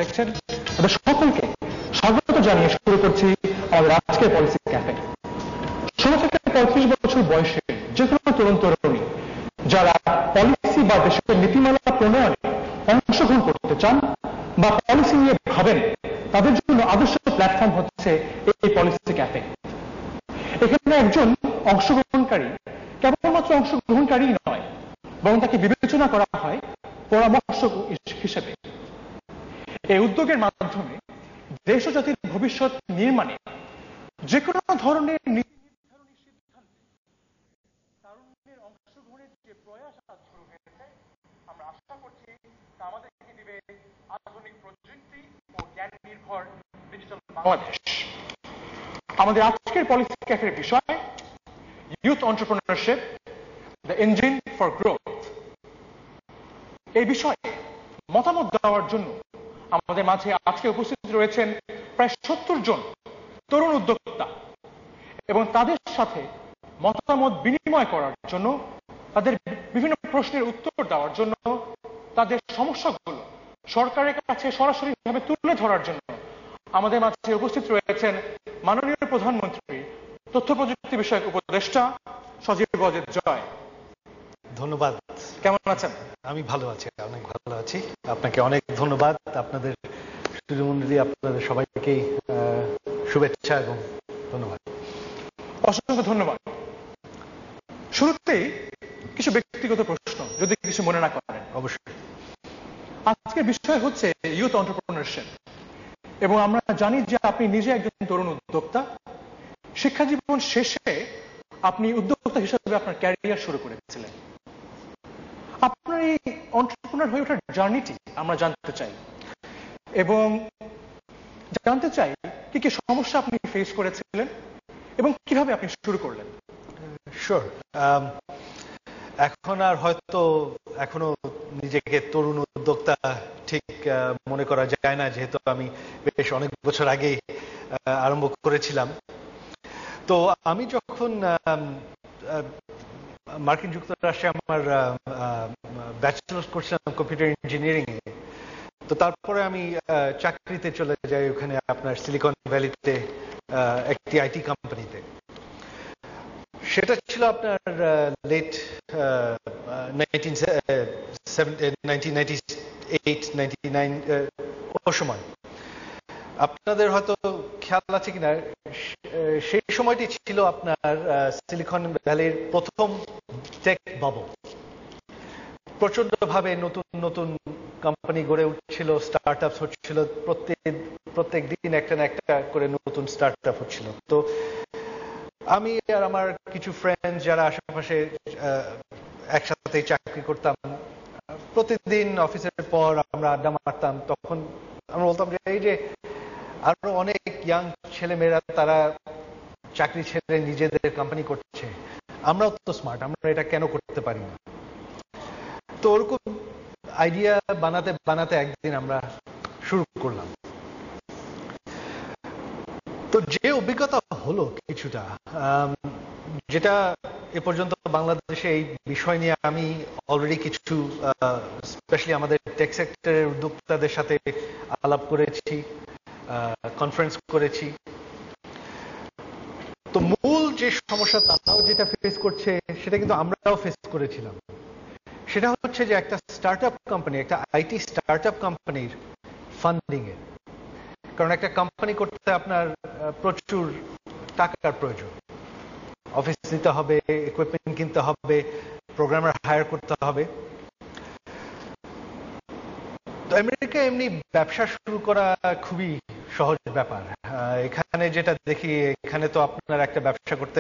দেখছেন তাদের সকলকে স্বাগত জানিয়ে শুরু করছি আমাদের আজকের পলিসি ক্যাফে। 16 থেকে 35 বছর বয়সে যে কোনো তরুণ তরুণী যারা পলিসি বা দেশের নীতিমালা প্রণয়নে অংশগ্রহণ করতে চান বা পলিসি নিয়ে ভাবেন, তাদের জন্য আদর্শ প্ল্যাটফর্ম হচ্ছে এই পলিসি ক্যাফে। এখানে একজন অংশগ্রহণকারী কেবলমাত্র অংশগ্রহণকারী নয়, বরং তাকে বিবেচনা করা হয় পরামর্শক হিসেবে। এই উদ্যোগের মাধ্যমে দেশ ও জাতির ভবিষ্যৎ নির্মাণে যে কোনো ধরনের নীতি নির্ধারণী সিদ্ধান্তে তারুণ্যের অংশগ্রহণের যে প্রয়াস আজ শুরু হয়েছে, আমরা আশা করছি তা আমাদেরকে দিবে আধুনিক প্রযুক্তি ও জ্ঞান নির্ভর ডিজিটাল বাংলাদেশ। আমাদের আজকের পলিসি ক্যাফের বিষয় youth entrepreneurship, the engine for growth. এই বিষয়ে মতামত দেওয়ার জন্য আমাদের মাঝে আজকে উপস্থিত রয়েছেন প্রায় 70 জন তরুণ উদ্যোক্তা, এবং তাদের সাথে মতামত বিনিময় করার জন্য, তাদের বিভিন্ন প্রশ্নের উত্তর দেওয়ার জন্য, তাদের সমস্যাগুলো সরকারের কাছে সরাসরিভাবে তুলে ধরার জন্য আমাদের মাঝে উপস্থিত রয়েছেন মাননীয় প্রধানমন্ত্রী তথ্য প্রযুক্তি বিষয়ক উপদেষ্টা সজীব ওয়াজেদ জয়। ধন্যবাদ। কেমন আছেন? আমি ভালো আছি, অনেক ভালো আছি। আপনাকে অনেক ধন্যবাদ। আপনাদের সুধীমণ্ডলী, আপনাদের সবাইকে শুভেচ্ছা এবং ধন্যবাদ। অসংখ্য ধন্যবাদ। শুরুতেই কিছু ব্যক্তিগত প্রশ্ন, যদি কিছু মনে না করেন। অবশ্যই। আজকের বিষয় হচ্ছে ইউথ এন্টারপ্রেনারশিপ, এবং আমরা জানি যে আপনি নিজে একজন তরুণ উদ্যোক্তা। শিক্ষা জীবন শেষে আপনি উদ্যোক্তা হিসেবে আপনার ক্যারিয়ার শুরু করেছিলেন। আপনার এই এন্টারপ্রেনার হয়ে ওঠার জার্নিটি আমরা জানতে চাই, এবং জানতে চাই কি কি সমস্যা আপনি ফেস করেছিলেন এবং কিভাবে আপনি শুরু করলেন। শিওর। এখন আর হয়তো এখনো নিজেকে তরুণ উদ্যোক্তা ঠিক মনে করা যায় না, যেহেতু আমি বেশ অনেক বছর আগে আরম্ভ করেছিলাম। তো আমি যখন মার্কিন যুক্তরাষ্ট্রে আমার ব্যাচেলর্স করছিলাম কম্পিউটার ইঞ্জিনিয়ারিং এ, তো তারপরে আমি চাকরিতে চলে যাই ওখানে আপনার সিলিকন ভ্যালিতে একটি আইটি কোম্পানিতে। সেটা ছিল আপনার লেট 1998-99 ও সময়। আপনাদের হয়তো খেয়াল আছে কিনা, সেই সময়টি ছিল আপনার সিলিকন ভ্যালির প্রথম টেক বাবল। প্রচন্ড ভাবে নতুন নতুন কোম্পানি গড়ে উঠছিল, স্টার্ট আপ হচ্ছিল, প্রত্যেক দিন একটা না একটা করে নতুন স্টার্ট আপ হচ্ছিল। তো আমি আর আমার কিছু ফ্রেন্ড যারা আশেপাশে একসাথে চাকরি করতাম, প্রতিদিন অফিসের পর আমরা আড্ডা মারতাম। তখন আমরা বলতাম যে এই যে আরো অনেক ইয়াং ছেলে মেয়েরা তারা চাকরি ছেড়ে নিজেদের কোম্পানি করছে, আমরাও তো স্মার্ট, আমরা এটা কেন করতে পারি না। তো ওরকম আইডিয়া বানাতে বানাতে একদিন আমরা শুরু করলাম। তো যে অভিজ্ঞতা হলো কিছুটা, যেটা এ পর্যন্ত বাংলাদেশে এই বিষয় নিয়ে আমি অলরেডি কিছু স্পেশালি আমাদের টেক সেক্টরের উদ্যোক্তাদের সাথে আলাপ করেছি, কনফারেন্স করেছি। তো মূল যে সমস্যা তারাও যেটা ফেস করছে সেটা কিন্তু আমরাও ফেস করেছিলাম। সেটা হচ্ছে যে একটা স্টার্টআপ কোম্পানি, একটা আইটি স্টার্টআপ কোম্পানির ফান্ডিং এর, কারণ একটা কোম্পানি করতে আপনার প্রচুর টাকার প্রয়োজন। অফিস নিতে হবে, ইকুইপমেন্ট কিনতে হবে, প্রোগ্রামার হায়ার করতে হবে। তো আমেরিকায় এমনি ব্যবসা শুরু করা খুবই সহজ ব্যাপার। এখানে যেটা দেখি, এখানে তো আপনার একটা ব্যবসা করতে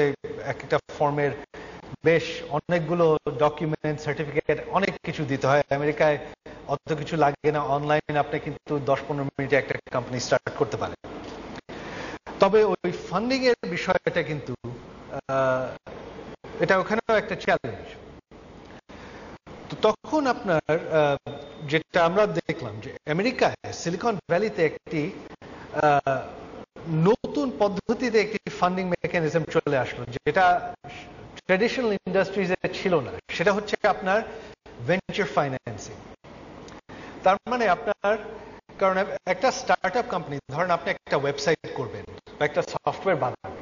একটা ফর্মের বেশ অনেকগুলো ডকুমেন্ট, সার্টিফিকেট, অনেক কিছু দিতে হয়। আমেরিকায় অত কিছু লাগে না, অনলাইন আপনি কিন্তু 10-15 মিনিটে একটা কোম্পানি স্টার্ট করতে পারেন। তবে ওই ফান্ডিং এর বিষয়টা কিন্তু এটা ওখানেও একটা চ্যালেঞ্জ। তো তখন আপনার যেটা আমরা দেখলাম যে আমেরিকায় সিলিকন ভ্যালিতে একটি নতুন পদ্ধতিতে একটি ফান্ডিং মেকানিজম চলে আসলো, যেটা ট্র্যাডিশনাল ইন্ডাস্ট্রিজে ছিল না। সেটা হচ্ছে আপনার ভেঞ্চার ফাইন্যান্সিং। তার মানে আপনার কারণ একটা স্টার্ট আপ কোম্পানি, ধরেন আপনি একটা ওয়েবসাইট করবেন বা একটা সফটওয়্যার বানাবেন,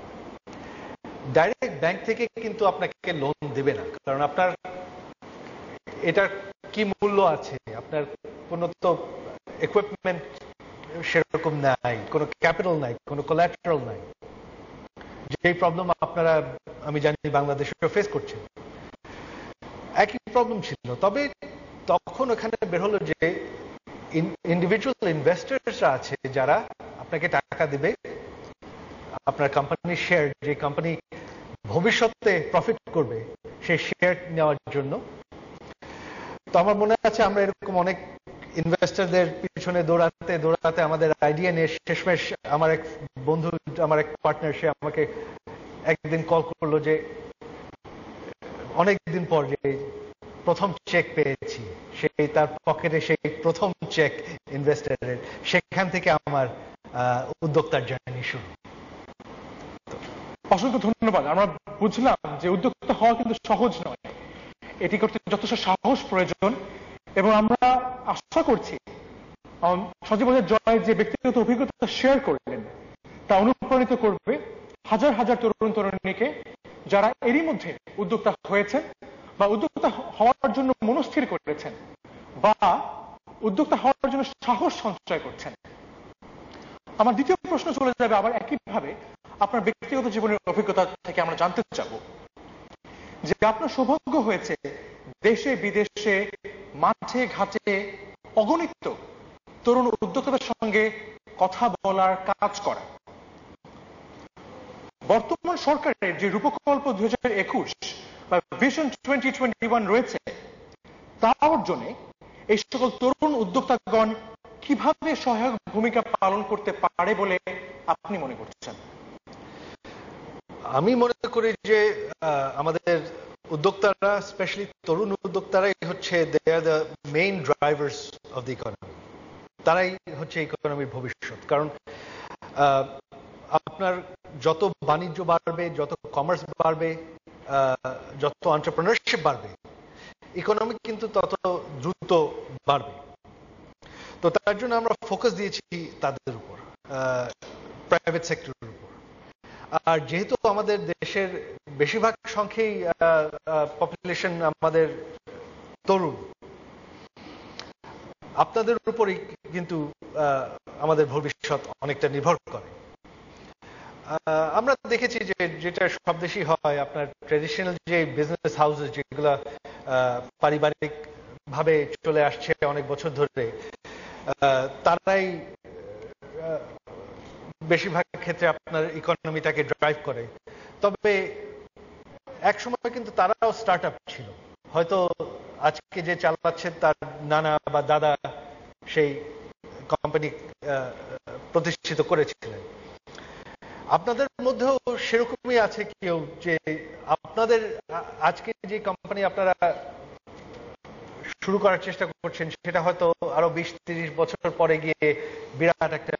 ডাইরেক্ট ব্যাংক থেকে কিন্তু আপনাকে লোন দেবে না, কারণ আপনার এটার কি মূল্য আছে, আপনার কোনো তো ইকুইপমেন্ট সেরকম নাই, কোনো ক্যাপিটাল নাই, কোনো কোল্যাটারাল নাই। যে প্রবলেম আপনারা আমি জানি বাংলাদেশে ফেস করছেন, একই প্রবলেম ছিল। তবে তখন ওখানে বের হলো যে ইন্ডিভিজুয়াল ইনভেস্টার্সরা আছে যারা আপনাকে টাকা দিবে আপনার কোম্পানির শেয়ার, যে কোম্পানি ভবিষ্যতে প্রফিট করবে সেই শেয়ার নেওয়ার জন্য। তো আমার মনে আছে আমরা এরকম অনেক ইনভেস্টরদের পিছনে দৌড়াতে দৌড়াতে আমাদের আইডিয়া নিয়ে শেষমেশ আমার এক বন্ধু, আমার এক পার্টনার, সে আমাকে একদিন কল করলো যে অনেকদিন পর যে প্রথম চেক পেয়েছি, সেই তার পকেটে সেই প্রথম চেক ইনভেস্টরের, সেখান থেকে আমার উদ্যোক্তার জার্নি শুরু। অসংখ্য ধন্যবাদ। আমরা বুঝলাম যে উদ্যোক্তা হওয়া কিন্তু সহজ নয়, এটি করতে যথেষ্ট সাহস প্রয়োজন, এবং আমরা আশা করছি সজীব জয় যে ব্যক্তিগত অভিজ্ঞতা শেয়ার করলেন তা অনুপ্রাণিত করবে হাজার হাজার তরুণ তরুণীকে যারা এরই মধ্যে উদ্যোক্তা হয়েছেন বা উদ্যোক্তা হওয়ার জন্য মনস্থির করেছেন বা উদ্যোক্তা হওয়ার জন্য সাহস সঞ্চয় করছেন। আমার দ্বিতীয় প্রশ্ন চলে যাবে আবার একইভাবে আপনার ব্যক্তিগত জীবনের অভিজ্ঞতা থেকে আমরা জানতে চাব যে আপনার সৌভাগ্য হয়েছে দেশে বিদেশে মাঠে ঘাটে অগণিত তরুণ উদ্যোক্তাদের সঙ্গে কথা বলার, কাজ করা। বর্তমান সরকারের যে রূপকল্প 2021 বা ভিশন 2021 রয়েছে তা অর্জনে এই সকল তরুণ উদ্যোক্তাগণ কিভাবে সহায়ক ভূমিকা পালন করতে পারে বলে আপনি মনে করছেন? আমি মনে করি যে আমাদের উদ্যোক্তারা, স্পেশালি তরুণ উদ্যোক্তারাই হচ্ছে they are the main drivers of the economy. তারাই হচ্ছে ইকোনমির ভবিষ্যৎ। কারণ আপনার যত বাণিজ্য বাড়বে, যত কমার্স বাড়বে, যত এন্টারপ্রেনারশিপ বাড়বে, ইকোনমি কিন্তু তত দ্রুত বাড়বে। তো তার জন্য আমরা ফোকাস দিয়েছি তাদের উপর, প্রাইভেট সেক্টরের উপর। আর যেহেতু আমাদের দেশের বেশিরভাগ সংখ্যেই পপুলেশন আমাদের তরুণ, আপনাদের উপরই কিন্তু আমাদের ভবিষ্যৎ অনেকটা নির্ভর করে। আমরা দেখেছি যে যেটা সব দেশই হয়, আপনার ট্রেডিশনাল যে বিজনেস হাউসেস যেগুলো পারিবারিক ভাবে চলে আসছে অনেক বছর ধরে, তারাই বেশিরভাগ ক্ষেত্রে আপনার ইকোনমিটাকে ড্রাইভ করে। তবে এক সময় কিন্তু তারাও স্টার্ট আপ ছিল, হয়তো আজকে যে চালাচ্ছে তার নানা বা দাদা সেই কোম্পানি প্রতিষ্ঠিত করেছিলেন। আপনাদের মধ্যেও সেরকমই আছে কেউ যে আপনাদের আজকে যে কোম্পানি আপনারা শুরু করার চেষ্টা করছেন সেটা হয়তো আরো 20-30 বছর পরে গিয়ে বিরাট একটা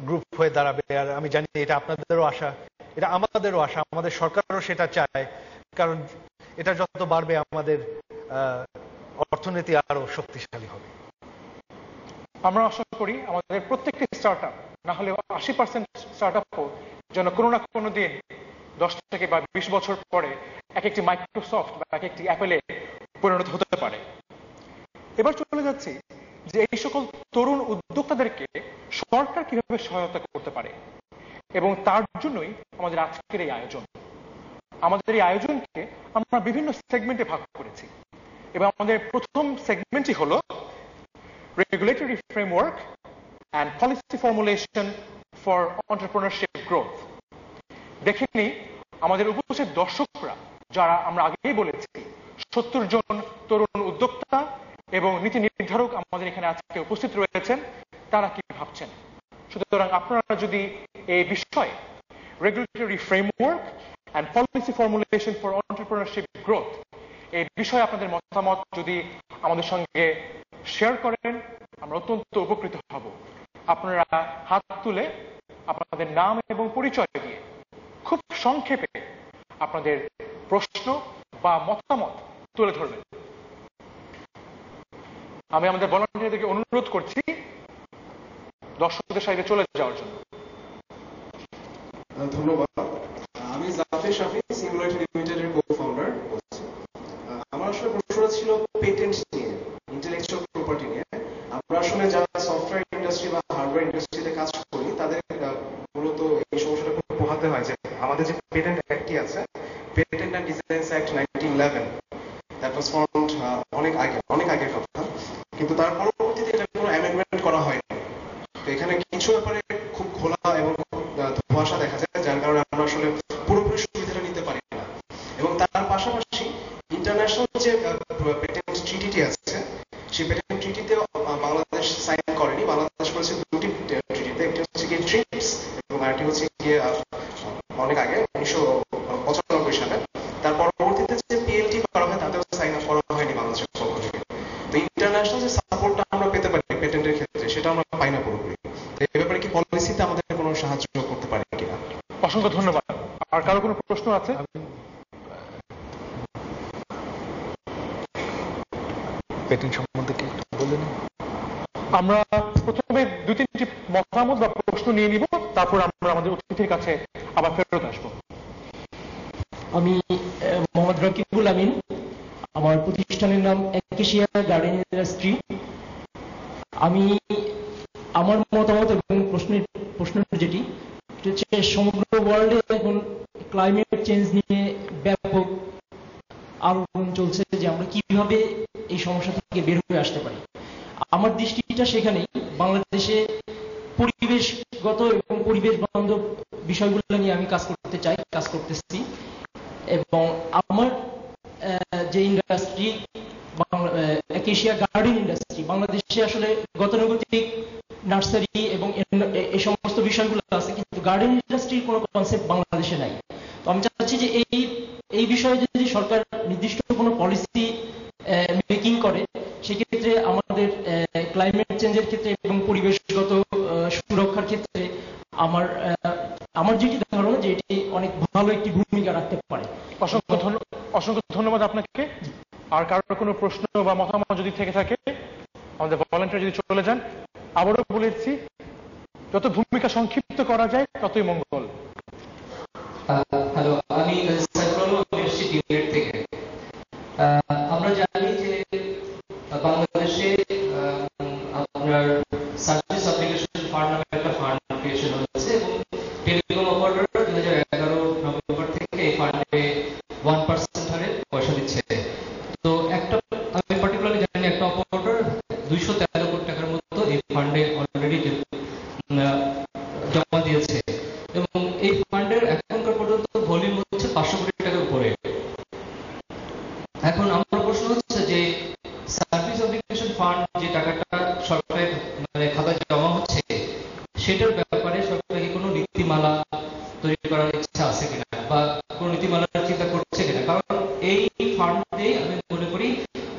গ্রুপ হয়ে দাঁড়াবে। আর আমি জানি এটা আপনাদেরও আশা, এটা আমাদেরও আশা, আমাদের সরকারও সেটা চায়। কারণ এটা যত বাড়বে আমাদের অর্থনীতি আরো শক্তিশালী হবে। আমরা আশা করি আমাদের প্রত্যেকটি স্টার্টআপ, না হলেও 80% স্টার্টআপও যেন কোনো না কোনো দিন 10 থেকে বা 20 বছর পরে এক একটি মাইক্রোসফট বা এক একটি অ্যাপেলে পরিণত হতে পারে। এবার চলে যাচ্ছি যে এই সকল তরুণ উদ্যোক্তাদেরকে সরকার কিভাবে সহায়তা করতে পারে, এবং তার জন্যই আমাদের আজকের এই আয়োজন। আমাদের এই আয়োজনকে আমরা বিভিন্ন সেগমেন্টে ভাগ করেছি, এবং আমাদের প্রথম সেগমেন্টই হলো regulatory framework and policy formulation for entrepreneurship growth. দেখে নিই আমাদের উপস্থিত দর্শকরা, যারা আমরা আগেই বলেছি 70 জন তরুণ উদ্যোক্তা এবং নীতি নির্ধারক আমাদের এখানে আজকে উপস্থিত রয়েছেন, তারা কি ভাবছেন। সুতরাং আপনারা যদি এই বিষয়ে regulatory framework and policy formulation for entrepreneurship growth এই বিষয়ে আপনাদের মতামত যদি আমাদের সঙ্গে শেয়ার করেন, আমরা অত্যন্ত উপকৃত হব। আপনারা হাত তুলে আপনাদের নাম এবং পরিচয় দিয়ে খুব সংক্ষেপে আপনাদের প্রশ্ন বা মতামত তুলে ধরবেন। আমি আমাদের ভলান্টিয়ারদেরকে অনুরোধ করছি দর্শকদের সাথে চলে যাওয়ার জন্য। ধন্যবাদ। আমি জাফর শাফি, সিঙ্গুলারিটি লিমিটেডের কো-ফাউন্ডার বলছি। আমার আসলে প্রশ্নটা ছিল পেটেন্ট নিয়ে, ইন্টেলেকচুয়াল প্রপার্টি নিয়ে। আমরা আসলে যারা সফটওয়্যার ইন্ডাস্ট্রি বা হার্ডওয়্যার ইন্ডাস্ট্রিতে কাজ করি তাদের মূলত এই সমস্যাটা খুব পোহাতে হয় যে আমাদের যে পেটেন্ট অ্যাক্টটি আছে, patent and designs act 1911, that was formed অনেক আগের কথা, কিন্তু তার পরবর্তীতে এটা কোনো অ্যামেন্ডমেন্ট করা হয়নি। তো এখানে কিছু ব্যাপারে খুব খোলা এবং ধোঁয়াশা দেখা যায়, যার কারণে আমরা আসলে পুরোপুরি সুবিধাটা নিতে পারি না। এবং তার পাশাপাশি ইন্টারন্যাশনাল যে পেটেন্ট ট্রিটিটি আছে, সেই পেটেন্ট ট্রিটিতে বাংলাদেশ সাইন করেনি। বাংলাদেশ করেছে দুটি ট্রিটিতে, একটি হচ্ছে গিয়ে ট্রিপস এবং আরেকটি হচ্ছে গিয়ে অনেক আগে 1995 সালে। তার পরবর্তীতে যে পিএলটি করা হয় তাতেও সাইন আপ করা হয়নি বাংলাদেশের পক্ষ থেকে। তো ইন্টারন্যাশনাল যে সাপোর্টটা আমরা পেতে পারি পেটেন্টের ক্ষেত্রে, সেটা আমরা পাই না পুরোপুরি। এই ব্যাপারে কি পলিসিতে আমাদের কোনো সাহায্য করতে পারে কিনা? অসংখ্য ধন্যবাদ। আর কারো কোনো প্রশ্ন আছে? পেটেন্ট সম্বন্ধে কি একটু বললেন? আমরা প্রথমে 2-3টি মতামত বা প্রশ্ন নিয়ে নিব, তারপর আমরা আমাদের অতিথির কাছে আবার ফেরত আসবো। আমি মোহাম্মদ রকিবুল আমিন, আমার প্রতিষ্ঠানের নাম একেশিয়া গার্ডেন ইন্ডাস্ট্রি। আমি আমার মতামত এবং প্রশ্নের যেটি হচ্ছে, সমগ্র ওয়ার্ল্ডে এখন ক্লাইমেট চেঞ্জ নিয়ে ব্যাপক আলোড়ন চলছে যে আমরা কিভাবে এই সমস্যা থেকে বের হয়ে আসতে পারি। আমার দৃষ্টিটা সেখানেই, বাংলাদেশে পরিবেশগত এবং পরিবেশ বান্ধব বিষয়গুলো নিয়ে আমি কাজ করতেছি। এবং আমার যে ইন্ডাস্ট্রি একেশিয়া গার্ডেন ইন্ডাস্ট্রি, বাংলাদেশে আসলে গতানুগতিক নার্সারি এবং এই সমস্ত বিষয়গুলো আছে, কিন্তু গার্ডেন ইন্ডাস্ট্রির কোনো কনসেপ্ট বাংলাদেশে নাই। তো আমি চাচ্ছি যে এই বিষয়ে যদি সরকার নির্দিষ্ট কোনো পলিসি মেকিং করে, সেক্ষেত্রে আমাদের ক্লাইমেট চেঞ্জের ক্ষেত্রে এবং পরিবেশগত সুরক্ষার ক্ষেত্রে আমার যেটি ধারণা যে এটি অনেক ভালো একটি ভূমিকা রাখতে পারে। অসংখ্য ধন্যবাদ আপনাকে। আর কারোর কোনো প্রশ্ন বা মতামত যদি থেকে থাকে, আমাদের ভলান্টিয়ার যদি চলে যান। আবারও বলেছি, যত ভূমিকা সংক্ষিপ্ত করা যায় ততই মঙ্গল। হ্যালো, আমি সাইফুল ইউনিভার্সিটি থেকে। আমরা জানি যে বাংলাদেশে আপনার সার্ভিস অ্যাপ্লিকেশন ফান্ড নামে একটা ফান্ড ক্রিয়েশন হয়েছে এবং টেলিকম অপারেটর 2011 নভেম্বর থেকে এই ফান্ডে 1% হারে পয়সা দিচ্ছে। তো আমি পার্টিকুলারলি জানি একটা অপারেটর 213 কোটি টাকার মতো এই ফান্ডে অলরেডি জমা দিয়েছে এবং এই ফান্ডের এখনকার পর্যন্ত ভলিউম হচ্ছে 500 কোটি টাকার উপরে। এখন আমার প্রশ্ন হচ্ছে যে সার্ভিস অ্যাপ্লিকেশন ফান্ড যে টাকাটা সরকারের খাতায় জমা হচ্ছে, সেটার ব্যাপারে সরকারের কোনো নীতিমালা তৈরি করার ইচ্ছা আছে কিনা বা কোনো নীতিমালার চিন্তা করছে কিনা? কারণ এই ফান্ড দিয়ে আমি মনে করি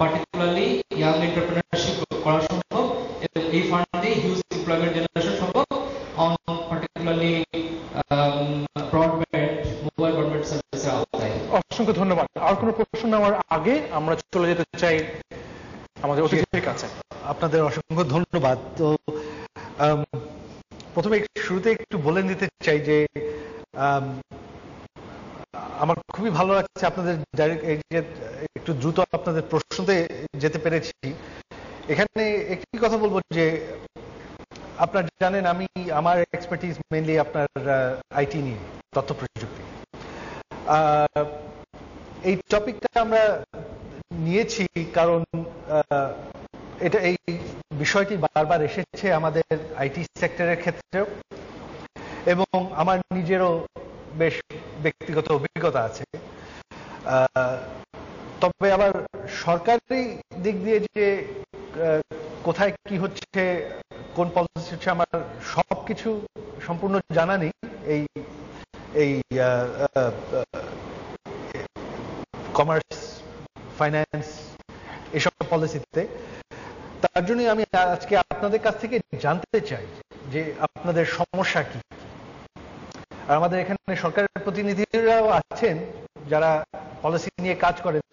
পার্টিকুলারলি ইয়াং এন্টারপ্রেনারশিপ করা সম্ভব এবং এই ফান্ড দিয়ে হিউজ এমপ্লয়মেন্ট জেনারেশন সম্ভব on particularly broadband, mobile broadband সার্ভিসের আওতায়। অসংখ্য ধন্যবাদ। আর কোনো প্রশ্ন নেওয়ার আগে আমরা চলে যেতে চাই আমাদের অতিথির কাছে। আপনাদের অসংখ্য ধন্যবাদ। তো প্রথমে শুরুতে একটু বলে নিতে চাই যে আমার খুবই ভালো লাগছে আপনাদের একটু দ্রুত আপনাদের প্রশ্নতে যেতে পেরেছি। এখানে একটি কথা বলবো যে আপনারা জানেন আমার এক্সপার্টিজ মেইনলি আপনার আইটি নিয়ে, তথ্য প্রযুক্তি। এই টপিকটা আমরা নিয়েছি কারণ এই বিষয়টি বারবার এসেছে আমাদের আইটি সেক্টরের ক্ষেত্রেও এবং আমার নিজেরও বেশ ব্যক্তিগত অভিজ্ঞতা আছে। তবে আবার সরকারি দিক দিয়ে যে কোথায় কি হচ্ছে, কোন পলিসি হচ্ছে, আমার সবকিছু সম্পূর্ণ জানা নেই এই কমার্স, ফাইন্যান্স এসব পলিসিতে। তার জন্যই আমি আজকে আপনাদের কাছ থেকে জানতে চাই যে আপনাদের সমস্যা কি। আর আমাদের এখানে সরকারের প্রতিনিধিরাও আছেন যারা পলিসি নিয়ে কাজ করেন,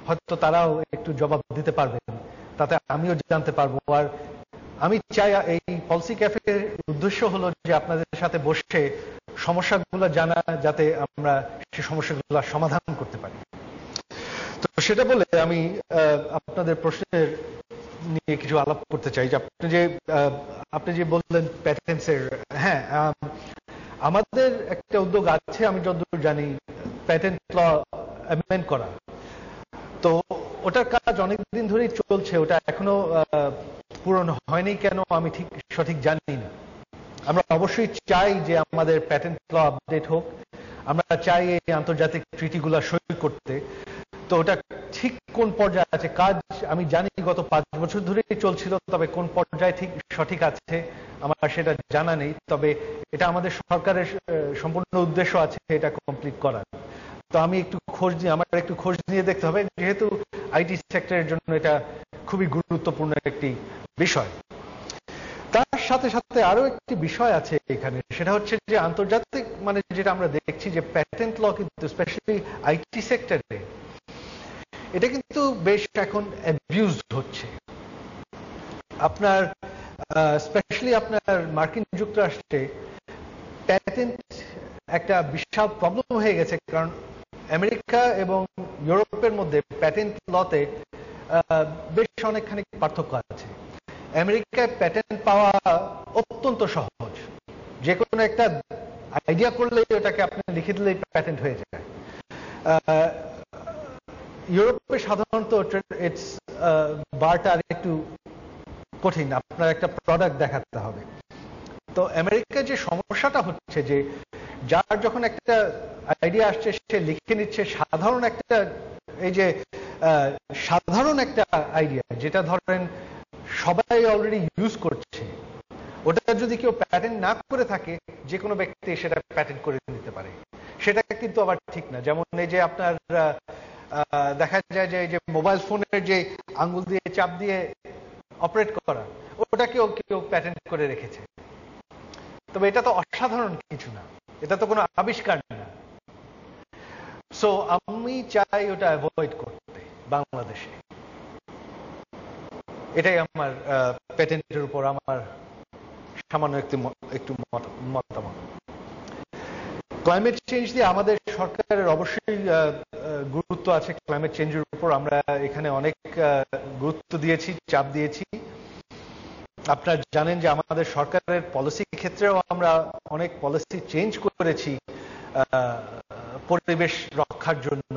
হয়তো তারাও একটু জবাব দিতে পারবেন। তাতে আমিও জানতে পারবো। আর আমি চাই এই পলিসি ক্যাফের উদ্দেশ্য হলো যে আপনাদের সাথে বসে সমস্যাগুলো জানা, যাতে আমরা সেই সমস্যাগুলো সমাধান করতে পারি। তো সেটা বলে আমি আপনাদের প্রশ্নের নিয়ে কিছু আলাপ করতে চাই। যে আপনি যে বললেন প্যাটেন্টসের, হ্যাঁ, আমাদের একটা উদ্যোগ আছে আমি যতদূর জানি, প্যাটেন্ট ল অ্যামেন্ড করা। তো ওটার কাজ অনেকদিন ধরেই চলছে, ওটা এখনো পূরণ হয়নি কেন আমি সঠিক জানি না। আমরা অবশ্যই চাই যে আমাদের প্যাটেন্ট ল আপডেট হোক, আমরা চাই এই আন্তর্জাতিক ট্রিটিগুলো সই করতে। তো ওটা ঠিক কোন পর্যায়ে আছে কাজ আমি জানি গত 5 বছর ধরেই চলছিল, তবে কোন পর্যায়ে ঠিক সঠিক আছে আমার সেটা জানা নেই। তবে এটা আমাদের সরকারের সম্পূর্ণ উদ্দেশ্য আছে এটা কমপ্লিট করার। তো আমি আমার একটু খোঁজ নিয়ে দেখতে হবে, যেহেতু আইটি সেক্টরের জন্য এটা খুবই গুরুত্বপূর্ণ একটি বিষয়। তার সাথে সাথে আরো একটি বিষয় আছে এখানে, সেটা হচ্ছে যে আন্তর্জাতিক মানে যেটা আমরা দেখছি যে প্যাটেন্ট ল কিন্তু স্পেশালি আইটি সেক্টরে এটা কিন্তু বেশ এখন অ্যাবিউজড হচ্ছে। আপনার স্পেশালি আপনার মার্কিন যুক্তরাষ্ট্রে প্যাটেন্ট একটা বিশাল প্রবলেম হয়ে গেছে, কারণ আমেরিকা এবং ইউরোপের মধ্যে প্যাটেন্ট লতে বেশ অনেকখানি পার্থক্য আছে। আমেরিকায় প্যাটেন্ট পাওয়া অত্যন্ত সহজ, যে কোনো একটা আইডিয়া করলেই ওটাকে আপনি লিখে দিলেই প্যাটেন্ট হয়ে যায়। ইউরোপে সাধারণত বারটা আর একটু কঠিন, আপনার একটা প্রোডাক্ট দেখাতে হবে। তো আমেরিকায় যে সমস্যাটা হচ্ছে যে যার যখন একটা আইডিয়া আসছে সে লিখে নিচ্ছে সাধারণ একটা আইডিয়া, যেটা ধরেন সবাই অলরেডি ইউজ করছে, ওটা যদি কেউ প্যাটেন্ট না করে থাকে যে কোনো ব্যক্তি সেটা প্যাটেন্ট করে নিতে পারে। সেটা কিন্তু আবার ঠিক না। যেমন এই যে আপনার দেখা যায় যে মোবাইল ফোনের যে আঙ্গুল দিয়ে চাপ দিয়ে অপারেট করা, ওটাকেও কেউ প্যাটেন্ট করে রেখেছে। তবে এটা তো অসাধারণ কিছু না, এটা তো কোনো আবিষ্কার না। সো আমি চাই ওটা অ্যাভয়েড করতে বাংলাদেশে। এটাই আমার প্যাটেন্টের উপর আমার সামান্য একটু মতামত। ক্লাইমেট চেঞ্জ দিয়ে আমাদের সরকারের অবশ্যই গুরুত্ব আছে। ক্লাইমেট চেঞ্জের উপর আমরা এখানে অনেক গুরুত্ব দিয়েছি, চাপ দিয়েছি। আপনারা জানেন যে আমাদের সরকারের পলিসি ক্ষেত্রেও আমরা অনেক পলিসি চেঞ্জ করেছি পরিবেশ রক্ষার জন্য।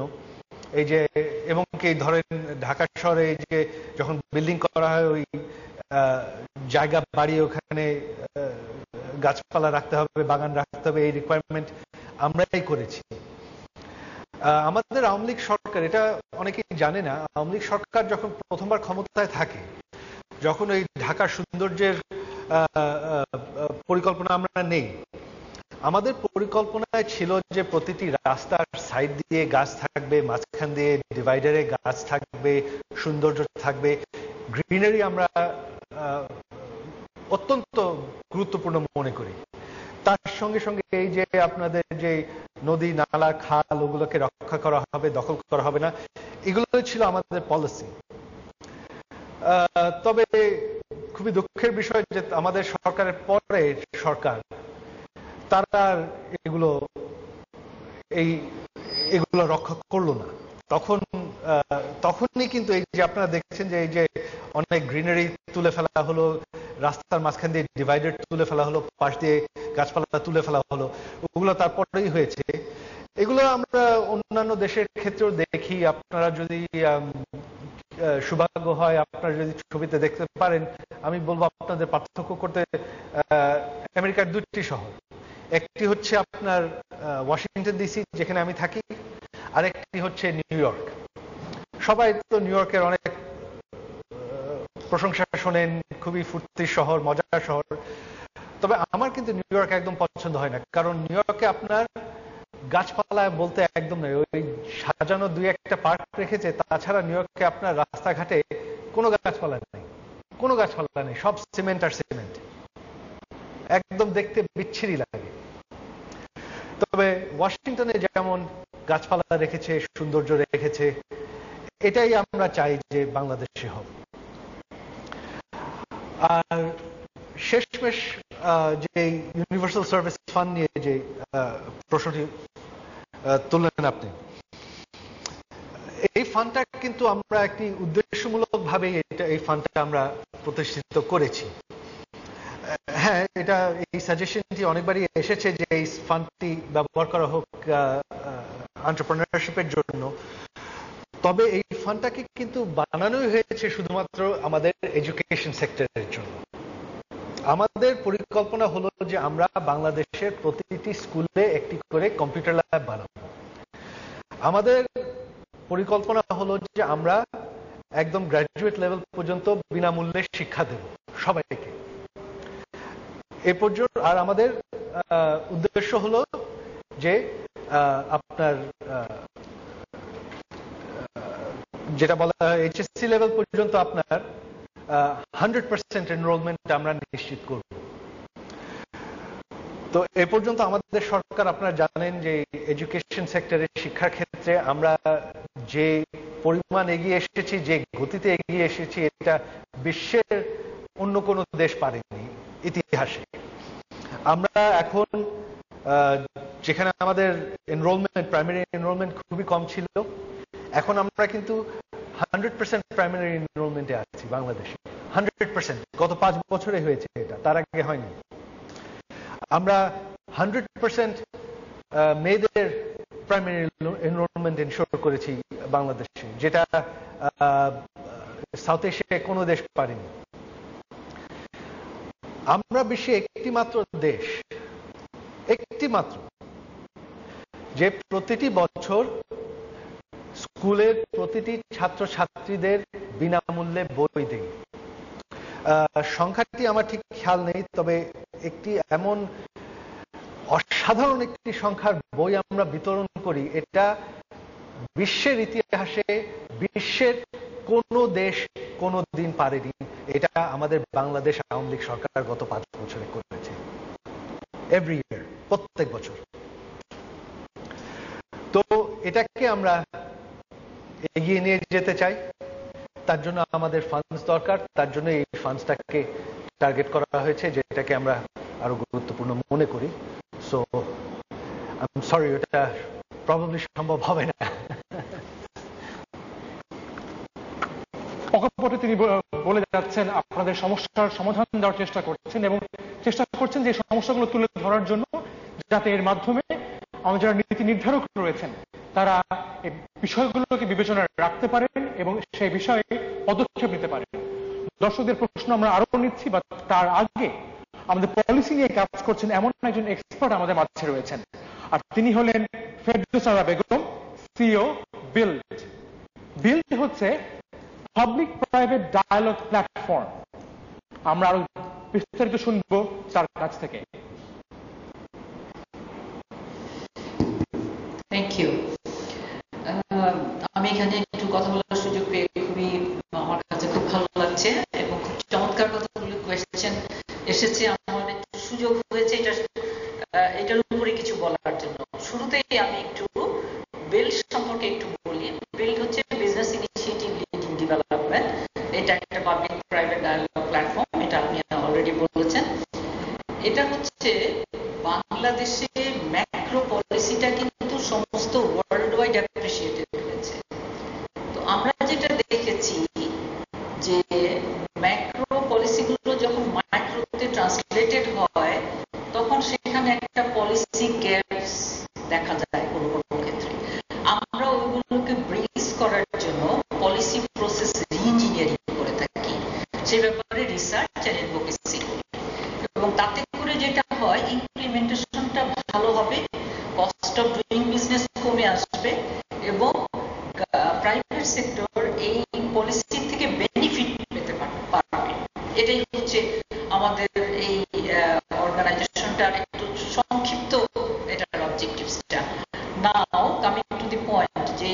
এই যে এবং কি ধরেন ঢাকা শহরে এই যে যখন বিল্ডিং করা হয় ওই জায়গা বাড়িয়ে ওখানে গাছপালা রাখতে হবে, বাগান রাখতে হবে, এই রিকোয়ারমেন্ট আমরাই করেছি। আমাদের আওয়ামী লীগ সরকার, এটা অনেকেই জানে না, আওয়ামী লীগ সরকার যখন প্রথমবার ক্ষমতায় থাকে, যখন ওই ঢাকার সৌন্দর্যের পরিকল্পনা আমরা নেই, আমাদের পরিকল্পনায় ছিল যে প্রতিটি রাস্তার সাইড দিয়ে গাছ থাকবে, মাঝখান দিয়ে ডিভাইডারে গাছ থাকবে, সৌন্দর্য থাকবে, গ্রিনারি আমরা অত্যন্ত গুরুত্বপূর্ণ মনে করি। তার সঙ্গে সঙ্গে এই যে আপনাদের যে নদী নালা খাল ওগুলোকে রক্ষা করা হবে, দখল করা হবে না, এগুলো ছিল আমাদের পলিসি। তবে খুবই দুঃখের বিষয় যে আমাদের সরকারের পরে সরকার তারা এগুলো রক্ষা করলো না। তখনই কিন্তু এই যে আপনারা দেখছেন যে এই যে অনেক গ্রিনারি তুলে ফেলা হলো, রাস্তার মাঝখান দিয়ে ডিভাইডার তুলে ফেলা হলো, পাশ দিয়ে গাছপালা তুলে ফেলা হলো, ওগুলো তারপরেই হয়েছে। এগুলো আমরা অন্যান্য দেশের ক্ষেত্রেও দেখি। আপনারা যদি সৌভাগ্য হয়, আপনারা যদি ছবিতে দেখতে পারেন, আমি বলবো আপনাদের পার্থক্য করতে আমেরিকার 2টি শহর, একটি হচ্ছে আপনার ওয়াশিংটন ডিসি যেখানে আমি থাকি, আর একটি হচ্ছে নিউ ইয়র্ক। সবাই তো নিউ ইয়র্কের অনেক প্রশংসা শোনেন, খুবই ফুর্তির শহর, মজার শহর। তবে আমার কিন্তু নিউ ইয়র্ক একদম পছন্দ হয় না, কারণ নিউ ইয়র্কে আপনার গাছপালা বলতে একদম নেই। ওই সাজানো 2-1টা পার্ক রেখেছে, তাছাড়া নিউ ইয়র্কে আপনার রাস্তাঘাটে কোনো গাছপালা নেই, কোনো গাছপালা নেই, সব সিমেন্ট আর সিমেন্ট, একদম দেখতে বিচ্ছিরি লাগে। তবে ওয়াশিংটনে যেমন গাছপালা রেখেছে, সৌন্দর্য রেখেছে, এটাই আমরা চাই যে বাংলাদেশে হোক। আর শেষমেশ যে ইউনিভার্সাল সার্ভিস ফান্ড নিয়ে যে প্রশ্নটি তুললেন আপনি, এই ফান্ডটা কিন্তু আমরা একটি উদ্দেশ্যমূলক ভাবে এই ফান্ডটা আমরা প্রতিষ্ঠিত করেছি। হ্যাঁ, এটা এই সাজেশনটি অনেকবারই এসেছে যে এই ফান্ডটি ব্যবহার করা হোক এন্টারপ্রেনারশিপের জন্য। তবে এই ফান্ডটাকে কিন্তু বানানোই হয়েছে শুধুমাত্র আমাদের এডুকেশন সেক্টরের জন্য। আমাদের পরিকল্পনা হলো যে আমরা বাংলাদেশের প্রতিটি স্কুলে একটি করে কম্পিউটার ল্যাব বানাবো। আমাদের পরিকল্পনা হলো যে আমরা একদম গ্র্যাজুয়েট লেভেল পর্যন্ত বিনামূল্যে শিক্ষা দেব সবাইকে এ পর্যন্ত। আর আমাদের উদ্দেশ্য হলো যে আপনার যেটা বলা হয় এইচএসসি লেভেল পর্যন্ত আপনার 100% এনরোলমেন্ট আমরা নিশ্চিত করব। তো এ পর্যন্ত আমাদের সরকার, আপনারা জানেন যে এডুকেশন সেক্টরে শিক্ষার ক্ষেত্রে আমরা যে পরিমাণ এগিয়ে এসেছি, যে গতিতে এগিয়ে এসেছি, এটা বিশ্বের অন্য কোনো দেশ পারেনি ইতিহাসে। আমরা এখন যেখানে আমাদের এনরোলমেন্ট, প্রাইমারি এনরোলমেন্ট খুবই কম ছিল, এখন আমরা কিন্তু 100% প্রাইমারি এনরোলমেন্টে আছি বাংলাদেশে। 100% গত 5 বছরে হয়েছে এটা, তার আগে হয়নি। আমরা 100% মেয়েদের প্রাইমারি এনরোলমেন্ট এনশোর করেছি বাংলাদেশে, যেটা সাউথ এশিয়ায় কোনো দেশ পারেনি। আমরা বিশ্বে একটি মাত্র দেশ, একটি মাত্র, যে প্রতিটি বছর স্কুলের প্রতিটি ছাত্রছাত্রীদের বিনামূল্যে বই দেয়। সংখ্যাটি আমার ঠিক খেয়াল নেই, তবে একটি এমন অসাধারণ একটি সংখ্যার বই আমরা বিতরণ করি, এটা বিশ্বের ইতিহাসে বিশ্বের কোনো দেশ কোনো দিন পারেনি। এটা আমাদের বাংলাদেশ আওয়ামী লীগ সরকার গত 5 বছরে করেছে, এভরি ইয়ার, প্রত্যেক বছর। তো এটাকে আমরা এগিয়ে নিয়ে যেতে চাই, তার জন্য আমাদের ফান্ডস দরকার। তার জন্য এই ফান্ডসটাকে টার্গেট করা হয়েছে, যেটাকে আমরা আরো গুরুত্বপূর্ণ মনে করি। সো আই এম সরি, ওটা প্রবাবলি সম্ভব হবে না। অকপটে তিনি বলে যাচ্ছেন আপনাদের সমস্যার সমাধান দেওয়ার চেষ্টা করছেন এবং চেষ্টা করছেন যে সমস্যাগুলো তুলে ধরার জন্য, যাতে এর মাধ্যমে আমাদের যারা নীতি নির্ধারক রয়েছেন তারা এই বিষয়গুলোকে বিবেচনায় রাখতে পারেন এবং সেই বিষয়ে পদক্ষেপ নিতে পারেন। দর্শকদের প্রশ্ন আমরা আরো নিচ্ছি, বা তার আগে আমাদের পলিসি নিয়ে কাজ করছেন এমন একজন এক্সপার্ট আমাদের মাঝে রয়েছেন, আর তিনি হলেন Ferdousa Begum, CEO BUILD. BUILD হচ্ছে পাবলিক প্রাইভেট ডায়ালগ প্ল্যাটফর্ম। আমরা আরো বিস্তারিত শুনবো তার কাছ থেকে। Thank you. আমি এখানে একটু কথা বলার সুযোগ পেয়ে খুবই, আমার কাছে খুব ভালো লাগছে এবং খুব চমৎকার কথাগুলো কোয়েশ্চেন এসেছে। আমার একটু সুযোগ হয়েছে এটার উপরে কিছু বলার জন্য। শুরুতেই আমি একটু বিল্ড সম্পর্কে একটু বলি। বিল্ড হচ্ছে business initiative lead in development. এটা একটা পাবলিক প্রাইভেট ডায়ালগ প্ল্যাটফর্ম, এটা আপনি অলরেডি বলেছেন। এটা হচ্ছে বাংলাদেশে ম্যাক্রো পলিসিটা কিন্তু সমস্ত ওয়ার্ল্ড ওয়াইড অ্যাপ্রিসিয়েটেড হয়েছে। তো আমরা যেটা দেখেছি যে ম্যাক্রো পলিসিগুলো যখন মাইক্রোতে ট্রান্সলেটেড হয়, তখন সেখানে একটা পলিসি গ্যাপস দেখা যায় কোনো কোনো ক্ষেত্রে। আমরা ওইগুলোকে ব্রিজ করার জন্য পলিসি প্রসেস রিইঞ্জিনিয়ারিং করে থাকি, সে ব্যাপারে রিসার্চ আর অ্যাডভোকেসি করি, এবং তাতে করে যেটা হয় ইমপ্লিমেন্টেশনটা ভালো হবে, কস্ট অফ ডুইং বিজনেস কমে আসবে এবং প্রাইভেট সেক্টর এই পলিসি থেকে বেনিফিট পেতে পারবে। এটাই হচ্ছে আমাদের এই অর্গানাইজেশনটার একটু সংক্ষিপ্ত এটার অবজেক্টিভসটা। Now coming to the point, যে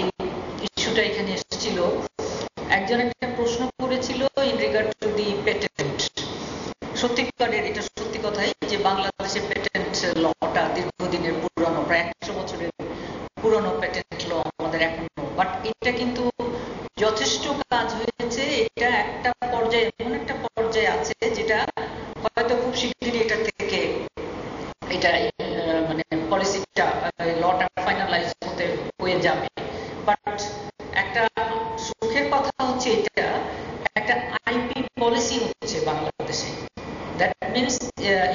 ইস্যুটা এখানে এসেছিল, একজন একটা প্রশ্ন করেছিল in regard to the patent. সত্যিকারের এটা সত্যি কথাই যে বাংলাদেশের পেটেন্ট লটা দীর্ঘদিনের পুরনো, প্রায় 100 বছরের পুরনো পেটেন্ট ল আমাদের এখনো, বাট এটা কিন্তু যথেষ্ট কাজ হয়েছে। এটা একটা পর্যায়ে, এমন একটা পর্যায়ে আছে যেটা এটা মানে পলিসিটা লটা ফাইনালাইজ হয়ে যাবে। বাট একটা সুখের কথা হচ্ছে এটা একটা আইপি পলিসি হচ্ছে বাংলাদেশে, that means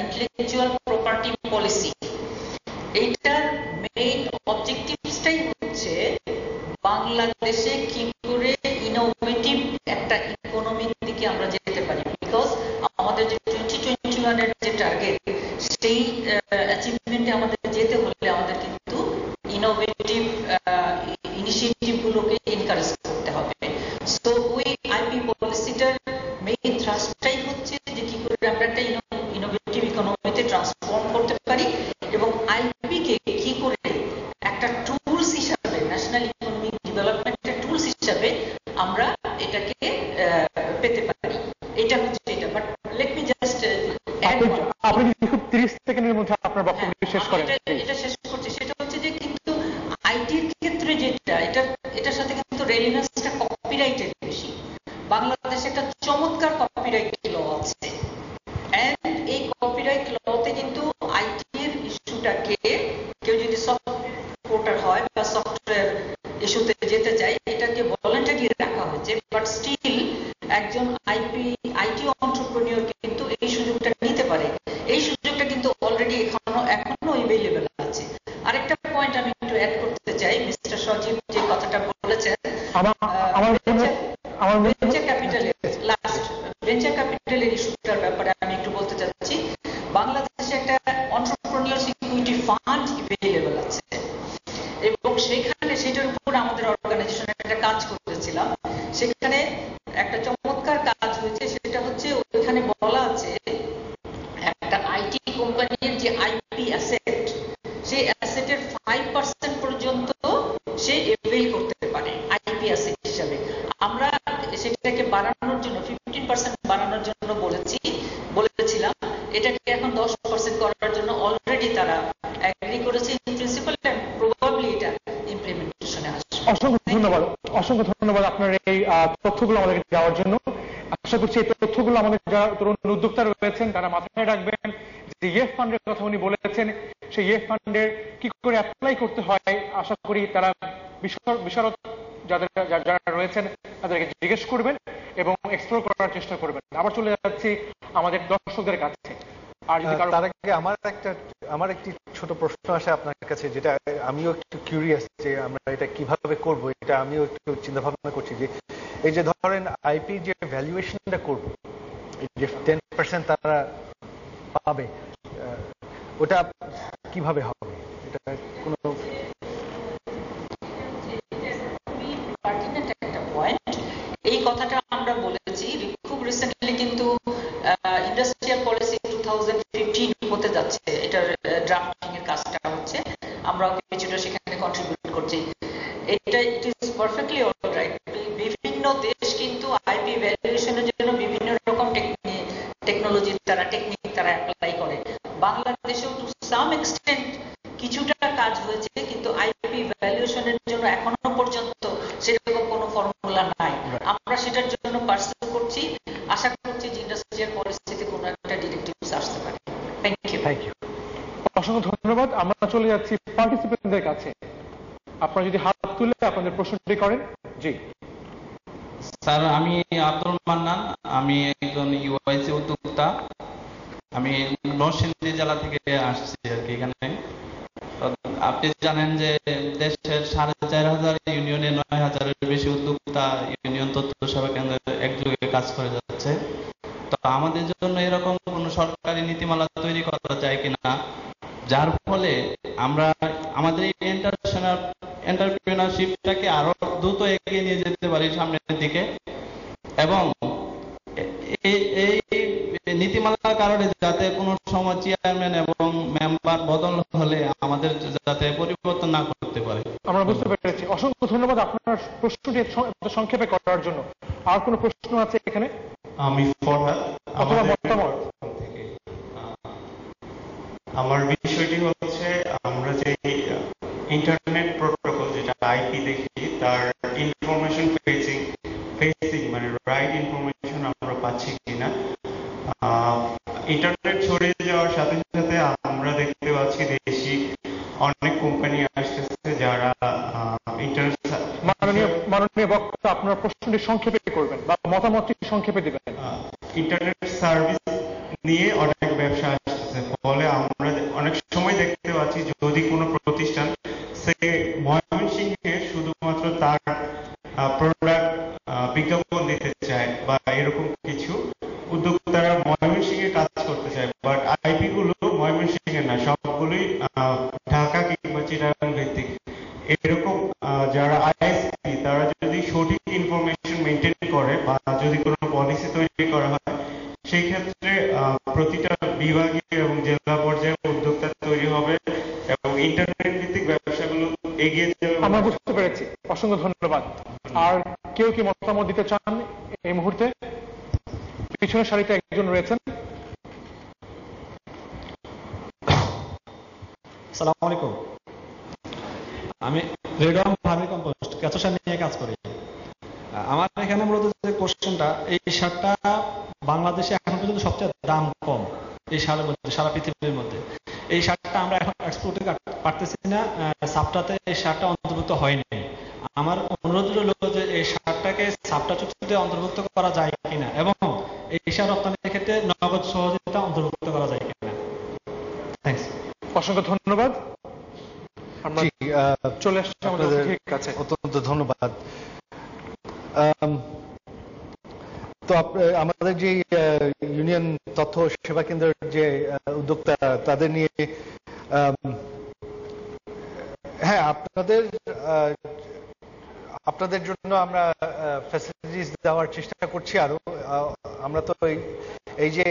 intellectual property policy. এইটার মেইন অবজেক্টিভসটাই হচ্ছে বাংলাদেশে কি করে ইনোভেটিভ একটা ইকোনমির দিকে আমরা যেতে পারি, বিকজ আমাদের যে 2021 এর যে টার্গেট, সেই অ্যাচিভমেন্টে আমাদের যেতে হলে আমাদের কিন্তু ইনোভেটিভ ইনিশিয়েটিভ গুলোকে এনকারেজ করতে হবে। সো ওই আইপি পলিসিটার মেইন থ্রাস্টটাই হচ্ছে যে কি করে আমরা একটা ইনোভেটিভ ইকোনমিতে ট্রান্সফর্ম করতে পারি এবং আইপি কে কি করে একটা টুলস হিসাবে, ন্যাশনাল ইকোনমিক ডেভেলপমেন্টের টুলস হিসাবে আমরা এটাকে পেতে পারি। এটা হচ্ছে এটা। বাট লেট মি জাস্ট আপনি যদি খুব 30 সেকেন্ডের মধ্যে আপনার বক্তব্য শেষ করেন। এটা শেষ করছি, সেটা হচ্ছে যে কিন্তু আইটির ক্ষেত্রে যেটা, এটার সাথে কিন্তু রেলিভেন্সটা কপিরাইটের বেশি। বাংলাদেশে একটা চমৎকার কপিরাইট ল আছে, এন্ড এই কপিরাইট লতে কিন্তু আইটির ইস্যুটাকে কেউ যদি সফটওয়্যার হয় বা সফটওয়্যার ইস্যুতে যেতে চায়, এটাকে ভলান্টারি রাখা হয়েছে। বাট স্টিল একজন আইটি অন্টারপ্রেনিয়র কিন্তু এই সুযোগটা নিতে পারে। এই সুযোগটা কিন্তু অলরেডি এখনো অ্যাভেলেবল আছে। আরেকটা পয়েন্ট আমি একটু অ্যাড করতে চাই, মিস্টার সজীব যে কথাটা বলেছেন, ভেঞ্চার ক্যাপিটালের ইস্যুটার ব্যাপারে আমি একটু বলতে চাচ্ছি। বাংলাদেশে একটা অন্টারপ্রেনিয়র সিকিউরিটি ফান্ড অ্যাভেলেবল আছে এবং সেটার উপর আমাদের অর্গানাইজেশন একটা কাজ করেছিলাম। সেখানে একটা চমৎকার কাজ হয়েছে, সেটা হচ্ছে ওইখানে বলা আছে একটা আইটি কোম্পানির যে আইপি অ্যাসেট, সেই অ্যাসেটের 5% পর্যন্ত সে এভেল করতে পারে আইপি অ্যাসেট হিসাবে। আমরা সেটাকে বাড়ানোর জন্য 15% বাড়ানোর জন্য বলেছিলাম। এটাকে এখন 10% করার জন্য অলরেডি তারা এগ্রি করেছে ইন প্রিন্সিপাল, এন্ড প্রবাবলি এটা ইমপ্লিমেন্টেশনে আসবে। অসংখ্য ধন্যবাদ আপনার এই তথ্যগুলো আমাদেরকে দেওয়ার জন্য। আশা করছি এই তথ্যগুলো আমাদের যারা তরুণ উদ্যোক্তা রয়েছেন তারা মাথায় রাখবেন। যে ইয়েফ ফান্ডের কথা উনি বলেছেন, সেই ইয়েফ ফান্ডের কি করে অ্যাপ্লাই করতে হয়, আশা করি তারা বিশারদ যারা রয়েছেন তাদেরকে জিজ্ঞেস করবেন এবং এক্সপ্লোর করার চেষ্টা করবেন। আবার চলে যাচ্ছি আমাদের দর্শকদের কাছে। আর যদি তার আগে আমার একটি ছোট প্রশ্ন আসে আপনার কাছে, যেটা আমিও একটু কিউরিয়াস যে আমরা এটা কিভাবে করব। এটা আমিও একটু চিন্তা ভাবনা করছি যে এই যে ধরেন আইপি যে ভ্যালুয়েশনটা করব, যে 10% তারা পাবে, ওটা কিভাবে হবে? এটা কোনো একটা পয়েন্ট, এই কথাটা আমরা বলেছি খুব রিসেন্টলি, কিন্তু ইন্ডাস্ট্রিয়াল পলিসি 2015 হতে যাচ্ছে, এটার ড্রাফটিং এর কাজটা হচ্ছে, আমরা কিছুটা সেখানে কন্ট্রিবিউট করছি। এটা ইট ইজ পারফেক্টলি অলরাইট। বিভিন্ন দেশ কিন্তু আইপি ভ্যালুয়েশনের জন্য বিভিন্ন রকম টেকনিক তারা অ্যাপ্লাই করে। বাংলাদেশেও টু সাম এক্সটেন্ট কিছুটা কাজ হয়েছে, কিন্তু আইপি ভ্যালুয়েশনের জন্য এখনো পর্যন্ত সেরকম কোনো ফর্মুলা নাই। আমরা সেটার জন্য পার্সু করছি, আশা করছি যে ইন্ডাস্ট্রিয়াল পলিসিতে কোনো একটা ডিরেক্টিভস আসতে পারে। Thank you. অসংখ্য ধন্যবাদ। আমরা চলে যাচ্ছি পার্টিসিপেন্টদের কাছে। আপনারা যদি হাত তুলে আপনাদের প্রশ্নটি করেন। জি স্যার, আমি আব্দুল মান্নান, আমি একজন ইউআইসি উদ্যোক্তা। আমি নরসিংদী জেলা থেকে আসছি আর কি এখানে। আপনি জানেন যে দেশের 4,500 ইউনিয়নে 9,000-এর বেশি উদ্যোক্তা ইউনিয়ন তথ্য সেবা কেন্দ্রে একযোগে কাজ করে যাচ্ছে। তো আমাদের জন্য এরকম কোন সরকারি নীতিমালা তৈরি করা যায় কিনা, যার ফলে আমরা আমাদের এই এন্টারপ্রেনারশিপটাকে আরো দ্রুত এগিয়ে নিয়ে যেতে পারি সামনের দিকে, এবং এই নীতিমালার কারণে যাতে কোনো সময় চেয়ারম্যান এবং মেম্বার বদল হলে আমাদের যাতে পরিবর্তন না করতে পারে। আমরা বুঝতে পেরেছি। অসংখ্য ধন্যবাদ আপনার প্রশ্নটি সংক্ষেপে করার জন্য। আর কোনো প্রশ্ন আছে এখানে? আমি ফরহাদ, আমার বিষয়টি হচ্ছে আমরা যে ইন্টারনেট প্রোটোকল যেটা আইপি দেখি, তার ইনফরমেশন ফেসিং মানে রাইট ইনফরমেশন আমরা পাচ্ছি কিনা। ইন্টারনেট ছড়িয়ে যাওয়ার সাথে সাথে আমরা দেখতে সংক্ষেপে করবেন বা মতামতটি সংক্ষেপে দিবেন। ইন্টারনেট সার্ভিস নিয়ে অনেক ব্যবসা আসছে, ফলে আমরা অনেক সময় দেখতে পাচ্ছি যদি কোনো প্রতিষ্ঠান সে ময়মনসিংহে শুধুমাত্র তার প্রোডাক্ট বিজ্ঞাপন দিতে চায় বা এরকম কিছু উদ্যোক্তারা ময়মনসিংহে কাজ করতে চায়, বাট আইপি গুলো ময়মনসিংহে না, সবগুলোই ঢাকা কিংবা চিটাগাং ভিত্তিক। এরকম যারা আইএসপি তারা যদি সঠিক ইনফরমেশন মেনটেন করে বা যদি কোনো পলিসি তৈরি করা হয়, সেই ক্ষেত্রে প্রতিটা বিভাগে এবং জেলা পর্যায়ে উদ্যোক্তা তৈরি হবে এবং ইন্টারনেট ভিত্তিক ব্যবসাগুলো এগিয়ে যাবে। আমরা বুঝতে পেরেছি, অসংখ্য ধন্যবাদ। আর কেউ কি মতামত দিতে চান এই মুহূর্তে? পিছনের সারিতে একজন রয়েছেন। আসসালামু আলাইকুম। আমি রেডওয়ান ভার্মি কম্পোস্ট কেঁচো নিয়ে কাজ করি। আমার এখানে মূলত যে কোশ্চেনটা, এই সারটা বাংলাদেশে এখন পর্যন্ত সবচেয়ে দাম কম এই সারের মধ্যে, সারা পৃথিবীর মধ্যে। এই সারটা আমরা এখন এক্সপোর্টে পারতেছি না, সাপটাতে এই সারটা অন্তর্ভুক্ত হয়নি। আমার অনুরোধ রইল যে এই সারটাকে সাপটা চুক্তিতে অন্তর্ভুক্ত করা যায় কিনা এবং এই সার রপ্তানির ক্ষেত্রে নগদ সহযোগিতা অন্তর্ভুক্ত করা যায় কিনা। থ্যাংকস। অসংখ্য ধন্যবাদ। আমরা চলে আসছি আমাদের কাছে। অত্যন্ত ধন্যবাদ। তো আমাদের যে ইউনিয়ন তথ্য সেবা কেন্দ্রের যে উদ্যোক্তা, তাদের নিয়ে হ্যাঁ আপনাদের জন্য আমরা ফ্যাসিলিটিস দেওয়ার চেষ্টা করছি। আরো আমরা তো এই যে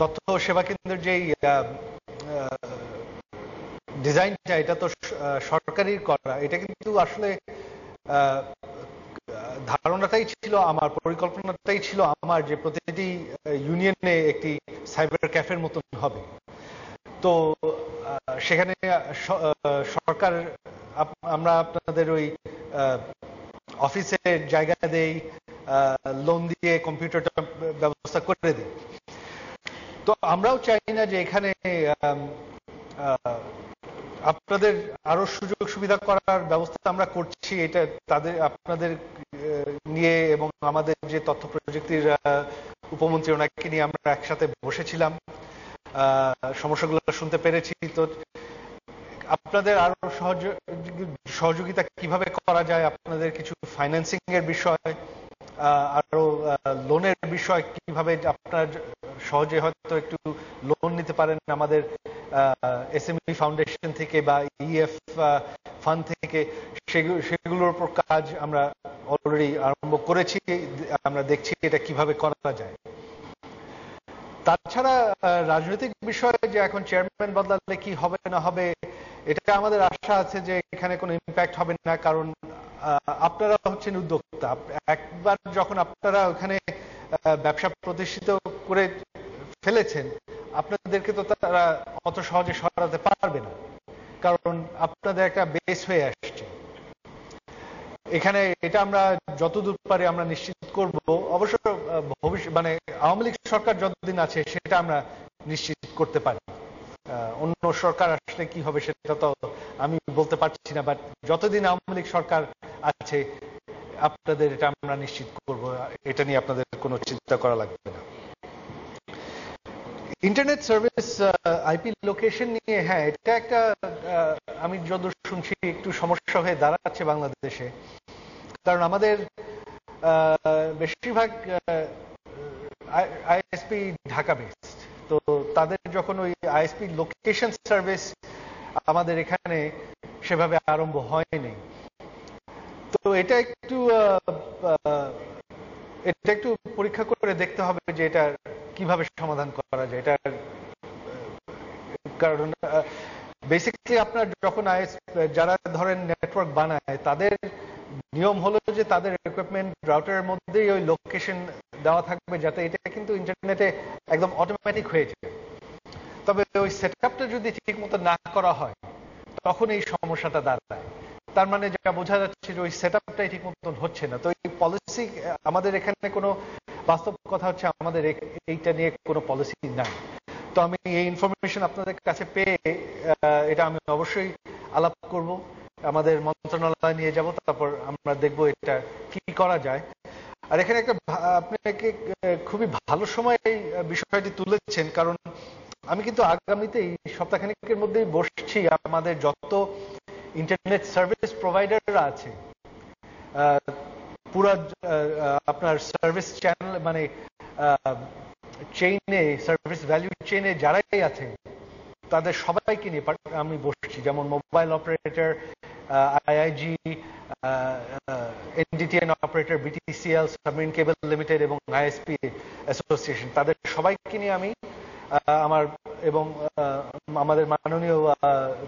তথ্য সেবা কেন্দ্রের যে ডিজাইনটা, এটা তো সরকারি করা, এটা কিন্তু আসলে ধারণাটাই ছিল আমার, পরিকল্পনাটাই ছিল আমার, যে প্রতিটি ইউনিয়নে একটি সাইবার ক্যাফের মতন হবে। তো সেখানে সরকার, আমরা আপনাদের ওই অফিসে জায়গা দেই, লোন দিয়ে কম্পিউটারটা ব্যবস্থা করে দিই। তো আমরাও চাই না যে এখানে আপনাদের আরো সুযোগ সুবিধা করার ব্যবস্থা আমরা করছি, এটা আপনাদের নিয়ে এবং আমাদের যে তথ্য প্রযুক্তির উপমন্ত্রী ওনাকে নিয়ে আমরা একসাথে বসেছিলাম, সমস্যাগুলো শুনতে পেরেছি। তো আপনাদের আরো সহযোগিতা কিভাবে করা যায়, আপনাদের কিছু ফাইন্যান্সিং এর বিষয়, আরো লোনের বিষয়, কিভাবে আপনার সহজে হয়তো একটু লোন নিতে পারেন আমাদের এসএমই ফাউন্ডেশন থেকে বা ইএফ ফান্ড থেকে, সেগুলোর উপর কাজ আমরা অলরেডি আরম্ভ করেছি। আমরা দেখছি এটা কিভাবে করা যায়। তাছাড়া রাজনৈতিক বিষয়ে যে এখন চেয়ারম্যান বদলালে কি হবে না হবে, এটা আমাদের আশা আছে যে এখানে কোনো ইম্প্যাক্ট হবে না, কারণ আপনারা হচ্ছেন উদ্যোক্তা। একবার যখন আপনারা ওখানে ব্যবসা প্রতিষ্ঠিত করে ফেলেছেন, আপনাদেরকে তো তারা অত সহজে সরাতে পারবে না, কারণ আপনাদের একটা বেস হয়ে আসছে এখানে। এটা আমরা যতদূর পারি আমরা নিশ্চিত করব। অবশ্য মানে আওয়ামী লীগ সরকার যতদিন আছে সেটা আমরা নিশ্চিত করতে পারি, অন্য সরকার আসলে কি হবে সেটা তো আমি বলতে পারছি না, বাট যতদিন আওয়ামী লীগ সরকার আছে আপনাদের এটা আমরা নিশ্চিত করব, এটা নিয়ে আপনাদের কোনো চিন্তা করা লাগবে না। ইন্টারনেট সার্ভিস আইপি লোকেশন নিয়ে, হ্যাঁ এটা একটা আমি যতদূর শুনছি একটু সমস্যা হয়ে দাঁড়াচ্ছে বাংলাদেশে, কারণ আমাদের বেশিরভাগ আইএসপি ঢাকা বেসড। তো তাদের যখন ওই আইএসপি লোকেশন সার্ভিস আমাদের এখানে সেভাবে আরম্ভ হয়নি, তো এটা একটু পরীক্ষা করে দেখতে হবে যে এটা কিভাবে সমাধান করা যায়। এটা কারণ বেসিক্যালি আপনার যখন যারা ধরেন নেটওয়ার্ক বানায়, তাদের নিয়ম হলো যে তাদের ইকুইপমেন্ট রাউটারের মধ্যেই ওই লোকেশন দেওয়া থাকবে, যাতে এটা কিন্তু ইন্টারনেটে একদম অটোমেটিক হয়ে যায়। তবে ওই সেটআপটা যদি ঠিক মতো না করা হয়, তখন এই সমস্যাটা দাঁড়ায়। তার মানে যেটা বোঝা যাচ্ছে যে ওই সেটআপটাই ঠিক মতন হচ্ছে না। তো এই পলিসি আমাদের এখানে কোনো, বাস্তব কথা হচ্ছে আমাদের এইটা নিয়ে কোনো পলিসি নাই। তো আমি এই ইনফরমেশন আপনাদের কাছে পেয়ে এটা আমি অবশ্যই আলাপ করব, আমাদের মন্ত্রণালয়ে নিয়ে যাব, তারপর আমরা দেখব এটা কি করা যায়। আর এখানে একটা আপনাকে খুবই ভালো সময় এই বিষয়টি তুলেছেন, কারণ আমি কিন্তু আগামীতে এই সপ্তাহখানেকের মধ্যেই বসছি আমাদের যত ইন্টারনেট সার্ভিস প্রোভাইডাররা আছে পুরো আপনার সার্ভিস চ্যানেল মানে চেইনে, সার্ভিস ভ্যালু চেইনে যারাই আছে তাদের সবাইকে নিয়ে আমি বসছি, যেমন mobile operator, IIG, NDTN operator, BTCL, submarine cable limited এবং আইএসপি অ্যাসোসিয়েশন, তাদের সবাইকে নিয়ে আমি এবং আমাদের মাননীয়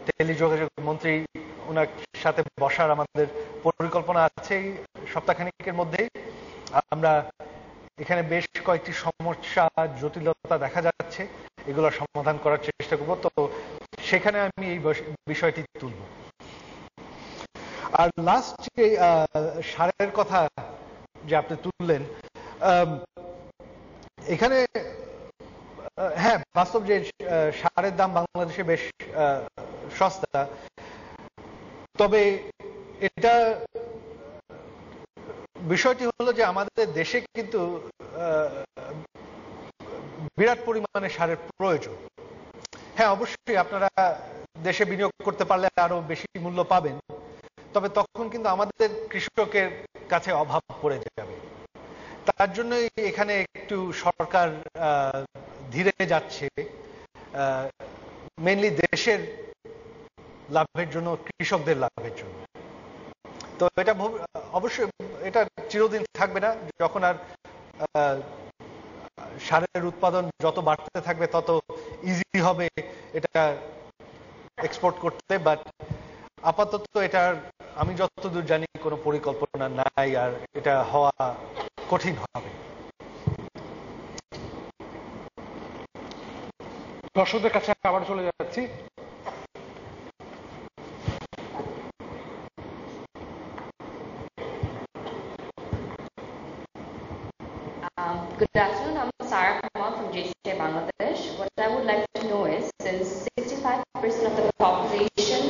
টেলিযোগাযোগ মন্ত্রী ওনার সাথে বসার আমাদের পরিকল্পনা আছে এই সপ্তাহখানেকের মধ্যেই। আমরা এখানে বেশ কয়েকটি সমস্যা, জটিলতা দেখা যাচ্ছে, এগুলো সমাধান করার চেষ্টা করব। তো সেখানে আমি এই বিষয়টি তুলব। আর লাস্ট যে সারের কথা যে আপনি তুললেন, এখানে হ্যাঁ বাস্তব যে সারের দাম বাংলাদেশে বেশ সস্তা, তবে এটা বিষয়টি হলো যে আমাদের দেশে কিন্তু বিরাট পরিমাণে সারের প্রয়োজন। হ্যাঁ অবশ্যই আপনারা দেশে বিনিয়োগ করতে পারলে আরো বেশি মূল্য পাবেন, তবে তখন কিন্তু আমাদের কৃষকের কাছে অভাব পড়ে যাবে। তার জন্যই এখানে একটু সরকার ধীরে যাচ্ছে, মেইনলি দেশের লাভের জন্য, কৃষকদের লাভের জন্য। তো এটা অবশ্যই এটা চিরদিন থাকবে না, যখন আর সারের উৎপাদন যত বাড়তে থাকবে তত ইজি হবে এটা এক্সপোর্ট করতে। বাট আপাতত এটার আমি যতদূর জানি কোনো পরিকল্পনা নাই, আর এটা হওয়া কঠিন হবে। দর্শকদের কাছে আবার চলে যাচ্ছি। Good afternoon. I'm Sarah Kamal from JCI Bangladesh. What I would like to know is, since 65% of the population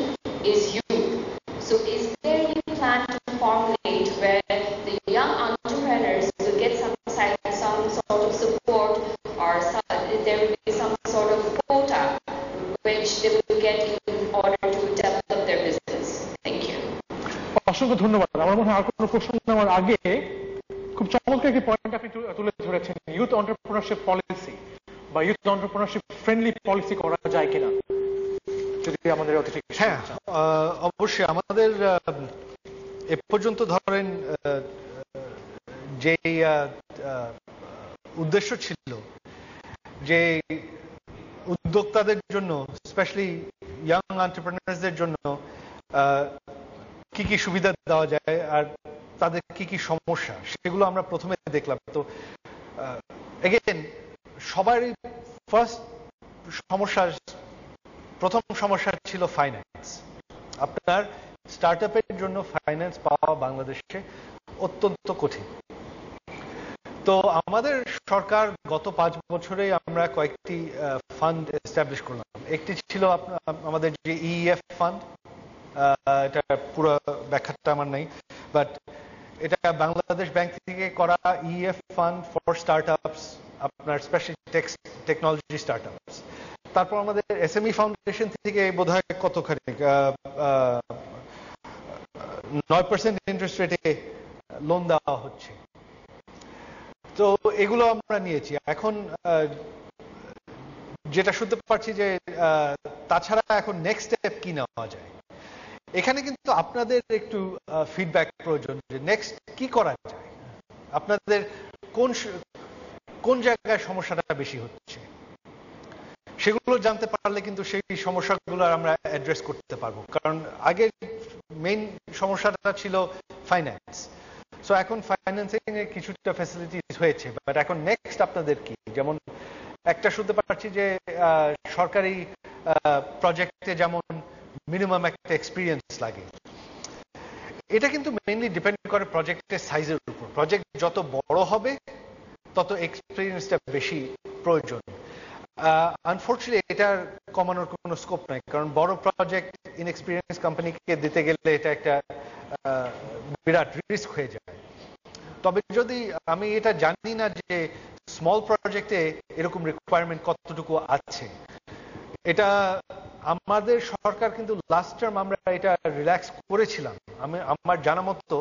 is youth, so is there any plan to formulate where the young entrepreneurs will get some sort of support, or there will be some sort of quota which they will get in order to develop their business? Thank you. অসংখ্য ধন্যবাদ। আমার মনে হয় আর কোনো প্রশ্ন নেওয়ার আগে খুব চমৎকার একটি পয়েন্ট আপনি তুলে ধরেছেন, ইউথ এন্টারপ্রেনারশিপ পলিসি বা ইউথ এন্টারপ্রেনারশিপ ফ্রেন্ডলি পলিসি করা যায় কিনা, যদি আমাদের অতিথি। হ্যাঁ অবশ্যই, আমাদের এ পর্যন্ত ধরেন যে উদ্দেশ্য ছিল যে উদ্যোক্তাদের জন্য, স্পেশালি ইয়াং এন্টারপ্রেনারদের জন্য কি কি সুবিধা দেওয়া যায় আর তাদের কি কি সমস্যা, সেগুলো আমরা প্রথমে দেখলাম। তো এগেন সবারই প্রথম সমস্যা ছিল ফাইন্যান্স। আপনার স্টার্টআপের জন্য ফাইন্যান্স পাওয়া বাংলাদেশে অত্যন্ত কঠিন। তো আমাদের সরকার গত 5 বছরেই আমরা কয়েকটি ফান্ড এস্টাবলিশ করলাম। একটি ছিল আমাদের যে ইএফ ফান্ড, এটা পুরো ব্যাখ্যাটা আমার নাই, বাট এটা বাংলাদেশ ব্যাংক থেকে করা ইএফ ফান্ড ফর স্টার্টআপস, আপনার স্পেশালি টেকনোলজি স্টার্টআপস। তারপর আমাদের এসএমই ফাউন্ডেশন থেকে বোধহয় কতখানি 9% ইন্টারেস্ট রেটে লোন দেওয়া হচ্ছে। তো এগুলো আমরা নিয়েছি। এখন যেটা শুনতে পাচ্ছি যে তাছাড়া এখন নেক্সট স্টেপ কি নেওয়া যায়, এখানে কিন্তু আপনাদের একটু ফিডব্যাক প্রয়োজন যে নেক্সট কি করা যায়, আপনাদের কোন জায়গায় সমস্যাটা বেশি হচ্ছে, সেগুলো জানতে পারলে কিন্তু সেই সমস্যাগুলো আমরা অ্যাড্রেস করতে পারবো। কারণ আগে মেইন সমস্যাটা ছিল ফাইন্যান্স। সো এখন ফাইন্যান্সিং এর কিছুটা ফ্যাসিলিটিস হয়েছে, বাট এখন নেক্সট আপনাদের কি, যেমন একটা শুনতে পাচ্ছি যে সরকারি প্রজেক্টে যেমন মিনিমাম একটা এক্সপিরিয়েন্স লাগে। এটা কিন্তু মেইনলি ডিপেন্ড করে প্রজেক্টের সাইজের উপর। প্রজেক্ট যত বড় হবে তত এক্সপিরিয়েন্সটা বেশি প্রয়োজন। আনফর্চুনেটলি এটার কমানোর কোনো স্কোপ নাই, কারণ বড় প্রজেক্ট ইনএক্সপিরিয়েন্স কোম্পানিকে দিতে গেলে এটা একটা বিরাট রিস্ক হয়ে যায়। তবে যদি আমি এটা জানি না যে স্মল প্রজেক্টে এরকম রিকোয়ারমেন্ট কতটুকু আছে। এটা আমাদের সরকার কিন্তু লাস্ট টার্ম আমরা এটা রিল্যাক্স করেছিলাম। আমার জানা মতো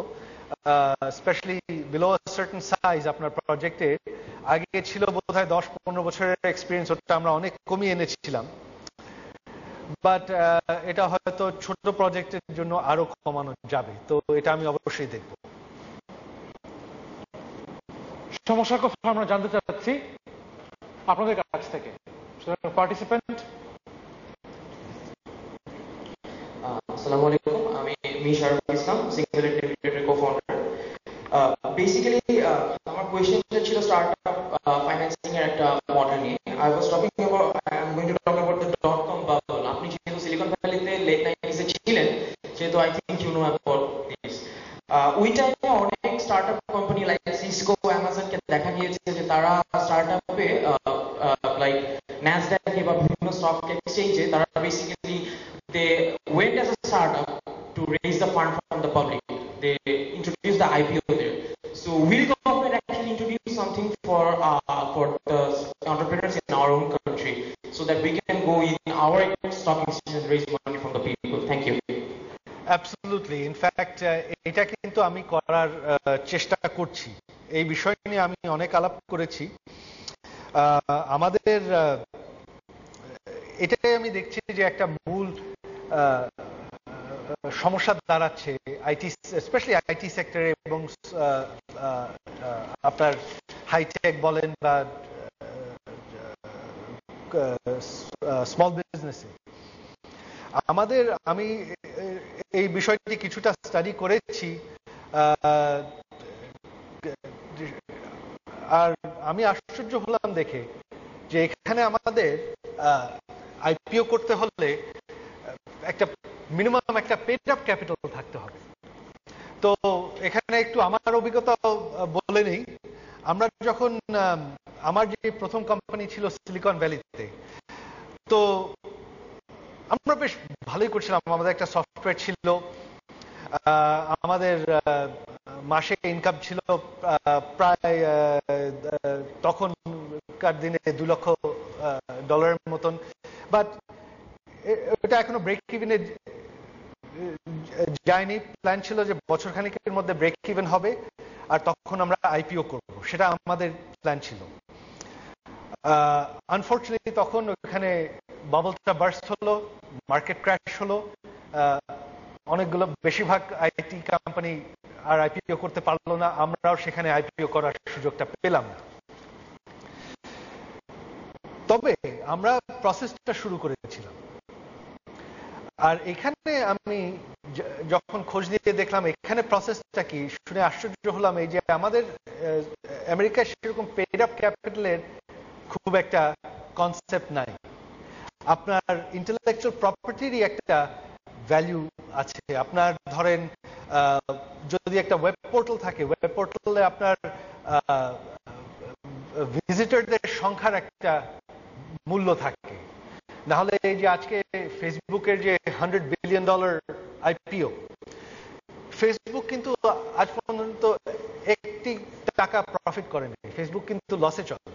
স্পেশালি বিলো সার্টেন সাইজ আপনার প্রজেক্টে আগে ছিল বোধহয় 10-15 বছরের এক্সপিরিয়েন্স, ওটা আমরা অনেক কমিয়ে এনেছিলাম। বাট এটা হয়তো ছোট প্রজেক্টের জন্য আরো কমানো যাবে, তো এটা আমি অবশ্যই দেখব। সমস্যার কথা আমরা জানতে চাচ্ছি আপনাদের কাছ থেকে। পার্টিসিপেন্ট, আসসালামু আলাইকুম, আমি মিশারুল ইসলাম, সিঙ্গুলারিটি লিমিটেডের কো-ফাউন্ডার। বেসিক্যালি আমার কোয়েশ্চেনটা ছিল স্টার্টআপ ফাইন্যান্সিং এর একটা মডেল নিয়ে। I was talking about, I am going to talk about the .com bubble. আপনি যেহেতু সিলিকন ভ্যালিতে লেট 90s এ ছিলেন, সেহেতু I think you know about this. ওই টাইমে অনেক স্টার্টআপ কোম্পানি লাইক সিসকো, অ্যামাজনকে দেখা গিয়েছে যে তারা স্টার্টআপে লাইক ন্যাসড্যাক বা বিভিন্ন স্টক এক্সচেঞ্জে তারা basically they went as a startup to raise the fund from the public. They introduced the IPO there. So will government actually introduce something for the entrepreneurs in our own country so that we can go in our stock exchange and raise money from the people? Thank you. Absolutely, in fact এটা কিন্তু আমি করার চেষ্টা করছি। এই বিষয় নিয়ে আমি অনেক আলাপ করেছি। আমাদের এটাই আমি দেখছি যে একটা মূল সমস্যা দাঁড়াচ্ছে আইটি, স্পেশালি আইটি সেক্টরে এবং আপনার হাইটেক বলেন বা স্মল বিজনেসে। আমি এই বিষয়টি কিছুটা স্টাডি করেছি, আর আমি আশ্চর্য হলাম দেখে যে এখানে আমাদের আইপিও করতে হলে একটা মিনিমাম একটা পেড আপ ক্যাপিটাল থাকতে হবে। তো এখানে একটু আমার অভিজ্ঞতা বলে নেই। আমরা যখন আমার যে প্রথম কোম্পানি ছিল সিলিকন ভ্যালিতে, তো আমরা বেশ ভালোই করছিলাম। আমাদের একটা সফটওয়্যার ছিল, আমাদের মাসে ইনকাম ছিল প্রায় তখনকার দিনে $2 লক্ষ মতন। বাট এটা এখনো ব্রেক ইভেনে যায়নি। প্ল্যান ছিল যে বছর খানিকের মধ্যে ব্রেক ইভেন হবে আর তখন আমরা আইপিও করব, সেটা আমাদের প্ল্যান ছিল। আনফর্চুনেটলি তখন ওখানে বাবলটা বার্স্ট হলো, মার্কেট ক্র্যাশ হলো, অনেকগুলো বেশিরভাগ আইটি কোম্পানি আর আইপিও করতে পারলো না, আমরাও সেখানে আইপিও করার সুযোগটা পেলাম না। তবে আমরা প্রসেসটা শুরু করেছিলাম। আর এখানে আমি যখন খোঁজ নিয়ে দেখলাম এখানে প্রসেসটা কি, শুনে আশ্চর্য হলাম। এই যে আমাদের আমেরিকায় সেরকম পেড আপ ক্যাপিটালের খুব একটা কনসেপ্ট নাই। আপনার ইন্টেলেকচুয়াল প্রপার্টিরই একটা ভ্যালু আছে। আপনার ধরেন যদি একটা ওয়েব পোর্টাল থাকে, ওয়েব পোর্টালে আপনার ভিজিটরদের সংখ্যার একটা মূল্য থাকে। নাহলে এই যে আজকে ফেসবুকের যে $100 বিলিয়ন আইপিও, ফেসবুক কিন্তু আজ পর্যন্ত একটি টাকা প্রফিট করেনি। ফেসবুক কিন্তু লসে চলে।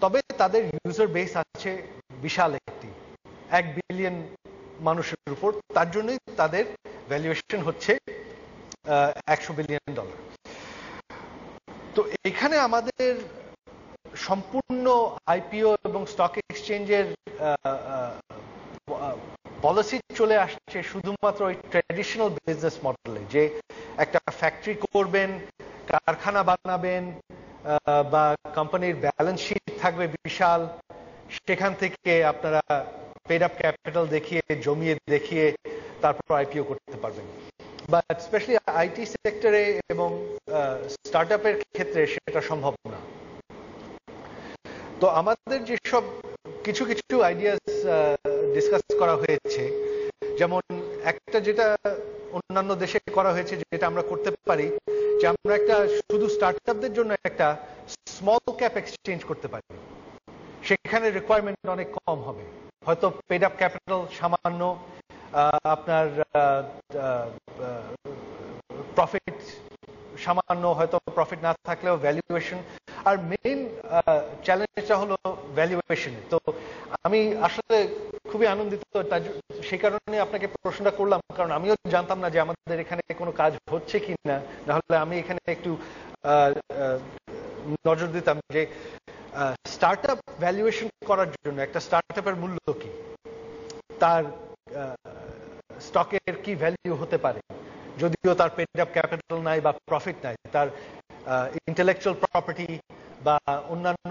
তবে তাদের ইউজার বেস আছে বিশাল একটি, 1 বিলিয়ন মানুষের উপর। তার জন্যই তাদের ভ্যালুয়েশন হচ্ছে $100 বিলিয়ন। তো এখানে আমাদের সম্পূর্ণ আইপিও এবং স্টক এক্সচেঞ্জের পলিসি চলে আসছে শুধুমাত্র ওই ট্র্যাডিশনাল বিজনেস মডেলে, যে একটা ফ্যাক্টরি করবেন, কারখানা বানাবেন, বা কোম্পানির ব্যালেন্স শিট থাকবে বিশাল, সেখান থেকে আপনারা পেড আপ ক্যাপিটাল দেখিয়ে, জমিয়ে দেখিয়ে তারপর আইপিও করতে পারবেন। বাট স্পেশালি আইটি সেক্টরে এবং স্টার্টআপের ক্ষেত্রে সেটা সম্ভব না। তো আমাদের যেসব কিছু কিছু আইডিয়াস ডিসকাস করা হয়েছে, যেমন একটা যেটা অন্যান্য দেশে করা হয়েছে, যেটা আমরা করতে পারি, যে আমরা একটা শুধু স্টার্টআপদের জন্য একটা স্মল ক্যাপ এক্সচেঞ্জ করতে পারি। সেখানে রিকোয়ারমেন্ট অনেক কম হবে, হয়তো পেড আপ ক্যাপিটাল সামান্য, আপনার প্রফিট সামান্য হয়তো প্রফিট না থাকলেও ভ্যালুয়েশন, আর মেইন চ্যালেঞ্জটা হলো ভ্যালুয়েশন। তো আমি আসলে খুবই আনন্দিত, সেই কারণে আপনাকে প্রশ্নটা করলাম, কারণ আমিও জানতাম না যে আমাদের এখানে কোনো কাজ হচ্ছে কি না, নাহলে আমি এখানে একটু নজর দিতাম যে স্টার্ট আপ ভ্যালুয়েশন করার জন্য একটা স্টার্ট আপের মূল্য কি, তার স্টকের কি ভ্যালু হতে পারে, যদিও তার পেড আপ ক্যাপিটাল নাই বা প্রফিট নাই, তার ইন্টেলেকচুয়াল প্রপার্টি বা অন্যান্য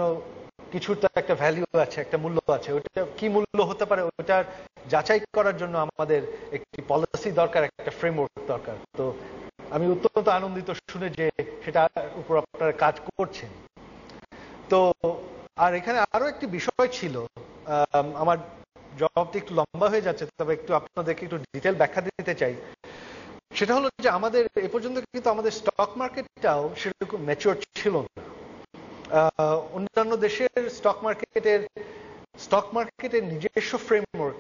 কিছুর তো একটা ভ্যালু আছে, একটা মূল্য আছে। ওটা কি মূল্য হতে পারে ওটার যাচাই করার জন্য আমাদের একটি পলিসি দরকার, একটা ফ্রেমওয়ার্ক দরকার। তো আমি অত্যন্ত আনন্দিত শুনে যে সেটার উপর আপনারা কাজ করছেন। তো আর এখানে আরো একটি বিষয় ছিল, আমার জবাবটি একটু লম্বা হয়ে যাচ্ছে, তবে একটু আপনাদেরকে একটু ডিটেল ব্যাখ্যা দিতে চাই। সেটা হলো যে আমাদের এ পর্যন্ত কিন্তু আমাদের স্টক মার্কেটটাও সেরকম ম্যাচিওর ছিল না। অন্যান্য দেশের স্টক মার্কেটের নিজস্ব ফ্রেমওয়ার্ক,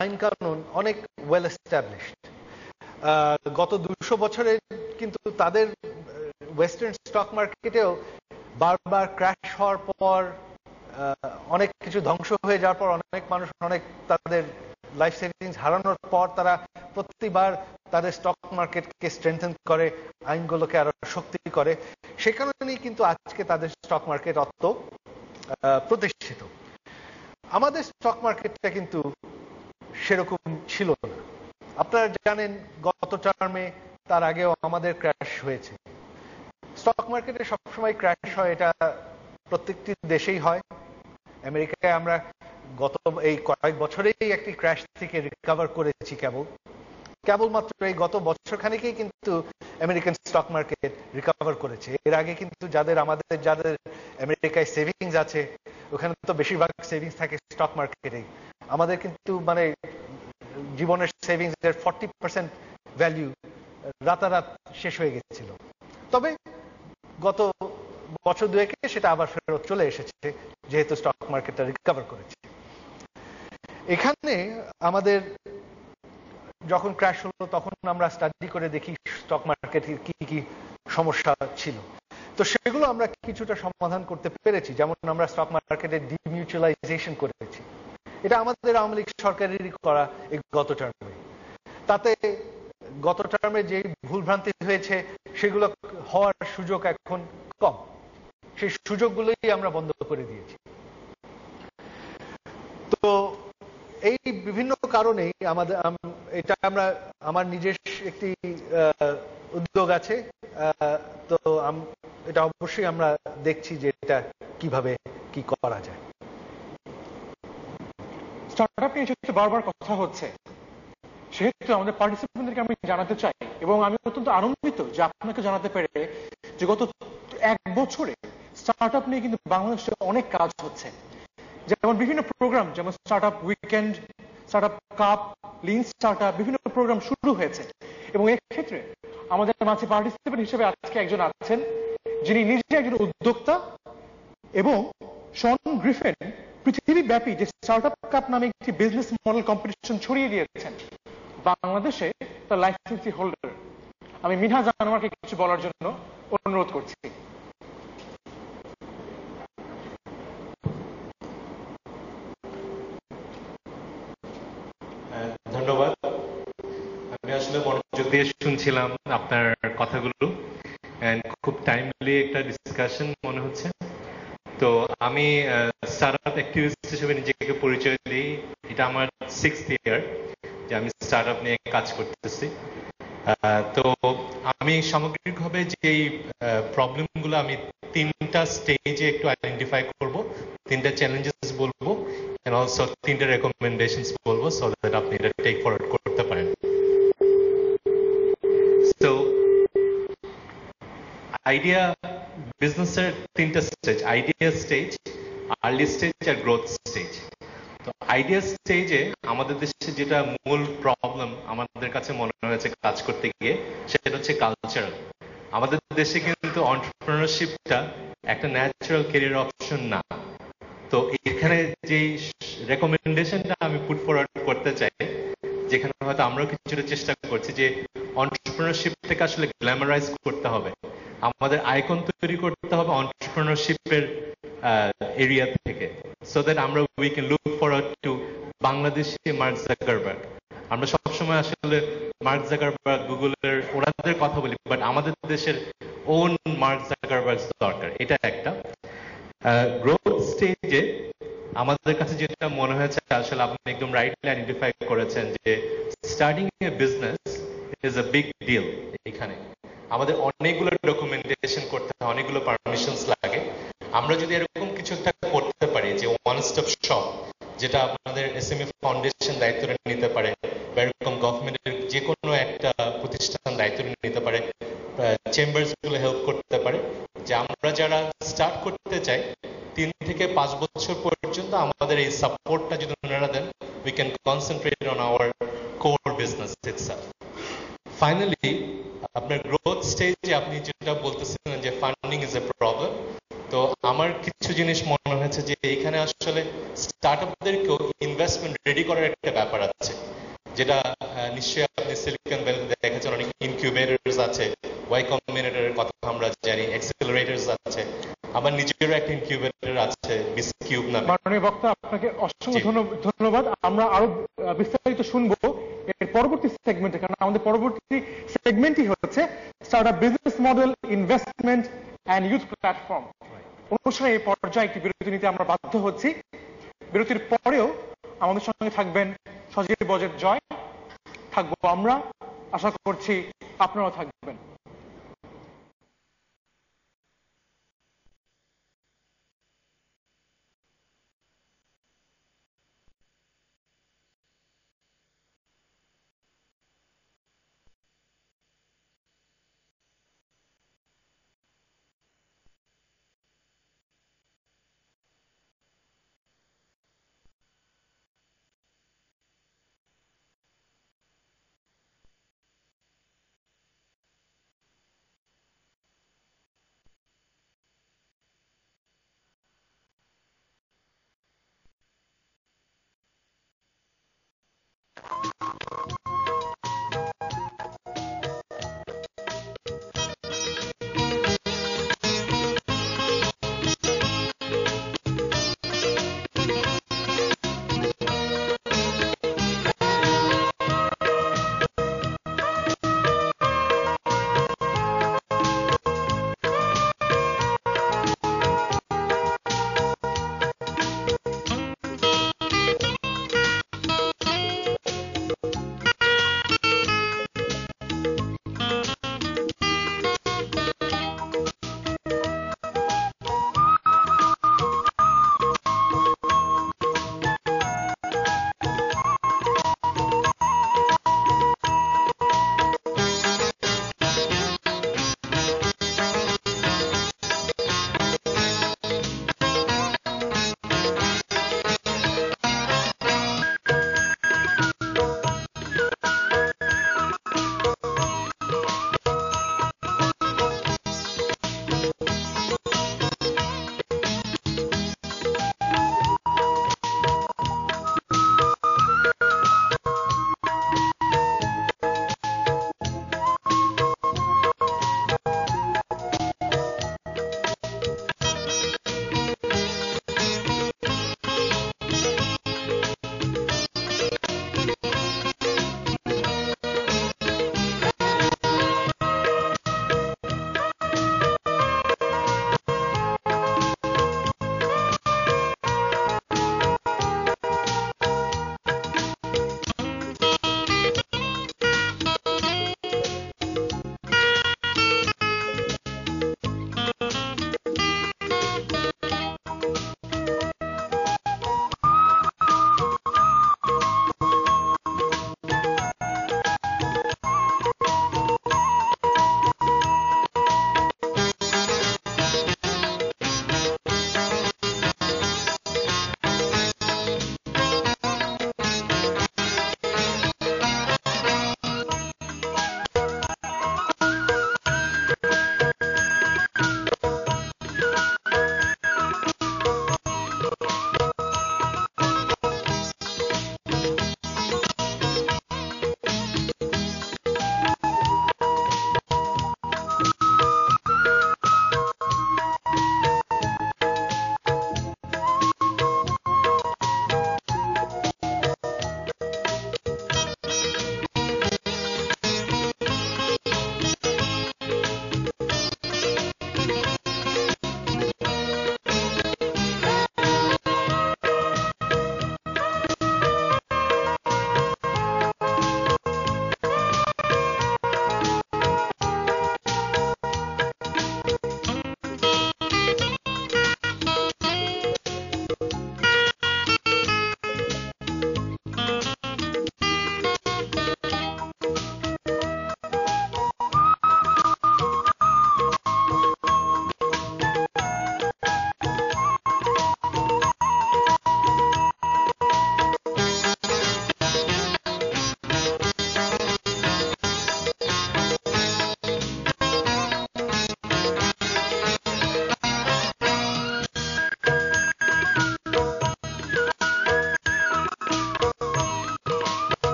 আইন কানুন অনেক ওয়েল এস্টাবলিশড। গত 200 বছরে কিন্তু তাদের ওয়েস্টার্ন স্টক মার্কেটেও বারবার ক্র্যাশ হওয়ার পর, অনেক কিছু ধ্বংস হয়ে যাওয়ার পর, অনেক মানুষ অনেক তাদের লাইফ সেভিংস হারানোর পর তারা প্রতিবার তাদের স্টক মার্কেটকে স্ট্রেংথেন করে, আইনগুলোকে আরো শক্তি করে। সে কারণেই কিন্তু আজকে তাদের স্টক মার্কেট অত প্রতিষ্ঠিত। আমাদের স্টক মার্কেটটা কিন্তু সেরকম ছিল না। আপনারা জানেন গত টার্মে, তার আগেও আমাদের ক্র্যাশ হয়েছে। স্টক মার্কেটে সবসময় ক্র্যাশ হয়, এটা প্রত্যেকটি দেশেই হয়। আমেরিকায় আমরা গত এই কয়েক বছরেই একটি ক্র্যাশ থেকে রিকভার করেছি, কেবলমাত্র এই গত বছর খানিকেই কিন্তু আমেরিকান স্টক মার্কেট রিকভার করেছে। এর আগে কিন্তু যাদের আমেরিকায় সেভিংস আছে, ওখানে তো বেশিরভাগ সেভিংস থাকে স্টক মার্কেটেই। আমাদের কিন্তু মানে জীবনের সেভিংস এর 40% ভ্যালু রাতারাত শেষ হয়ে গেছিল। তবে গত বছর দুয়েকে সেটা আবার ফেরত চলে এসেছে, যেহেতু স্টক মার্কেটটা রিকভার করেছে। এখানে আমাদের যখন ক্র্যাশ হলো, তখন আমরা স্টাডি করে দেখি স্টক মার্কেটের কি কি সমস্যা ছিল। তো সেগুলো আমরা কিছুটা সমাধান করতে পেরেছি। যেমন আমরা স্টক মার্কেটে ডিমিউচুয়ালাইজেশন করেছি, এটা আমাদের আওয়ামী লীগ সরকারেরই করা এই গত টার্মে। তাতে গত টার্মে যে ভুলভ্রান্তি হয়েছে সেগুলো হওয়ার সুযোগ এখন কম, সেই সুযোগগুলোই আমরা বন্ধ করে দিয়েছি। তো এই বিভিন্ন কারণেই আমার নিজস্ব একটি উদ্যোগ আছে। তো এটা অবশ্যই আমরা দেখছি যে এটা কিভাবে কি করা যায়। স্টার্টআপ নিয়ে যেহেতু বারবার কথা হচ্ছে, সেহেতু আমাদের পার্টিসিপেন্টদেরকে আমি জানাতে চাই, এবং আমি অত্যন্ত আনন্দিত যে আপনাকে জানাতে পেরে যে গত 1 বছরে স্টার্টআপ নিয়ে কিন্তু বাংলাদেশে অনেক কাজ হচ্ছে। যেমন বিভিন্ন প্রোগ্রাম, যেমন startup weekend, startup cup, lean startup, বিভিন্ন প্রোগ্রাম শুরু হয়েছে। এবং এক্ষেত্রে আমাদের মাঝে পার্টিসিপেন্ট হিসেবে আজকে একজন আছেন যিনি নিজে একজন উদ্যোক্তা, এবং শন গ্রিফিন পৃথিবীব্যাপী যে স্টার্টআপ কাপ নামে একটি বিজনেস মডেল কম্পিটিশন ছড়িয়ে দিয়েছেন বাংলাদেশে তার লাইসেন্সি হোল্ডার। আমি মিনহাজ আনোয়ারকে কিছু বলার জন্য অনুরোধ করছি। ধন্যবাদ। আমি আসলে মনোযোগ দিয়ে শুনছিলাম আপনার কথাগুলো, খুব টাইমলি একটা ডিসকাশন মনে হচ্ছে। তো আমি স্টার্টআপ অ্যাক্টিভিস্ট হিসেবে নিজেকে পরিচয় দিই। এটা আমার 6th ইয়ার যে আমি স্টার্টআপ নিয়ে কাজ করতেছি। তো আমি সামগ্রিকভাবে যে প্রবলেমগুলো আমি 3টা স্টেজে একটু আইডেন্টিফাই করব, 3টা চ্যালেঞ্জেস বলবো, and also 3টা রেকমেন্ডেশনস বলবো, সো দ্যাট আপনি এটা টেক ফরওয়ার্ড করতে পারেন। তো আইডিয়া বিজনেসের 3টা stage: idea stage, early stage আর গ্রোথ স্টেজ। তো আইডিয়া স্টেজে আমাদের দেশে যেটা মূল প্রবলেম আমাদের কাছে মনে হয়েছে কাজ করতে গিয়ে, সেটা হচ্ছে কালচারাল। আমাদের দেশে কিন্তু এন্টারপ্রেনারশিপটা একটা ন্যাচারাল ক্যারিয়ার অপশন না। তো এখানে যে রেকমেন্ডেশনটা আমি পুট ফরওয়ার্ড করতে চাই, যেখানে হয়তো আমরাও কিছুটা চেষ্টা করছি যে এন্টারপ্রেনারশিপটাকে আসলে গ্ল্যামারাইজ করতে হবে। আমাদের আইকন তৈরি করতে হবে এন্টারপ্রেনারশিপের এরিয়া থেকে, সো দ্যাট আমরা we can look forward to Bangladeshi mark Zuckerberg. আমরা সবসময় আসলে মার্ক জাকারবার্গ, গুগলের ওনাদের কথা বলি, বাট আমাদের দেশের ওন মার্ক জাকারবার্গ দরকার। এটা একটা। গ্রোথ স্টেজে আমাদের কাছে যেটা মনে হয়েছে, আসলে আপনি একদম রাইটলি আইডেন্টিফাই করেছেন যে starting a business is a big deal. এখানে আমাদের অনেকগুলো ডকুমেন্টেশন করতে হয়, অনেকগুলো পারমিশনস লাগে। আমরা যদি এরকম কিছু একটা করতে পারি যে ওয়ান স্টপ শপ, যেটা আপনাদের এসএমই ফাউন্ডেশন দায়িত্ব নিতে পারে, বা এরকম গভর্নমেন্টের যে কোনো একটা প্রতিষ্ঠান দায়িত্ব নিতে পারে, চেম্বার্স গুলো হেল্প করতে পারে, যে আমরা যারা স্টার্ট করতে চাই 3 থেকে 5 বছর পর্যন্ত আমাদের এই সাপোর্টটা যদি ওনারা দেন, we can concentrate on our core business itself. Finally আপনার গ্রোথ স্টেজে আপনি যেটা বলতেছিলেন যে ফান্ডিং ইজ এ প্রবলেম, তো আমার কিছু জিনিস মনে হয়েছে যে এখানে আসলে স্টার্টআপদেরকেও ইনভেস্টমেন্ট রেডি করার একটা ব্যাপার আছে, যেটা নিশ্চয়ই আপনি সিলিকন ভ্যালিতে দেখেছেন। অনেক ইনকিউবেটরস আছে, ওয়াই কম্বিনেটরের কথা আমরা জানি, অ্যাক্সেলারেটরস আছে, আমার নিজেরও একটা ইনকিউবেটর আছে বিসকিউব নামে। মাননীয় বক্তা, আপনাকে অসংখ্য ধন্যবাদ। আমরা আরো বিস্তারিত শুনবো এর পরবর্তী সেগমেন্টে, কারণ আমাদের পরবর্তী সেগমেন্টই হচ্ছে startup business model, investment and youth platform. অনুষ্ঠানে এই পর্যায়ে একটি বিরতি নিতে আমরা বাধ্য হচ্ছি। বিরতির পরেও আমাদের সঙ্গে থাকবেন সজীব বজের জয়, থাকবো আমরা, আশা করছি আপনারাও থাকবেন।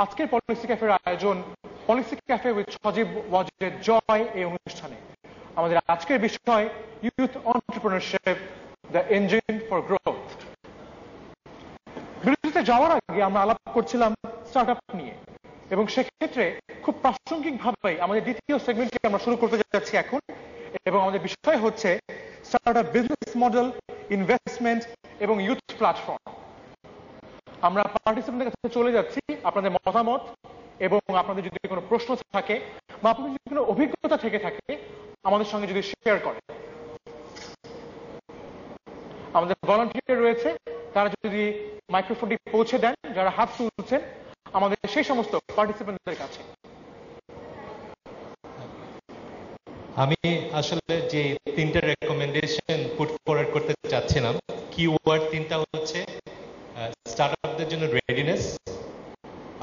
আজকের পলিসি ক্যাফের আয়োজন পলিসি ক্যাফে উইথ সজীব ওয়াজের জয় এই অনুষ্ঠানে। আমাদের আজকের বিষয় youth entrepreneurship, the engine for growth. বিরতিতে যাওয়ার আগে আমরা আলাপ করছিলাম স্টার্টআপ নিয়ে, এবং সেক্ষেত্রে খুব প্রাসঙ্গিকভাবেই আমাদের দ্বিতীয় সেগমেন্টটি আমরা শুরু করতে যাচ্ছি এখন, এবং আমাদের বিষয় হচ্ছে স্টার্টআপ বিজনেস মডেল, ইনভেস্টমেন্ট এবং ইউথ প্ল্যাটফর্ম। আমরা পার্টিসিপেন্টের কাছে চলে যাচ্ছি আপনাদের মতামত, এবং আপনাদের যদি কোনো প্রশ্ন থাকে বা আপনাদের যদি কোনো অভিজ্ঞতা থেকে থাকে আমাদের সঙ্গে যদি শেয়ার করেন। আমাদের ভলান্টিয়ার রয়েছে, তারা যদি মাইক্রোফোনটি পৌঁছে দেন যারা হাত তুলছেন আমাদের সেই সমস্ত পার্টিসিপেন্টদের কাছে। আমি আসলে যে তিনটা রেকমেন্ডেশন পুট ফরওয়ার্ড করতে চাচ্ছিলাম, কিওয়ার্ড তিনটা হচ্ছে স্টার্টআপদের জন্য রেডিনেস,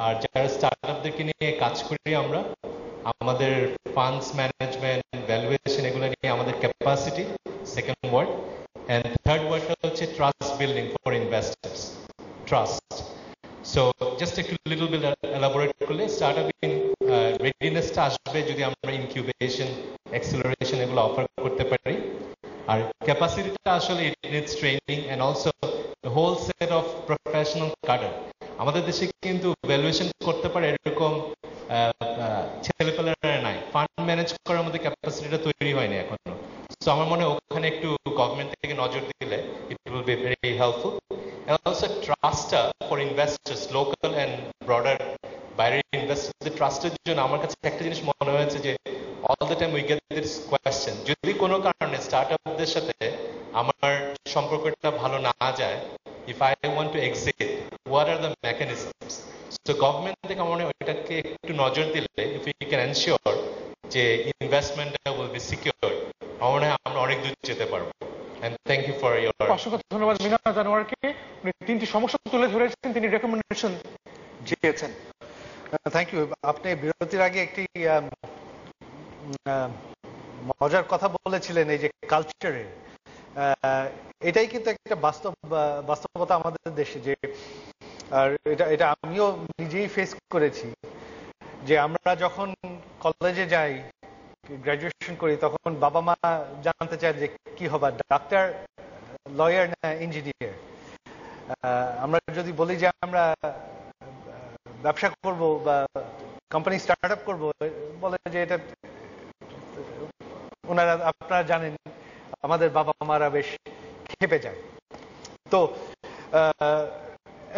আর যারা স্টার্টআপদেরকে নিয়ে কাজ করি আমরা, আমাদের ফান্ডস ম্যানেজমেন্ট, ভ্যালুয়েশন, এগুলো নিয়ে আমাদের capacity, second word. And third ওয়ার্ডটা হচ্ছে trust building for investors, trust. So just একটু লিটল বিট এলাবোরেট করলে স্টার্টআপ রেডিনেসটা আসবে যদি আমরা ইনকিউবেশন, অ্যাক্সিলারেশন এগুলো অফার করতে পারি। আর ক্যাপাসিটিটা আসলে it needs training and also the whole set of professional cadre. আমাদের দেশে কিন্তু ভ্যালুয়েশন করতে পারে এরকম ছেলেপেলেরা নাই, ফান্ড ম্যানেজ করার মধ্যে ক্যাপাসিটিটা তৈরি হয়নি এখনো। সো আমার মনে হয় ওখানে একটু গভর্নমেন্ট থেকে নজর দিলে it will be very helpful. And also trust for investors, local and broader বাইরের ইনভেস্টারদের ট্রাস্টের জন্য আমার কাছে একটা জিনিস মনে হয়েছে যে all the time we get this question, যদি কোনো কারণে স্টার্টআপদের সাথে আমার সম্পর্কটা ভালো না যায়, if I want to exit, what are the mechanisms? So government থেকে আমার মনে হয় ওইটাকে একটু নজর দিলে, ইফ ইউ ক্যান এনশিওর যে ইনভেস্টমেন্টটা উইল বি সিকিউর, আমার মনে হয় আমরা অনেক দূর যেতে পারবো। And thank you for your... অসংখ্য ধন্যবাদ মিনা জানোয়ারকে, উনি তিনটি সমস্যা তুলে ধরেছেন, তিনি রেকমেন্ডেশন দিয়েছেন। Thank you. আপনি বিরতির আগে একটি মজার কথা বলেছিলেন, এই যে কালচারে, এটাই কিন্তু একটা বাস্তবতা আমাদের দেশে, যে আর এটা আমিও নিজেই ফেস করেছি, যে আমরা যখন কলেজে যাই, গ্রাজুয়েশন করি, তখন বাবা মা জানতে চায় যে কি হবা, ডাক্তার, লয়ার না ইঞ্জিনিয়ার। আমরা যদি বলি যে আমরা ব্যবসা করব বা কোম্পানি স্টার্ট আপ করবো, বলে যে এটা ওনারা, আপনারা জানেন আমাদের বাবা মারা বেশ খেপে যায়। তো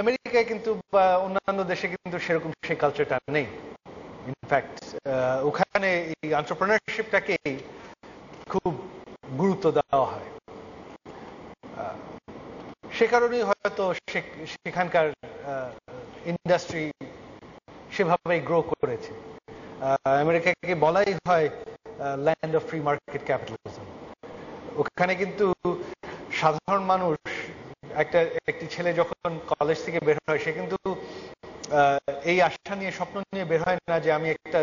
আমেরিকায় কিন্তু বা অন্যান্য দেশে কিন্তু সেরকম সেই কালচারটা নেই। ইনফ্যাক্ট ওখানে এই এন্টারপ্রেনারশিপটাকে খুব গুরুত্ব দেওয়া হয়। সে কারণেই হয়তো সেখানকার ইন্ডাস্ট্রি সেভাবেই গ্রো করেছে। আমেরিকাকে বলাই হয় land of free market capitalism. ওখানে কিন্তু সাধারণ মানুষ, একটি ছেলে যখন কলেজ থেকে বের হয়, সে কিন্তু এই আশা নিয়ে, স্বপ্ন নিয়ে বের হয় না যে আমি একটা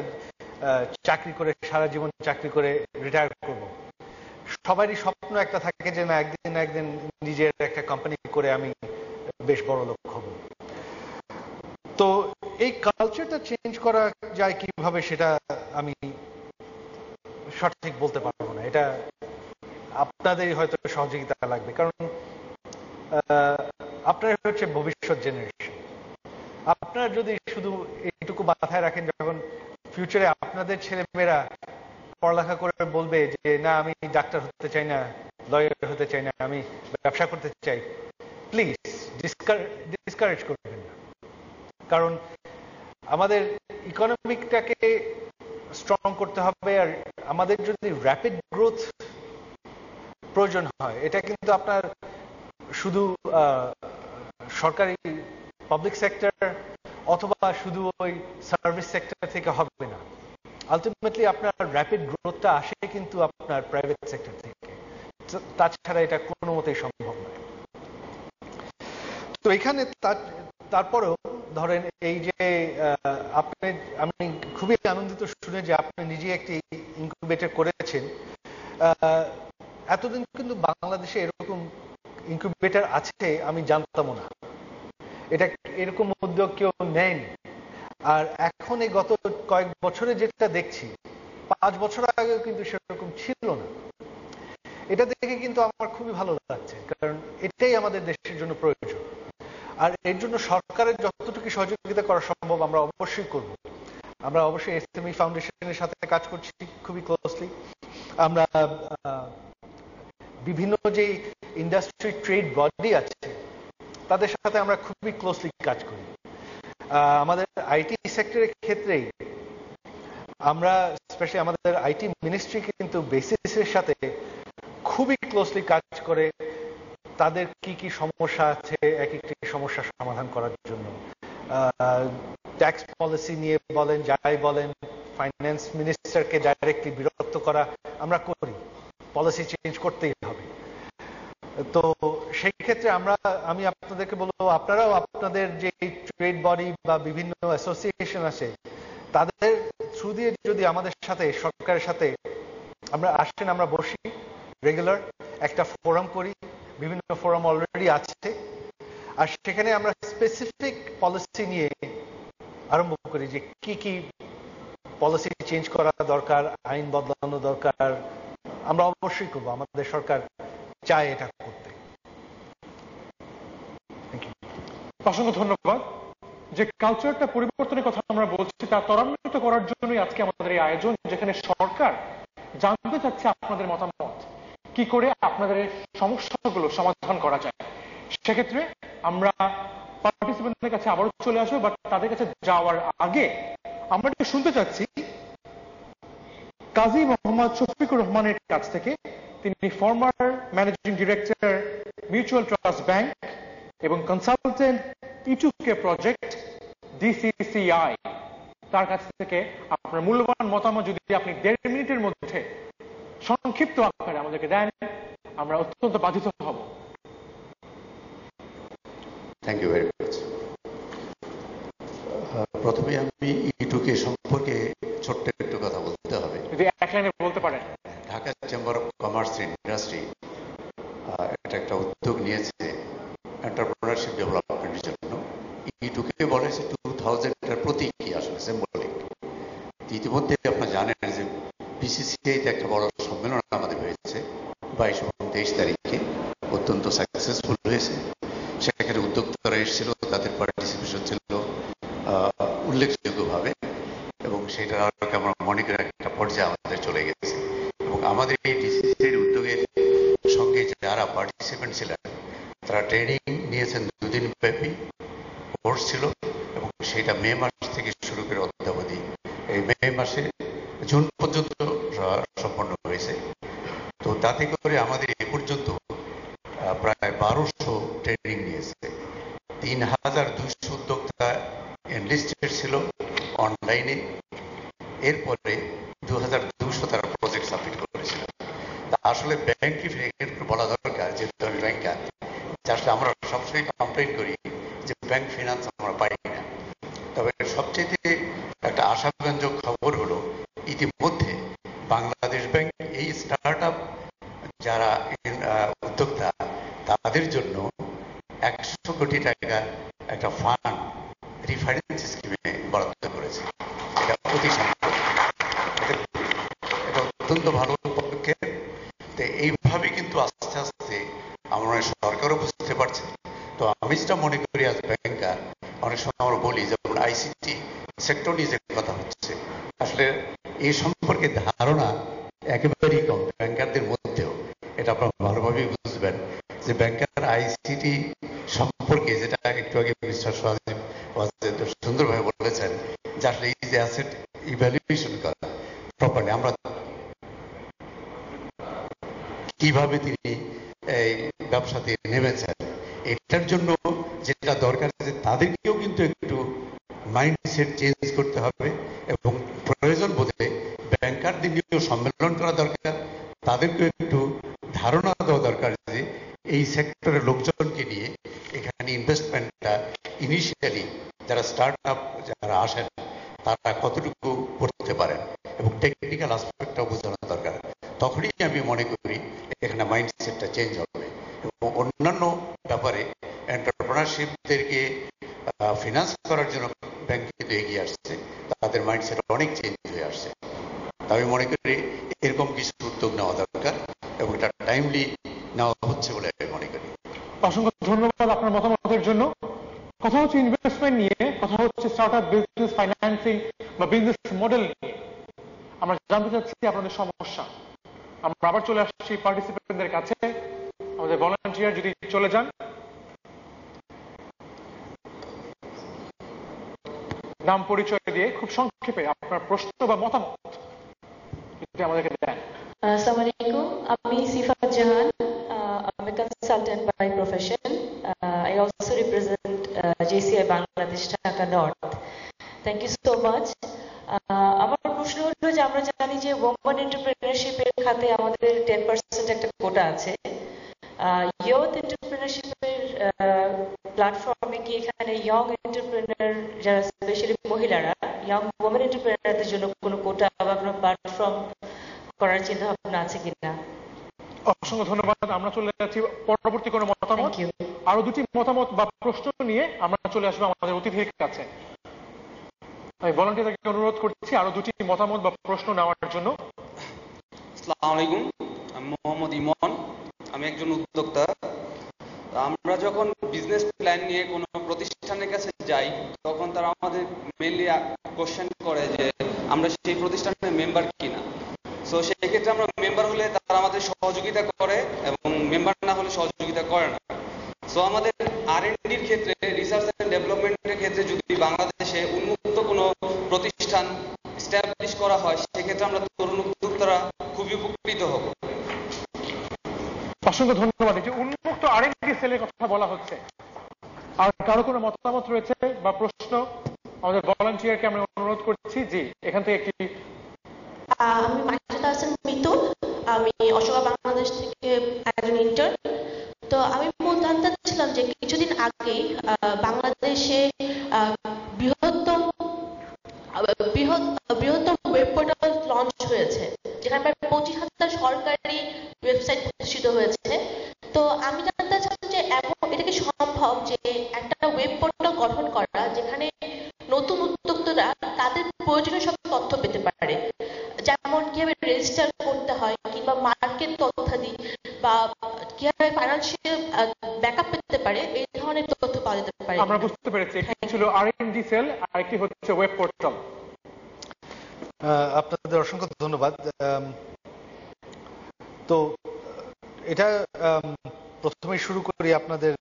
চাকরি করে, সারা জীবন চাকরি করে রিটায়ার করব। সবারই স্বপ্ন একটা থাকে যে না, একদিন না একদিন নিজের একটা কোম্পানি করে আমি বেশ বড় লোক হব। তো এই কালচারটা চেঞ্জ করা যায় কিভাবে সেটা আমি সঠিক বলতে পারবো না। এটা আপনাদেরই হয়তো সহযোগিতা লাগবে, কারণ আপনারা হচ্ছে ভবিষ্যৎ জেনারেশন। আপনারা যদি শুধু এইটুকু মাথায় রাখেন, যখন ফিউচারে আপনাদের ছেলেমেয়েরা পড়ালেখা করে বলবে যে না, আমি ডাক্তার হতে চাই না, লয়ার হতে চাই না, আমি ব্যবসা করতে চাই, প্লিজ ডিসকারেজ করবেন না। কারণ আমাদের ইকোনমিকটাকে স্ট্রং করতে হবে, আর আমাদের যদি র্যাপিড গ্রোথ প্রয়োজন হয়, এটা কিন্তু আপনার শুধু সরকারি পাবলিক সেক্টর অথবা শুধু ওই সার্ভিস সেক্টর থেকে হবে না। আলটিমেটলি আপনার র্যাপিড গ্রোথটা আসে কিন্তু আপনার প্রাইভেট সেক্টর থেকে, তাছাড়া এটা কোনো মতেই সম্ভব নয়। তো এখানে তারপরেও ধরেন এই যে আমি খুবই আনন্দিত শুনে যে আপনি নিজে একটি ইনকিউবেটর করেছেন। এতদিন কিন্তু বাংলাদেশে এরকম ইনকিউবেটর আছে আমি জানতাম না। এটা এরকম উদ্যোগ কেউ নেয়নি। আর এখন এই গত কয়েক বছরে যেটা দেখছি, 5 বছর আগে কিন্তু সেরকম ছিল না। এটা দেখে কিন্তু আমার খুবই ভালো লাগছে, কারণ এটাই আমাদের দেশের জন্য প্রয়োজন। আর এর জন্য সরকারের যতটুকু সহযোগিতা করা সম্ভব আমরা অবশ্যই করব। আমরা অবশ্যই এসএমই ফাউন্ডেশনের সাথে কাজ করছি খুবই ক্লোজলি। আমরা বিভিন্ন যে ইন্ডাস্ট্রি ট্রেড বডি আছে তাদের সাথে আমরা খুবই ক্লোজলি কাজ করি। আমাদের আইটি সেক্টরের ক্ষেত্রেই আমরা স্পেশালি আমাদের আইটি মিনিস্ট্রি কিন্তু বেসিসের সাথে খুবই ক্লোজলি কাজ করে তাদের কি কি সমস্যা আছে এক একটি সমস্যা সমাধান করার জন্য। ট্যাক্স পলিসি নিয়ে বলেন, যাই বলেন, ফাইন্যান্স মিনিস্টারকে ডাইরেক্টলি বিরক্ত করা আমরা করি, পলিসি চেঞ্জ করতেই হবে। তো সেই ক্ষেত্রে আমি আপনাদেরকে বলবো, আপনারাও আপনাদের যে ট্রেড বডি বা বিভিন্ন অ্যাসোসিয়েশন আছে তাদের থ্রু দিয়ে যদি আমাদের সাথে, সরকারের সাথে আমরা আসেন, আমরা বসি, রেগুলার একটা ফোরাম করি, বিভিন্ন ফোরাম অলরেডি আছে, আর সেখানে আমরা স্পেসিফিক পলিসি নিয়ে আরম্ভ করি যে কি কি পলিসি চেঞ্জ করা দরকার, আইন বদলানো দরকার। আমরা অবশ্যই করবো, আমাদের সরকার চায় এটা করতে। অসংখ্য ধন্যবাদ। যে কালচারটা পরিবর্তনের কথা আমরা বলছি তা ত্বরান্বিত করার জন্যই আজকে আমাদের এই আয়োজন, যেখানে সরকার জানতে চাচ্ছে আপনাদের মতামত, কি করে আপনাদের সমস্যাগুলো সমাধান করা যায়। সেক্ষেত্রে আমরা পার্টিসিপেন্টদের কাছে আবারও চলে আসবো, বাট তাদের কাছে যাওয়ার আগে আমরা একটু শুনতে চাচ্ছি কাজী মোহাম্মদ শফিকুর রহমানের কাছ থেকে। তিনি former managing director, mutual trust bank এবং কনসালটেন্ট E2K প্রজেক্ট, DCCI। তার কাছ থেকে আপনার মূল্যবান মতামত যদি আপনি 1.5 মিনিটের মধ্যে সংক্ষিপ্ত আকারে আমাদেরকে দেন, আমরা অত্যন্ত বাধিত হব। Thank you very much. প্রথমে আমি E2K সম্পর্কে ছোট্ট একটু কথা বলতে হবে, যদি এক লাইনে বলতে পারেন। Dhaka chamber of commerce industry এটা একটা উদ্যোগ নিয়েছে এন্টারপ্রেনারশিপ ডেভেলপমেন্টের জন্য। E2K বলে 2000-এর প্রতীকী, আসলে সিম্বলিক। ইতিমধ্যে আপনারা জানেন যে BCCI-তে একটা বড় সম্মেলন আমাদের হয়েছে 22 এবং 23 তারিখে, অত্যন্ত সাকসেসফুল হয়েছে। সেখানে উদ্যোক্তারা এসেছিল, তাদের পার্টিসিপেশন ছিল উল্লেখযোগ্যভাবে, এবং সেটা আমরা মনে করি একটা পর্যায়ে আমাদের চলে গেছে। এবং আমাদের এই DCCI-র উদ্যোগের সঙ্গে যারা পার্টিসিপেন্ট ছিলেন তারা ট্রেনিং নিয়েছেন 2 দিন ব্যাপী কোর্স ছিল, এবং সেটা মে মাস থেকে শুরু করে অদ্যাবধি এই মে মাসে জুন পর্যন্ত সম্পন্ন হয়েছে। তো তাতে করে আমাদের এ পর্যন্ত প্রায় 1200 ট্রেনিং নিয়েছে। 3200 উদ্যোক্তা এনলিস্টেড ছিল অনলাইনে। এরপরে 2200 তারা প্রজেক্ট সাবমিট করেছিল। আসলে ব্যাংকই বলা দরকার, যেহেতু আমি ব্যাংকার, আসলে আমরা সবসময় কমপ্লেন করি যে ব্যাংক ফিনান্স আমরা পাই না। তবে সবচেয়ে একটা আশাব্যঞ্জক খবর হলো ইতিমধ্যে বাংলাদেশ ব্যাংক এই স্টার্ট আপ যারা উদ্যোক্তা তাদের জন্য 100 কোটি টাকা একটা ফান্ড রিফাইন্যান্স স্কিমে বরাদ্দ করেছে। এটা অতি সম্ভব, এটা অত্যন্ত ভালো পদক্ষেপ। তো এইভাবে কিন্তু আস্তে আস্তে আমরা সরকারও বুঝতে পারছে। তো আমি যেটা মনে করি আজ ব্যাংকার, অনেক সময় আমরা বলি যেমন ICT সেক্টর নিয়ে যে কথা হচ্ছে, আসলে এই সম্পর্কে ধারণা একেবারেই কম ব্যাংকারদের মধ্যেও। এটা আপনারা ভালোভাবেই বুঝবেন যে ব্যাংকার ICT সম্পর্কে, যেটা একটু আগে মিস্টার সোহাজিব সুন্দরভাবে বলেছেন, যে আসলে এই যে অ্যাসেট ইভ্যালুয়েশন করা প্রপারলি, আমরা কিভাবে তিনি এই ব্যবসাতে নেমেছেন, এটার জন্য যেটা দরকার যে তাদেরকেও কিন্তু একটু মাইন্ডসেট চেঞ্জ করতে হবে, এবং প্রয়োজন বোধে ব্যাংকারদের নিয়েও সম্মেলন করা দরকার। তাদেরকে একটু ধারণা দেওয়া দরকার যে এই সেক্টরের লোকজনকে নিয়ে এখানে ইনভেস্টমেন্টটা ইনিশিয়ালি যারা স্টার্ট আপ যারা আসেন তারা কতটুকু করতে পারেন, এবং টেকনিক্যাল অ্যাসপেক্টটাও বোঝানো দরকার। তখনই আমি মনে করি এখানে মাইন্ডসেটটা চেঞ্জ হবে। এবং অন্যান্য ব্যাপারে এন্টারপ্রেনারশিপদেরকে ফিনান্স করার জন্য ব্যাংক কিন্তু এগিয়ে আসছে, তাদের মাইন্ডসেট অনেক চেঞ্জ হয়ে আসছে। আমি মনে করি এরকম কিছু উদ্যোগ নেওয়া দরকার এবং এটা টাইমলি নেওয়া হচ্ছে বলে আমি মনে করি। অসংখ্য ধন্যবাদ আপনার মতামতের জন্য। কথা হচ্ছে ইনভেস্টমেন্ট নিয়ে, কথা হচ্ছে স্টার্টআপ বিজনেস ফাইন্যান্সিং বা বিজনেস মডেল নিয়ে। আমরা জানতে চাচ্ছি আপনাদের সমস্যা। আমরা আবার চলে আসছি পার্টিসিপেন্টদের কাছে। আমাদের ভলান্টিয়ার যদি চলে যান, নাম পরিচয় দিয়ে খুব সংক্ষেপে আপনার প্রশ্ন বা মতামত যদি আমাদেরকে দেন। আসসালামু আলাইকুম, আমি সিফাত জাহান। I'm a consultant by profession. I also represent JCI Bangladesh, Dhaka North. Thank you so much. আমার প্রশ্ন হলো যে আমরা জানি যে ওমেন এন্টারপ্রেনারশিপের খাতে আমাদের 10% একটা কোটা আছে। ইয়ুথ এন্টারপ্রেনারশিপের প্ল্যাটফর্মে কি এখানে ইয়ং এন্টারপ্রেনার যারা স্পেশালি মহিলারা, ইয়ং ওমেন এন্টারপ্রেনারদের জন্য কোনো কোটা বা কোনো প্ল্যাটফর্ম করার চিন্তা ভাবনা আছে কিনা? অসংখ্য ধন্যবাদ। আমরা চলে যাচ্ছি পরবর্তী কোনো মতামত। আরো দুটি মতামত বা প্রশ্ন নিয়ে আমরা চলে আসবো আমাদের অতিথির কাছে। আমি ভলান্টিয়ারকে অনুরোধ করছি আরো দুটি মতামত বা প্রশ্ন নেওয়ার জন্য। আসসালামু আলাইকুম, আমি মোহাম্মদ ইমন, আমি একজন উদ্যোক্তা। আমরা যখন বিজনেস প্ল্যান নিয়ে কোনো প্রতিষ্ঠানের কাছে যাই তখন তারা আমাদের মেইনলি কোশ্চেন করে যে আমরা সেই প্রতিষ্ঠানের মেম্বার কিনা। সো সেই ক্ষেত্রে আমরা মেম্বার হলে তারা আমাদের সহযোগিতা করে এবং মেম্বার না হলে সহযোগিতা করে না। সো আমাদের R&Dর ক্ষেত্রে, রিসার্চ অ্যান্ড ডেভেলপমেন্টের ক্ষেত্রে যদি বাংলাদেশে উন্মুক্ত কোনো প্রতিষ্ঠান এস্টাবলিশ করা হয় সেক্ষেত্রে আমরা তরুণ উদ্যোক্তারা খুবই উপকৃত হব। অসংখ্য ধন্যবাদ। এই যে উন্মুক্ত R&D সেলের কথা বলা হচ্ছে, আর কারো কোনো মতামত রয়েছে বা প্রশ্ন? আমাদের ভলান্টিয়ারকে আমরা অনুরোধ করছি। জি, এখান থেকে একটি। আমি মাইজুদ হাসান মিতুল, আমি অশোকা বাংলাদেশ থেকে একজন ইন্টার্ন। তো আমি মূল জানতে চাচ্ছিলাম যে কিছুদিন আগে বাংলাদেশে বৃহত্তম ওয়েব পোর্টাল লঞ্চ হয়েছে, যেখানে প্রায় 25,000 সরকারি ওয়েবসাইট প্রতিষ্ঠিত হয়েছে। তো আমি জানতে চাচ্ছি যে এটা কি সম্ভব যে একটা ওয়েব পোর্টাল গঠন করা যেখানে নতুন উদ্যোক্তারা তাদের প্রয়োজনীয় সব তথ্য পেতে পারে, যেমন কিভাবে রেজিস্টার করতে হয় কিংবা মার্কেট তথ্যাদি বা কিভাবে ফাইন্যান্সিয়াল ব্যাকআপ পেতে পারে, এই ধরনের তথ্য পাওয়া যেতে পারে? আমরা বুঝতে পেরেছি, একটি ছিল R&D সেল আর একটি হচ্ছে ওয়েব পোর্টাল। আপনাদের অসংখ্য ধন্যবাদ। তো এটা প্রথমেই শুরু করি আপনাদের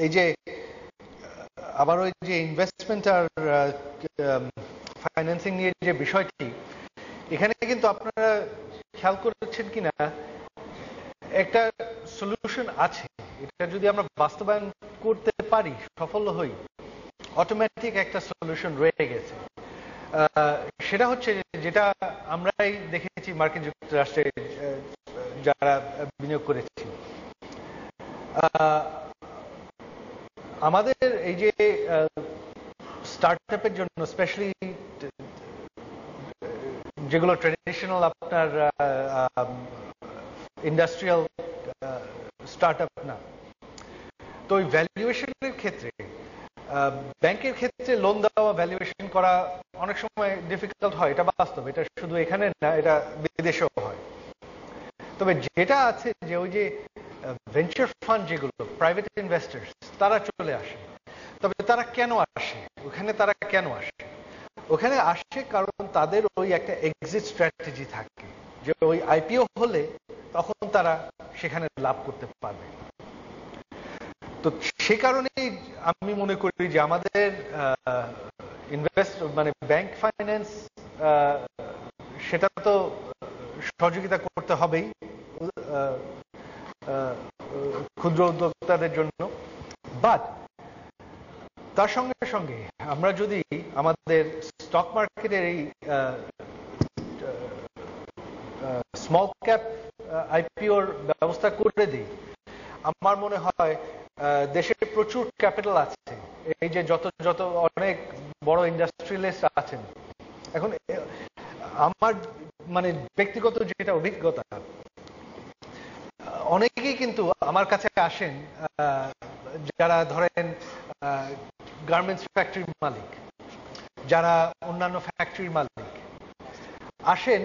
এই যে আবার ওই যে ইনভেস্টমেন্ট আর ফাইন্যান্সিং নিয়ে যে বিষয়টি, এখানে কিন্তু আপনারা খেয়াল করেছেন কিনা একটা সলিউশন আছে। এটা যদি আমরা বাস্তবায়ন করতে পারি, সফল হই, অটোমেটিক একটা সলিউশন রয়ে গেছে। সেটা হচ্ছে যেটা আমরাই দেখেছি মার্কিন যুক্তরাষ্ট্রে যারা বিনিয়োগ করেছি। আমাদের এই যে স্টার্টআপের জন্য স্পেশালি যেগুলো ট্রেডিশনাল আপনার ইন্ডাস্ট্রিয়াল স্টার্টআপ না, তো ওই ভ্যালুয়েশনের ক্ষেত্রে ব্যাংকের ক্ষেত্রে লোন দেওয়া, ভ্যালুয়েশন করা অনেক সময় ডিফিকাল্ট হয়, এটা বাস্তব। এটা শুধু এখানে না, এটা বিদেশেও হয়। তবে যেটা আছে যে ওই যে ভেঞ্চার ফান্ড যেগুলো প্রাইভেট ইনভেস্টার্স, তারা চলে আসে। তবে তারা কেন আসে ওখানে? তারা কেন আসে ওখানে? আসে কারণ তাদের ওই একটা এক্সিট স্ট্র্যাটেজি থাকে যে ওই আইপিও হলে তখন তারা সেখানে লাভ করতে পারবে। তো সে কারণেই আমি মনে করি যে আমাদের মানে ব্যাংক ফাইন্যান্স সেটা তো সহযোগিতা করতে হবেই ক্ষুদ্র উদ্যোক্তাদের জন্য, বাট তার সঙ্গে সঙ্গে আমরা যদি আমাদের স্টক মার্কেটের এই স্মল ক্যাপ আইপিওর ব্যবস্থা করে দিই, আমার মনে হয় দেশে প্রচুর ক্যাপিটাল আছে। এই যে যত অনেক বড় ইন্ডাস্ট্রিয়ালিস্ট আছেন, এখন আমার মানে ব্যক্তিগত যেটা অভিজ্ঞতা, অনেকেই কিন্তু আমার কাছে আসেন যারা ধরেন গার্মেন্টস ফ্যাক্টরির মালিক, যারা অন্যান্য ফ্যাক্টরির মালিক আসেন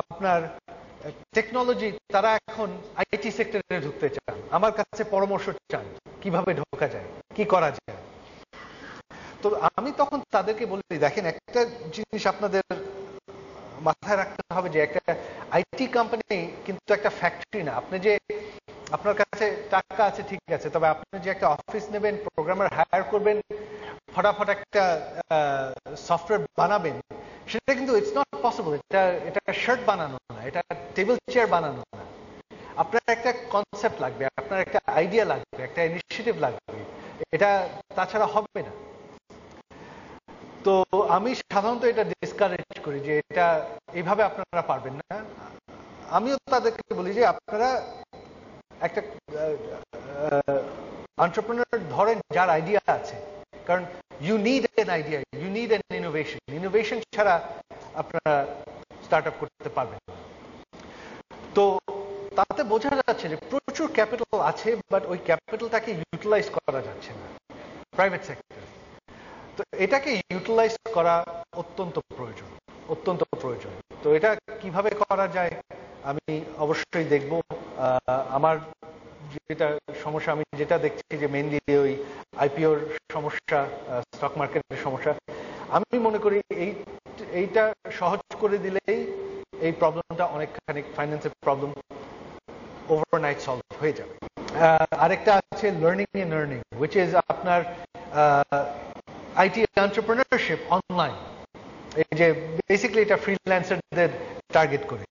আপনার টেকনোলজি, তারা এখন আইটি সেক্টরে ঢুকতে চান, আমার কাছে পরামর্শ চান কিভাবে ঢোকা যায়, কি করা যায়। তো আমি তখন তাদেরকে বলি, দেখেন একটা জিনিস আপনাদের মাথায় রাখতে হবে যে একটা আইটি কোম্পানি কিন্তু একটা ফ্যাক্টরি না। আপনি যে আপনার কাছে টাকা আছে ঠিক আছে, তবে আপনি যে একটা অফিস নেবেন, প্রোগ্রামার হায়ার করবেন, ফটাফট একটা সফটওয়্যার বানাবেন, সেটা কিন্তু ইটস নট পসিবল। এটা শার্ট বানানো না, এটা টেবিল চেয়ার বানানো না। আপনার একটা কনসেপ্ট লাগবে, আপনার একটা আইডিয়া লাগবে, একটা ইনিশিয়েটিভ লাগবে, এটা তাছাড়া হবে না। তো আমি সাধারণত এটা ডিসকারেজ করি যে এটা এইভাবে আপনারা পারবেন না। আমিও তাদেরকে বলি যে আপনারা একটা এন্টারপ্রেনার ধরেন যার আইডিয়া আছে, কারণ you need an idea, you need an innovation. Innovation ছাড়া আপনারা স্টার্ট আপ করতে পারবেন না। তো তাতে বোঝা যাচ্ছে যে প্রচুর ক্যাপিটাল আছে, বাট ওই ক্যাপিটালটাকে ইউটিলাইজ করা যাচ্ছে না প্রাইভেট সেক্টর। তো এটাকে ইউটিলাইজ করা অত্যন্ত প্রয়োজন, অত্যন্ত প্রয়োজন। তো এটা কিভাবে করা যায় আমি অবশ্যই দেখব। আমার যেটা সমস্যা, আমি যেটা দেখছি যে মেইনলি ওই আইপিওর সমস্যা, স্টক মার্কেটের সমস্যা, আমি মনে করি এইটা সহজ করে দিলেই এই প্রবলেমটা অনেকখানি, ফাইন্যান্সের প্রবলেম ওভারনাইট সলভ হয়ে যাবে। আরেকটা আছে learning and earning, which is আপনার আইটি এন্টারপ্রেনারশিপ অনলাইন। এই যে বেসিক্যালি এটা ফ্রিল্যান্সারদের টার্গেট করে,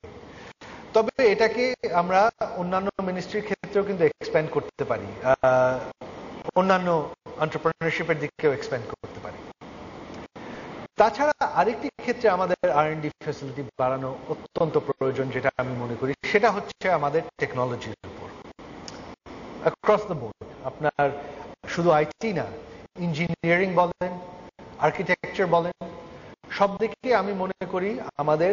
তবে এটাকে আমরা অন্যান্য মিনিস্ট্রির ক্ষেত্রেও কিন্তু এক্সপ্যান্ড করতে পারি, অন্যান্য এন্টারপ্রেনারশিপের দিকেও এক্সপ্যান্ড করতে পারি। তাছাড়া আরেকটি ক্ষেত্রে আমাদের R&D ফ্যাসিলিটি বাড়ানো অত্যন্ত প্রয়োজন, যেটা আমি মনে করি, সেটা হচ্ছে আমাদের টেকনোলজির উপর অ্যাক্রস দ্য বোর্ড। আপনার শুধু আইটি না, ইঞ্জিনিয়ারিং বলেন, আর্কিটেকচার বলেন, সব দিকে আমি মনে করি আমাদের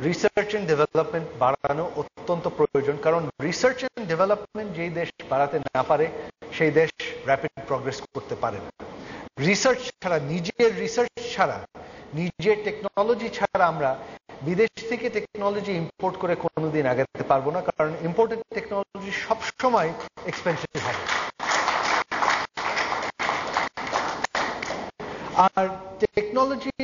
রিসার্চ এন্ড ডেভেলপমেন্ট বাড়ানো অত্যন্ত প্রয়োজন। কারণ রিসার্চ এন্ড ডেভেলপমেন্ট যেই দেশ বাড়াতে না পারে, সেই দেশ র্যাপিড প্রগ্রেস করতে পারে না। রিসার্চ ছাড়া, নিজের রিসার্চ ছাড়া, নিজের টেকনোলজি ছাড়া আমরা বিদেশ থেকে টেকনোলজি ইম্পোর্ট করে কোনোদিন আগাতে পারবো না, কারণ ইম্পোর্টেড টেকনোলজি সবসময় এক্সপেন্সিভ হবে। আর টেকনোলজি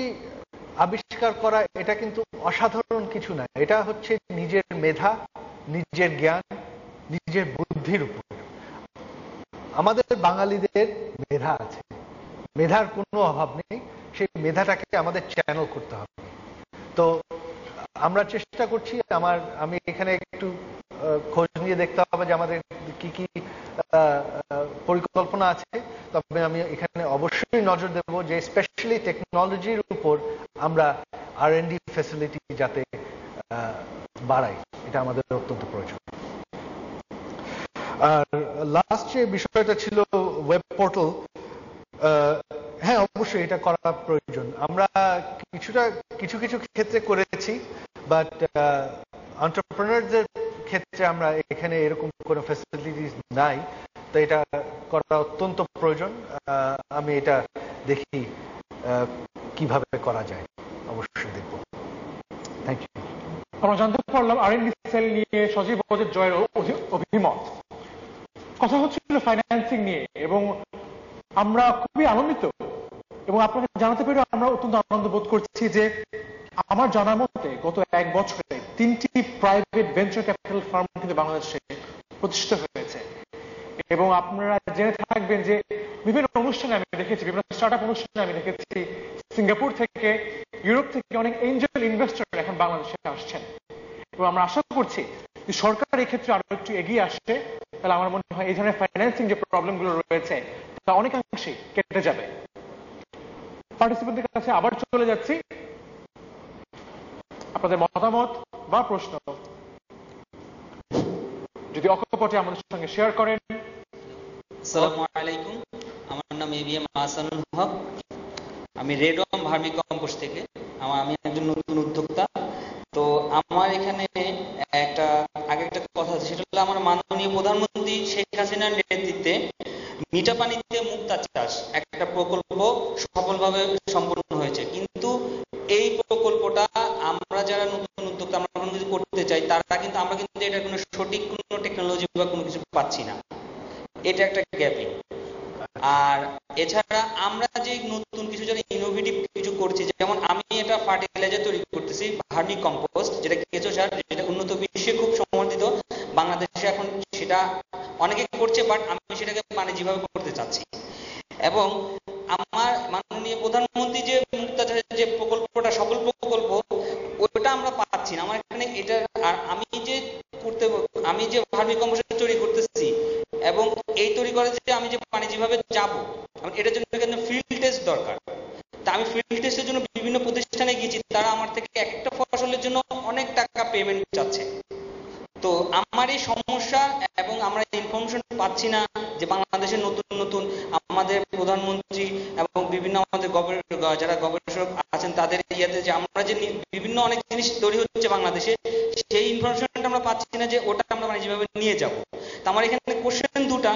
আবিষ্কার করা এটা কিন্তু অসাধারণ কিছু না, এটা হচ্ছে নিজের মেধা, নিজের জ্ঞান, নিজের বুদ্ধির উপর। আমাদের বাঙালিদের মেধা আছে, মেধার কোনো অভাব নেই, সেই মেধাটাকে আমাদের চ্যানেল করতে হবে। তো আমরা চেষ্টা করছি, আমি এখানে একটু খোঁজ নিয়ে দেখতে হবে যে আমাদের কি কি পরিকল্পনা আছে। তবে আমি এখানে অবশ্যই নজর দেব যে স্পেশালি টেকনোলজির উপর আমরা R&D ফ্যাসিলিটি যাতে বাড়াই, এটা আমাদের অত্যন্ত প্রয়োজন। আর লাস্ট যে বিষয়টা ছিল ওয়েব পোর্টাল, হ্যাঁ অবশ্যই এটা করা প্রয়োজন। আমরা কিছু ক্ষেত্রে করেছি, বাট এন্টারপ্রেনারদের ক্ষেত্রে আমরা এখানে এরকম কোনো ফ্যাসিলিটিস নাই, তো এটা করা অত্যন্ত প্রয়োজন। আমি এটা দেখি কিভাবে করা যায়, অবশ্যই দেখব। Thank you. আমরা জানতে পারলাম R&D সেল নিয়ে সজীব বাজেট জয়ের অভিমত। কথা হচ্ছিল ফাইন্যান্সিং নিয়ে, এবং আমরা খুবই আনন্দিত এবং আপনাকে জানাতে পেরে আমরা অত্যন্ত আনন্দ বোধ করছি যে আমার জানার মতে গত 1 বছরে 3টি প্রাইভেট ভেঞ্চার ক্যাপিটাল ফার্ম কিন্তু বাংলাদেশে প্রতিষ্ঠিত হয়েছে। এবং আপনারা জেনে থাকবেন যে বিভিন্ন অনুষ্ঠানে আমি দেখেছি, বিভিন্ন স্টার্ট আপ অনুষ্ঠানে আমি দেখেছি সিঙ্গাপুর থেকে, ইউরোপ থেকে অনেক এঞ্জেল ইনভেস্টর এখন বাংলাদেশে আসছেন। এবং আমরা আশা করছি যে সরকার এই ক্ষেত্রে আরো একটু এগিয়ে আসছে, তাহলে আমার মনে হয় এই ধরনের ফাইন্যান্সিং যে প্রবলেমগুলো রয়েছে তা অনেকাংশেই কেটে যাবে। পার্টিসিপেন্টের কাছে আবার চলে যাচ্ছি, আপনাদের মতামত বা প্রশ্ন যদি অকপটে আমাদের সঙ্গে শেয়ার করেন। আসসালামু আলাইকুম, আমার নাম ABM আহসানুল হক, আমি রেডওয়াম ভার্মি কম্পোস্ট থেকে। আমি একজন নতুন উদ্যোক্তা। তো আমার এখানে একটা কথা, সেটা হলো আমার মাননীয় প্রধানমন্ত্রী শেখ হাসিনার নেতৃত্বে মিঠা পানিতে মুক্তা চাষ একটা সফলভাবে সম্পন্ন হয়েছে। কিন্তু এই প্রকল্পটা আমরা যারা নতুন উদ্যোক্তা আমরা যদি করতে চাই আমরা কিন্তু এটা কোনো সঠিক কোনো টেকনোলজি বা কোনো কিছু পাচ্ছি না, এটা একটা গ্যাপিং। আর এছাড়া আমরা যে নতুন কিছু যারা ইনোভেটিভ কিছু করছি, যেমন আমি এটা ফার্টিলাইজার তৈরি করতেছি ভার্মি কম্পোস্ট, যেটা কেঁচো সার, যেটা উন্নত বিশ্বে খুব সমর্থিত, বাংলাদেশে এখন সেটা অনেকে করছে, বাট আমি সেটাকে বাণিজ্যিকভাবে করতে চাচ্ছি। এবং আমার মাননীয় প্রধানমন্ত্রী যে মুক্তাচারের যে প্রকল্পটা সফল প্রকল্প, ওটা আমরা পাচ্ছি না আমার এখানে। এটা আর আমি যে ভার্মি কম্পোস্ট তৈরি করতেছি এবং এই তৈরি করে যে আমি যে বাণিজ্যিকভাবে যাব, এটার জন্য কিন্তু ফিল্ড টেস্ট দরকার। তা আমি ফিল্ড টেস্টের জন্য বিভিন্ন প্রতিষ্ঠানে গিয়েছি, তারা আমার থেকে এক একটা ফসলের জন্য অনেক টাকা পেমেন্ট চাচ্ছে। তো আমার এই সমস্যা এবং আমরা ইনফরমেশন পাচ্ছি না যে বাংলাদেশের নতুন নতুন আমাদের প্রধানমন্ত্রী এবং বিভিন্ন আমাদের যারা গবেষক আছেন তাদের ইয়াতে যে আমরা যে বিভিন্ন অনেক জিনিস তৈরি হচ্ছে বাংলাদেশে, সেই ইনফরমেশনটা আমরা পাচ্ছি না যে ওটা আমরা যেভাবে নিয়ে যাব। তো আমার এখানে কোশ্চেন দুটা।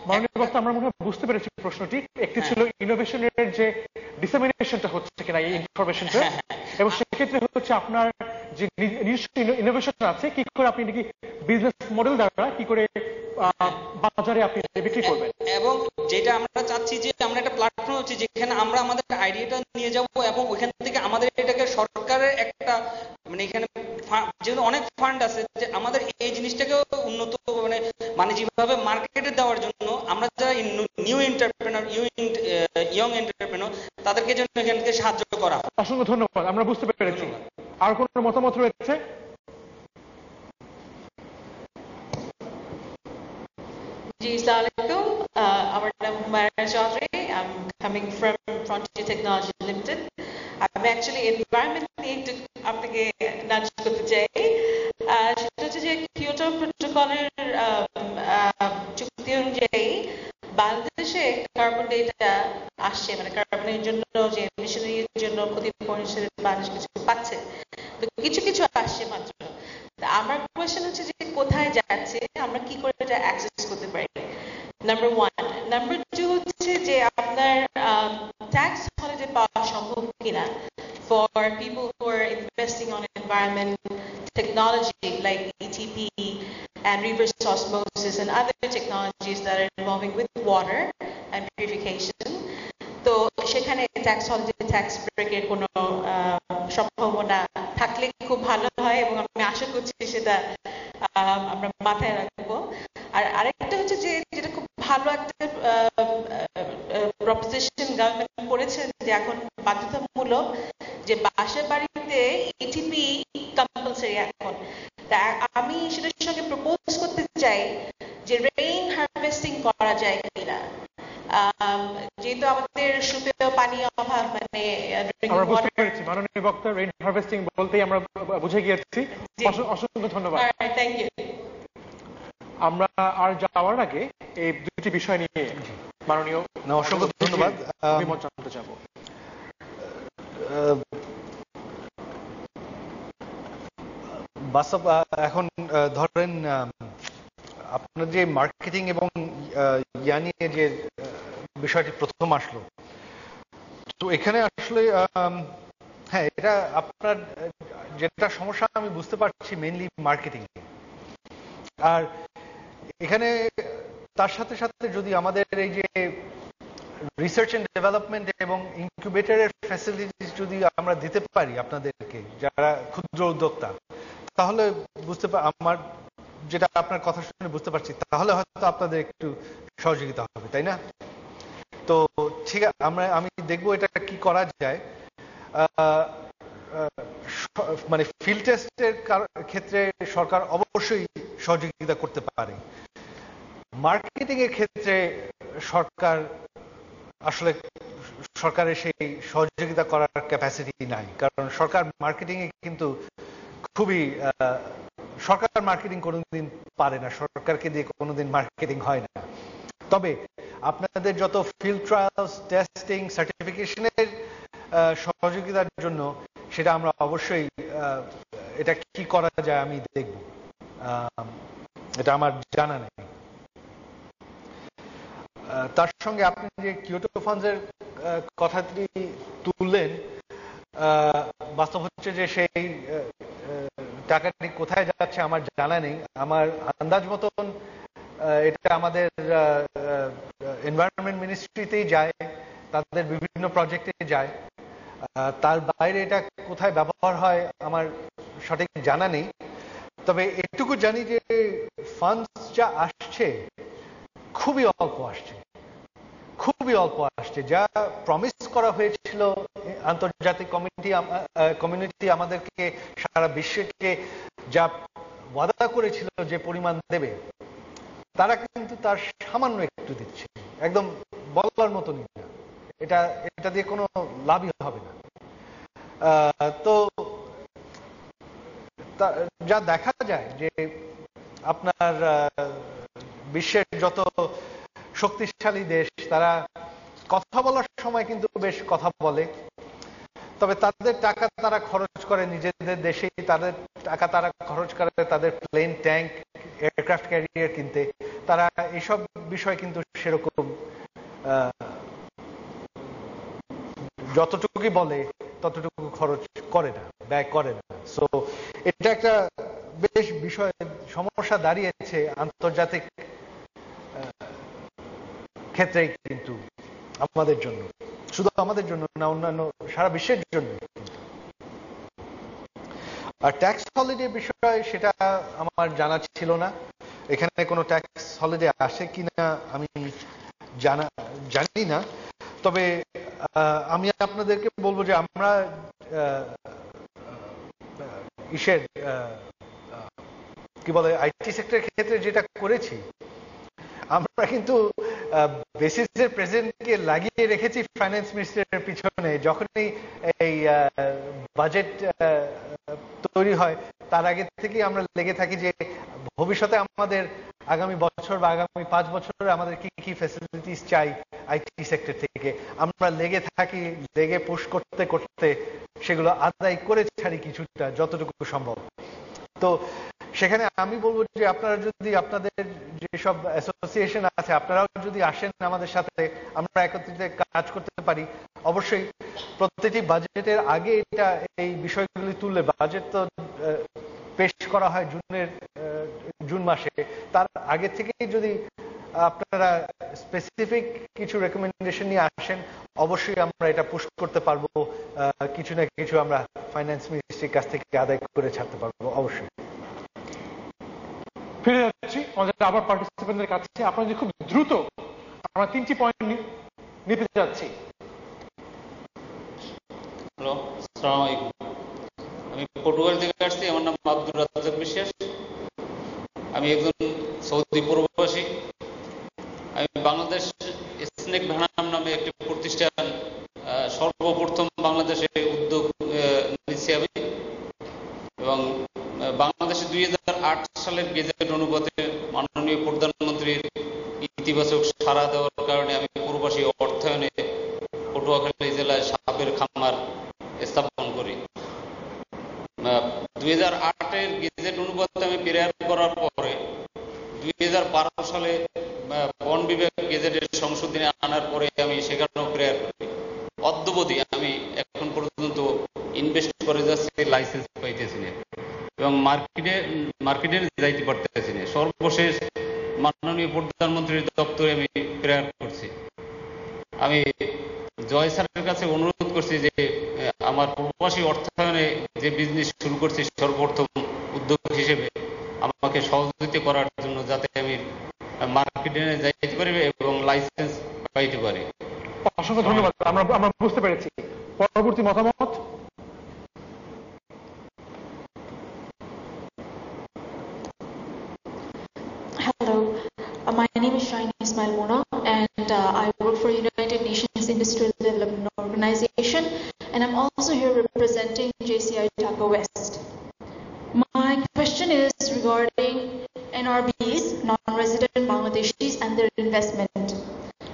মাননীয় বক্তা, আমরা মনে হয় বুঝতে পেরেছি প্রশ্নটি। একটি ছিল ইনোভেশনের যে ডিসেমিনেশনটা হচ্ছে কিনা এই ইনফরমেশনটা, এবং সেক্ষেত্রে হচ্ছে আপনার যে নিজস্ব ইনোভেশন আছে, কি করে আপনি নাকি বিজনেস মডেল দ্বারা কি করে বাজারে আপনি বিক্রি করবেন। এবং যেটা আমরা চাচ্ছি যে আমরা একটা প্ল্যাটফর্ম হচ্ছে যেখানে আমরা আমাদের আইডিয়াটা নিয়ে যাব এবং ওইখান থেকে আমাদের এটাকে সরকারের একটা এখানে যেগুলো অনেক ফান্ড আছে যে আমাদের এই জিনিসটাকে উন্নত বাণিজ্যিকভাবে মার্কেটে দেওয়ার জন্য আমরা যারা নিউ এন্টারপ্রেনার ইয়ং এন্টারপ্রেনার তাদেরকে যেন এখান থেকে সাহায্য করা। অসংখ্য ধন্যবাদ, আমরা বুঝতে পেরেছি। আর কোন মতামত রয়েছে? Ji, Assalamualaikum. Our name is Humayra Chaudhary. I'm coming from Frontier Technology Limited. I'm actually environment নিয়ে একটু আপনাকে নাচ করতে চাই। সেটা হচ্ছে যে কিয়োটো প্রোটোকলের চুক্তি অনুযায়ী বাংলাদেশে কার্বন ডেটা আসছে, কার্বনের জন্য যে এমিশনের জন্য ক্ষতিপূরণ হিসেবে বাংলাদেশ কিছু পাচ্ছে, তো কিছু কিছু আসছে মাত্র। আমার কোয়েশ্চেন হচ্ছে যে কোথায় যাচ্ছে, আমরা কি করে এটা অ্যাক্সেস করতে পারি, নাম্বার 1। নাম্বার 2 হচ্ছে যে আপনার ট্যাক্স হলিডে পাওয়া সম্ভব কিনা for people who are investing on environment technology like ETP and reverse osmosis and other technologies that are involving with water and purification. তো সেখানে ট্যাক্স হলিডে ট্যাক্স ব্রেকের কোনো সম্ভাবনা থাকলে খুব ভালো হয় এবং আমি আশা করছি সেটা আমরা মাথায় রাখবো। আর আরেকটা হচ্ছে যে যেটা খুব ভালো একটা প্রপোজিশন গভর্নমেন্ট করেছেন যে এখন বাধ্যতামূলক যে বাসার বাড়িতে ইটিপি কম্পালসারি এখন। তা আমি সেটার সঙ্গে প্রপোজ করতে চাই যে রেইন হারভেস্টিং করা যায় কিনা, যেহেতু আমাদের সুপেয় পানি অভাব আমরা বুঝতে পেরেছি। মাননীয় বক্তা, রেইন হারভেস্টিং বলতেই আমরা বুঝে গিয়েছি। অসংখ্য ধন্যবাদ। Thank you. আমরা আর যাওয়ার আগে এই দুটি বিষয় নিয়ে মাননীয় অসংখ্য ধন্যবাদ অভিমত জানতে চাবো। বাস্তব এখন ধরেন আপনার যে মার্কেটিং এবং ইয়া নিয়ে যে বিষয়টি প্রথম আসলো, তো এখানে আসলে হ্যাঁ এটা আপনার যেটা সমস্যা আমি বুঝতে পারছি মেইনলি মার্কেটিং। আর এখানে তার সাথে সাথে যদি আমাদের এই যে রিসার্চ এন্ড ডেভেলপমেন্ট এবং ইনকিউবেটরের ফ্যাসিলিটিস যদি আমরা দিতে পারি আপনাদেরকে যারা ক্ষুদ্র উদ্যোক্তা, তাহলে আমার যেটা আপনার কথা শুনে বুঝতে পারছি, তাহলে হয়তো আপনাদের একটু সহযোগিতা হবে, তাই না? তো ঠিক আছে, আমি দেখবো এটা কি করা যায়। ফিল্ড টেস্টের ক্ষেত্রে সরকার অবশ্যই সহযোগিতা করতে পারে। মার্কেটিং এর ক্ষেত্রে সরকারের সেই সহযোগিতা করার ক্যাপাসিটি নাই, কারণ সরকার মার্কেটিং এ কিন্তু সরকার মার্কেটিং কোনোদিন পারে না, সরকারকে দিয়ে কোনোদিন মার্কেটিং হয় না। তবে আপনাদের যত ফিল্ড ট্রায়ালস, টেস্টিং, সার্টিফিকেশনের সহযোগিতার জন্য সেটা আমরা অবশ্যই এটা কি করা যায় আমি দেখব, এটা আমার জানা নেই। তার সঙ্গে আপনি যে কিয়োটো ফান্ডের কথাটি তুললেন, বাস্তব হচ্ছে যে সেই টাকাটি কোথায় যাচ্ছে আমার জানা নেই। আমার আন্দাজ মতন এটা আমাদের এনভায়রনমেন্ট মিনিস্ট্রিতেই যায়, তাদের বিভিন্ন প্রজেক্টে যায়। তার বাইরে এটা কোথায় ব্যবহার হয় আমার সঠিক জানা নেই। তবে এটুকু জানি যে ফান্ডস যা আসছে খুবই অল্প আসছে, খুবই অল্প আসছে। যা প্রমিস করা হয়েছিল আন্তর্জাতিক কমিউনিটি আমাদেরকে, সারা বিশ্বকে যা ওয়াদা করেছিল যে পরিমাণ দেবে, তারা কিন্তু তার সামান্য একটু দিচ্ছে, একদম বলার মতনই না। এটা দিয়ে কোনো লাভই হবে না। তো যা দেখা যায় যে আপনার বিশ্বের যত শক্তিশালী দেশ তারা কথা বলার সময় কিন্তু বেশ কথা বলে, তবে তাদের টাকা তারা খরচ করে নিজেদের দেশেই, তাদের টাকা তারা খরচ করে তাদের প্লেন, ট্যাঙ্ক, এয়ারক্রাফট ক্যারিয়ার কিনতে। তারা এইসব বিষয় কিন্তু সেরকম যতটুকুই বলে ততটুকু খরচ করে না, ব্যয় করে না। সো এটা একটা বেশ বিষয়, সমস্যা দাঁড়িয়েছে আন্তর্জাতিক ক্ষেত্রে, কিন্তু আমাদের জন্য, শুধু আমাদের জন্য না, অন্যান্য সারা বিশ্বের জন্য। আর ট্যাক্স হলিডে বিষয় সেটা আমার জানা ছিল না। এখানে কোনো ট্যাক্স হলিডে আসে কিনা আমি জানি না। তবে আমি আপনাদেরকে বলবো যে আমরা কি বলে আইটি সেক্টরের ক্ষেত্রে যেটা করেছি, আমরা কিন্তু বেসিসের প্রেসিডেন্টকে লাগিয়ে রেখেছি ফাইন্যান্স মিনিস্টারের পিছনে। যখনই এই বাজেট তৈরি হয় তার আগে থেকেই আমরা লেগে থাকি যে ভবিষ্যতে আমাদের আগামী বছর বা আগামী 5 বছরে আমাদের কি কি ফ্যাসিলিটিস চাই আইটি সেক্টর থেকে। আমরা লেগে থাকি, লেগে পুশ করতে করতে সেগুলো আদায় করে ছাড়ি কিছুটা, যতটুকু সম্ভব। তো সেখানে আমি বলবো যে আপনারা যদি, আপনাদের যেসব অ্যাসোসিয়েশন আছে, আপনারাও যদি আসেন আমাদের সাথে, আমরা একত্রিত কাজ করতে পারি। অবশ্যই প্রত্যেকটি বাজেটের আগে এই বিষয়গুলি তুললে, বাজেট তো পেশ করা হয় জুন মাসে, তার আগে থেকেই যদি আপনারা স্পেসিফিক কিছু রেকমেন্ডেশন নিয়ে আসেন, অবশ্যই আমরা এটা পুশ করতে পারবো, কিছু না কিছু আমরা ফাইন্যান্স মিনিস্ট্রির কাছ থেকে আদায় করে ছাড়তে পারবো অবশ্যই। ফিরে যাচ্ছি আমাদের আবার পার্টিসিপেন্টদের কাছে। আপনাদের খুব দ্রুত আমরা 3টি পয়েন্ট নিতে যাচ্ছি। হ্যালো, আসসালামু আলাইকুম। আমি পটুয়াখালী থেকে আসছি। আমার নাম আব্দুর রাজ্জাক বিশ্বাস। আমি একজন সৌদি প্রবাসী। আমি বাংলাদেশ স্নেক ভ্যানাম নামে একটি প্রতিষ্ঠান সর্বপ্রথম বাংলাদেশে উদ্যোগ নিচ্ছি আমি, এবং বাংলাদেশে 2008 সালের গেজেট অনুপাতে মাননীয় প্রধানমন্ত্রীর ইতিবাচক সাড়া দেওয়ার কারণে আমি প্রবাসী অর্থায়নে পটুয়াখালী জেলায় সাপের খামার স্থাপন করি। 2008-এর গেজেট অনুপাতে আমি প্রেয়ার করার পরে 2012 সালে বন বিভাগ গেজেটের সংশোধনী আনার পরে আমি সেখানেও প্রেয়ার করি। অদ্যবধি আমি এখন পর্যন্ত ইনভেস্ট করে যাচ্ছি, লাইসেন্স পাইতেছি না এবং মার্কেটে যাইতে পারতেছি না। সর্বশেষ মাননীয় প্রধানমন্ত্রীর দপ্তরে আমি প্রেয়ার করছি। আমি জয় স্যারের কাছে অনুরোধ করছি যে আমার প্রবাসী অর্থায়নে যে বিজনেস শুরু করছি সর্বপ্রথম উদ্যোগ হিসেবে আমাকে সহযোগিতা করার জন্য, যাতে আমি মার্কেটে যাইতে পারি এবং লাইসেন্স পাইতে পারি। অসংখ্য ধন্যবাদ। আমরা বুঝতে পেরেছি। পরবর্তী মতামত। Hello, my name is Shine Ismail Mona, and I work for United Nations Industrial Development Organization, and I'm also here representing JCI Dhaka West. My question is regarding NRBs, non-resident Bangladeshis, and their investment.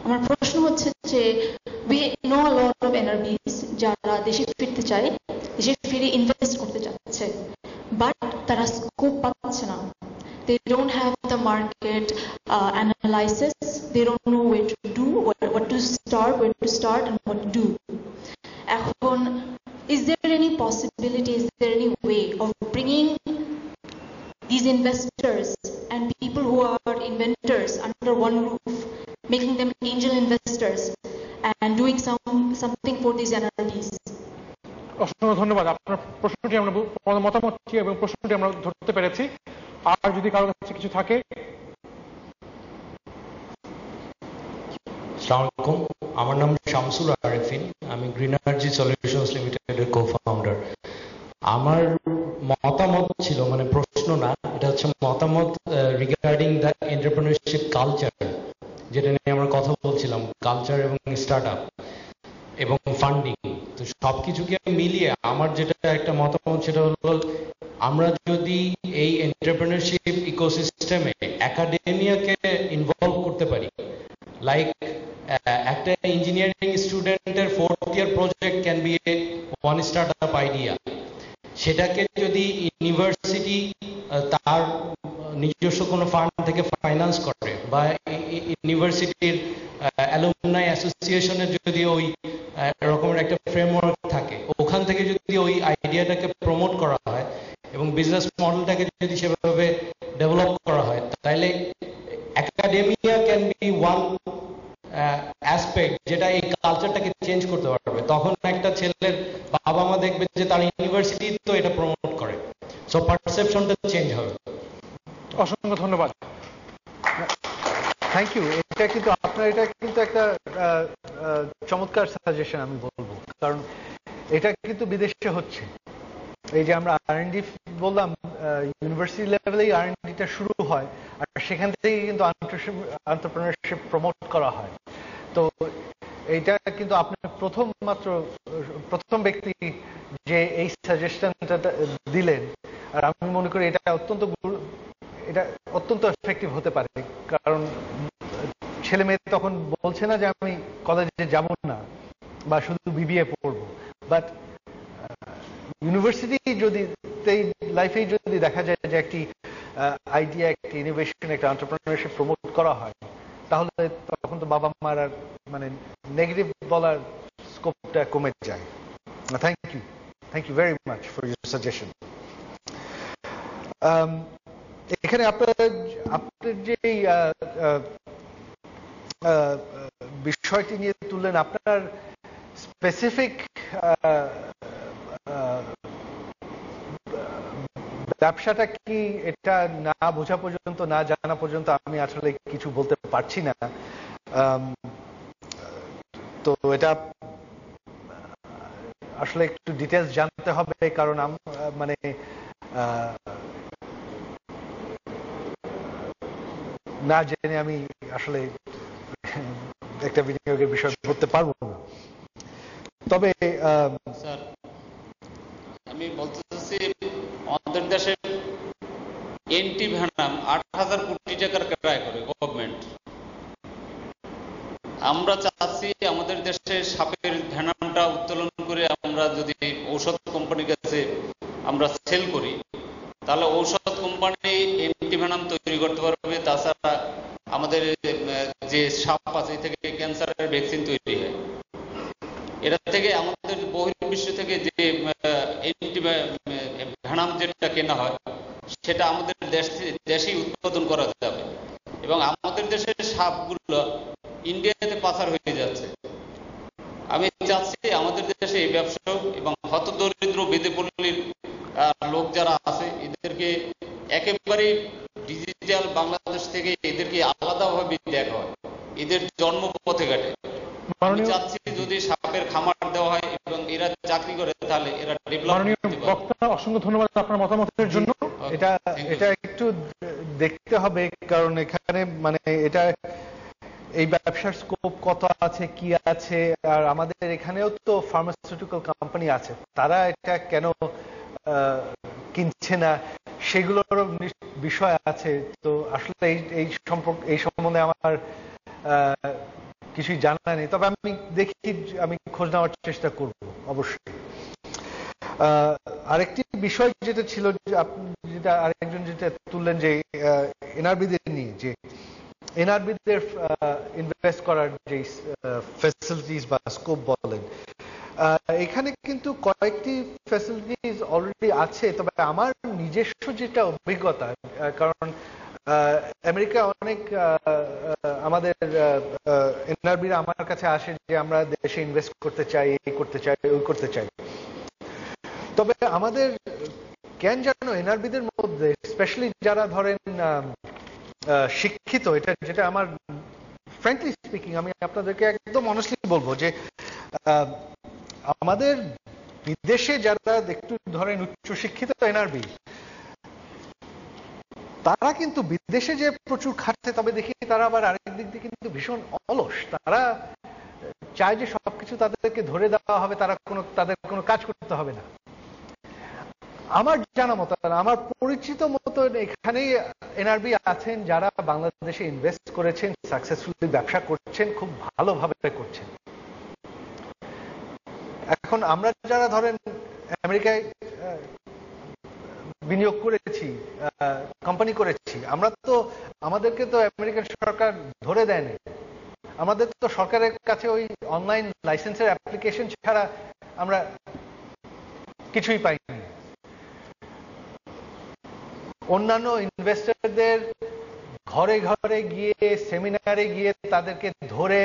আমার প্রশ্ন হচ্ছে যে we know a lot of NRBs যারা দেশে ফিরতে চায়, দেশে ফিরে ইনভেস্ট করতে চাচ্ছে, বাট তারা স্কোপ পাচ্ছে না। They don't have the market analysis. They don't know where to do, what to start, when to start, and what to do. এখন, is there any possibility, is there any way of bringing these investors and people who are inventors under one roof, making them angel investors and doing something for these NRDs? অসংখ্য ধন্যবাদ। আপনার প্রশ্নটি আমরা মতামতটি এবং প্রশ্নটি আমরা ধরতে পেরেছি। আর যদি কারোর কাছে কিছু থাকে। আসসালামু আলাইকুম, আমার নাম শামসুল আরেফিন, আমি গ্রিন এনার্জি সলিউশনস লিমিটেডের কো-ফাউন্ডার। আমার মতামত ছিল, মানে প্রশ্ন না, এটা হচ্ছে মতামত রিগার্ডিং দ্য এন্টারপ্রেনারশিপ কালচার, যেটা নিয়ে আমরা কথা বলছিলাম, কালচার এবং স্টার্টআপ এবং ফান্ডিং। তো সবকিছুকে মিলিয়ে আমার যেটা একটা মতামত সেটা হলো, আমরা যদি এই এন্টারপ্রেনারশিপ ইকোসিস্টেমে একাডেমিয়াকে ইনভলভ করতে পারি, লাইক একটা ইঞ্জিনিয়ারিং স্টুডেন্টের 4th year project can B A one startup idea. সেটাকে যদি ইউনিভার্সিটি তার নিজস্ব কোনো ফান্ড থেকে ফাইন্যান্স করে, বা ইউনিভার্সিটির অ্যালুমনাই অ্যাসোসিয়েশনের যদি ওই রকমের একটা ফ্রেমওয়ার্ক থাকে, ওখান থেকে যদি ওই আইডিয়াটাকে প্রমোট করা হয় এবং বিজনেস মডেলটাকে যদি সেভাবে ডেভেলপ করা হয়, তাহলে academia can be one aspect যেটা এই কালচারটাকে চেঞ্জ করতে পারবে। তখন একটা ছেলের বাবা মা দেখবে যে তার ইউনিভার্সিটি তো এটা প্রমোট করে, সো পারসেপশনটা চেঞ্জ হবে। অসংখ্য ধন্যবাদ। Thank you. এটা কিন্তু একটা চমৎকার সাজেশন আমি বলবো, কারণ এটা কিন্তু বিদেশে হচ্ছে। এই যে আমরা R&D বললাম, ইউনিভার্সিটি লেভেলেই R&Dটা শুরু হয়, আর সেখান থেকে কিন্তু এন্টারপ্রেনারশিপ প্রমোট করা হয়। তো এইটা কিন্তু আপনি প্রথম ব্যক্তি যে এই সাজেশনটা দিলেন, আর আমি মনে করি এটা অত্যন্ত এফেক্টিভ হতে পারে। কারণ ছেলে মেয়ে তখন বলছে না যে আমি কলেজে যাব না বা শুধু BBA পড়বো, বাট ইউনিভার্সিটি যদি লাইফে যদি দেখা যায় যে একটি আইডিয়া, একটি ইনোভেশন, একটা এন্টারপ্রেনারশিপ প্রমোট করা হয়, তাহলে তখন তো বাবা মার আর মানে নেগেটিভ বলার স্কোপটা কমে যায়। Thank you very much for your suggestion. এখানে আপনার যে বিষয়টি নিয়ে তুললেন, আপনার স্পেসিফিক ব্যবসাটা কি, এটা না বোঝা পর্যন্ত, না জানা পর্যন্ত আমি আসলে কিছু বলতে পারছি না। তো এটা আসলে একটু ডিটেলস জানতে হবে, কারণ মানে না জেনে আমি আসলে একটা বিনিয়োগের বিষয় করতে পারবো না। তবে স্যার, আমি বলতে চাচ্ছি, আমাদের দেশে এন্টি ভেনাম 8,000 কোটি টাকার ক্রয় করে গভর্নমেন্ট। আমরা চাচ্ছি আমাদের দেশে সাপের ভেনামটা উত্তোলন করে আমরা যদি ঔষধ কোম্পানির কাছে আমরা সেল করি, তাহলে ঔষধ কোম্পানি এন্টি ভেনাম তৈরি করতে পারবে। তাছাড়া আমাদের যে সাপ আছে থেকে ক্যান্সারের ভ্যাকসিন তৈরি হয়। এটা থেকে আমাদের বহির্বিশ্ব থেকে যে এন্টি ভেনাম যেটা কেনা হয়, সেটা আমাদের দেশেই উৎপাদন করা যাবে, এবং আমাদের দেশের সাপগুলো ইন্ডিয়াতে পাচার হয়ে যাচ্ছে। আমি চাচ্ছি আমাদের দেশে এই ব্যবসা এবং হতদরিদ্র বেদেপল্লীর লোক যারা আছে, এদেরকে একেবারেই ডিজিটাল বাংলাদেশ থেকে এদেরকে আলাদাভাবে দেখা হয়, এদের জন্মপথে ঘাটে। আমি চাচ্ছি যদি সাপের খামার দেওয়া হয় এবং এরা চাকরি করে, তাহলে এরা ডেভেলপ। অসংখ্য ধন্যবাদ আপনার মতামতের জন্য। এটা একটু দেখতে হবে, কারণ এখানে মানে এটা এই ব্যবসার স্কোপ কত আছে, কি আছে, আর আমাদের এখানেও তো ফার্মাসিউটিক্যাল কোম্পানি আছে, তারা এটা কেন কিনছে না সেগুলোর বিষয় আছে। তো আসলে এই সম্বন্ধে আমার কিছুই জানা নেই, তবে আমি খোঁজ নেওয়ার চেষ্টা করব অবশ্যই। আরেকটি বিষয় যেটা ছিল, যেটা আরেকজন যেটা তুললেন যে এনআরবিদের নিয়ে, যে এনআরবিদের ইনভেস্ট করার যে ফ্যাসিলিটিস বা স্কোপ বলেন, এখানে কিন্তু কয়েকটি ফ্যাসিলিটিস অলরেডি আছে। তবে আমার নিজস্ব যেটা অভিজ্ঞতা, কারণ আমেরিকা অনেক আমাদের এনআরবিরা আমার কাছে আসে যে আমরা দেশে ইনভেস্ট করতে চাই, এই করতে চাই, ওই করতে চাই। তবে আমাদের কেন জানো এনআরবিদের মধ্যে স্পেশালি যারা ধরেন শিক্ষিত, এটা যেটা আমার ফ্র্যাঙ্কলি স্পিকিং আমি আপনাদেরকে একদম অনেস্টলি বলবো যে আমাদের বিদেশে যারা একটু ধরেন উচ্চশিক্ষিত এনআরবি, তারা কিন্তু বিদেশে যে প্রচুর খাটছে, তবে দেখি তারা আবার আরেক দিক দিয়ে কিন্তু ভীষণ অলস। তারা চায় যে সবকিছু তাদেরকে ধরে দেওয়া হবে, তাদের কোনো কাজ করতে হবে না। আমার জানা মতো, আমার পরিচিত মতো এখানেই এনআরবি আছেন যারা বাংলাদেশে ইনভেস্ট করেছেন, সাকসেসফুলি ব্যবসা করছেন, খুব ভালোভাবে করছেন। এখন আমরা যারা ধরেন আমেরিকায় বিনিয়োগ করেছি, কোম্পানি করেছি, আমরা তো আমাদেরকে তো আমেরিকান সরকার ধরে দেয়নি। আমাদের তো সরকারের কাছে ওই অনলাইন লাইসেন্সের অ্যাপ্লিকেশন ছাড়া আমরা কিছুই পাইনি। অন্যান্য ইনভেস্টরদের ঘরে ঘরে গিয়ে, সেমিনারে গিয়ে তাদেরকে ধরে,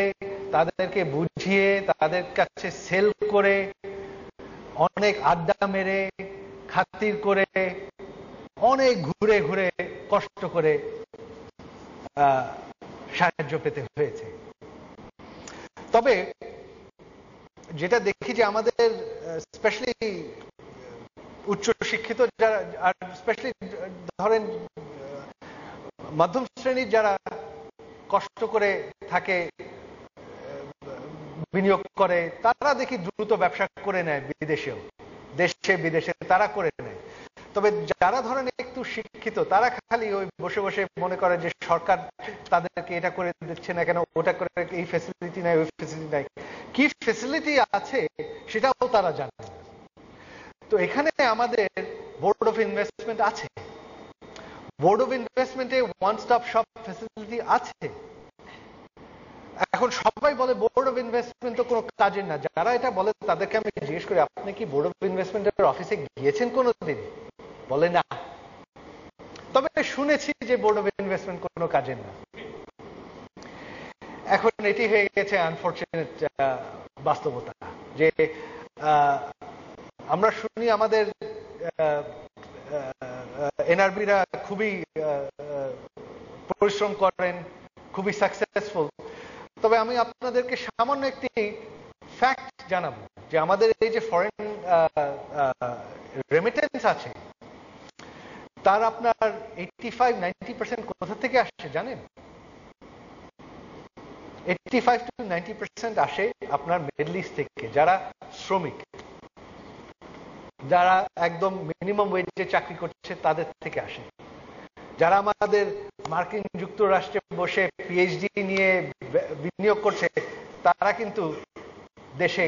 তাদেরকে বুঝিয়ে, তাদের কাছে সেল করে, অনেক আড্ডা মেরে, খাতির করে, অনেক ঘুরে ঘুরে কষ্ট করে সাহায্য পেতে হয়েছে। তবে যেটা দেখি যে আমাদের স্পেশালি উচ্চশিক্ষিত যারা, আর স্পেশালি ধরেন মধ্যম শ্রেণীর যারা কষ্ট করে থাকে, বিনিয়োগ করে, তারা দেখি দ্রুত ব্যবসা করে নেয় বিদেশেও, দেশে বিদেশে তারা করে নেয়। তবে যারা ধরেন একটু শিক্ষিত, তারা খালি ওই বসে বসে মনে করে যে সরকার তাদেরকে এটা করে দিচ্ছে না কেন, ওটা করে, এই ফ্যাসিলিটি নাই, ওই ফ্যাসিলিটি নাই, কি ফ্যাসিলিটি আছে সেটাও তারা জানে। তো এখানে আমাদের বোর্ড অফ ইনভেস্টমেন্ট আছে, বোর্ড অফ ইনভেস্টমেন্টে ওয়ান স্টপ শপ ফ্যাসিলিটি আছে। এখন সবাই বলে বোর্ড অফ ইনভেস্টমেন্ট তো কোনো কাজের না। যারা এটা বলে তাদেরকে আমি জিজ্ঞেস করি, আপনি কি বোর্ড অফ ইনভেস্টমেন্টের অফিসে গিয়েছেন কোনোদিন? বলে না। তবে শুনেছি যে বোর্ড অফ ইনভেস্টমেন্ট কোনো কাজের না। এখন এটি হয়ে গেছে আনফরচুনেট বাস্তবতা যে আমরা শুনি আমাদের এনআরবিরা খুবই পরিশ্রম করেন, খুবই সাকসেসফুল। তবে আমি আপনাদেরকে সামান্য একটি ফ্যাক্ট জানাবো যে আমাদের এই যে ফরেন রেমিটেন্স আছে, তার আপনার 85-90% কোথা থেকে আসছে জানেন? 85-90% আসে আপনার মিডল ইস্ট থেকে, যারা শ্রমিক, যারা একদম মিনিমাম ওয়েজে চাকরি করছে, তাদের থেকে আসে। যারা আমাদের মার্কিন যুক্তরাষ্ট্রে বসে পিএইচডি নিয়ে বিনিয়োগ করছে, তারা কিন্তু দেশে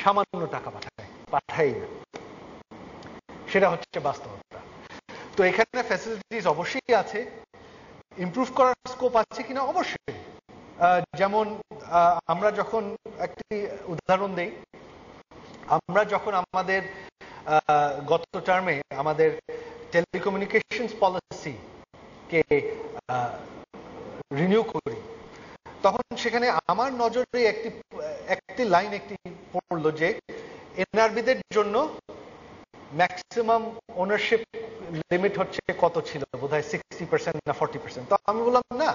সামান্য টাকা পাঠায় না। সেটা হচ্ছে বাস্তবতা। তো এখানে ফ্যাসিলিটিস অবশ্যই আছে, ইমপ্রুভ করার স্কোপ আছে কিনা অবশ্যই। যেমন আমরা যখন একটি উদাহরণ দেই, আমরা যখন আমাদের গত টার্মে আমাদের টেলিকমিউনিকেশনস পলিসি কে রিনিউ করি, তখন সেখানে আমার নজরে একটি লাইন পড়লো যে এনআরবিদের জন্য ম্যাক্সিমাম ওনারশিপ লিমিট হচ্ছে কত ছিল, বোধহয় 60% না 40%। তো আমি বললাম না,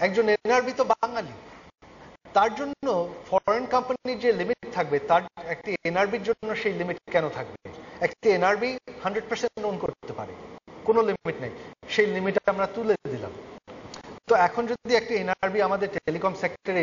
একজন এনআরবি তো বাঙালি, তার জন্য ফরেন কোম্পানির যে লিমিট থাকবে, তার একটি এনআরবির জন্য সেই লিমিট কেন থাকবে? একটি এনআরবি 100% ওন করতে পারে, কোনো লিমিট নেই, সেই লিমিট আমরা তুলে দিলাম। তো এখন যদি একটি এনআরবি আমাদের টেলিকম সেক্টরে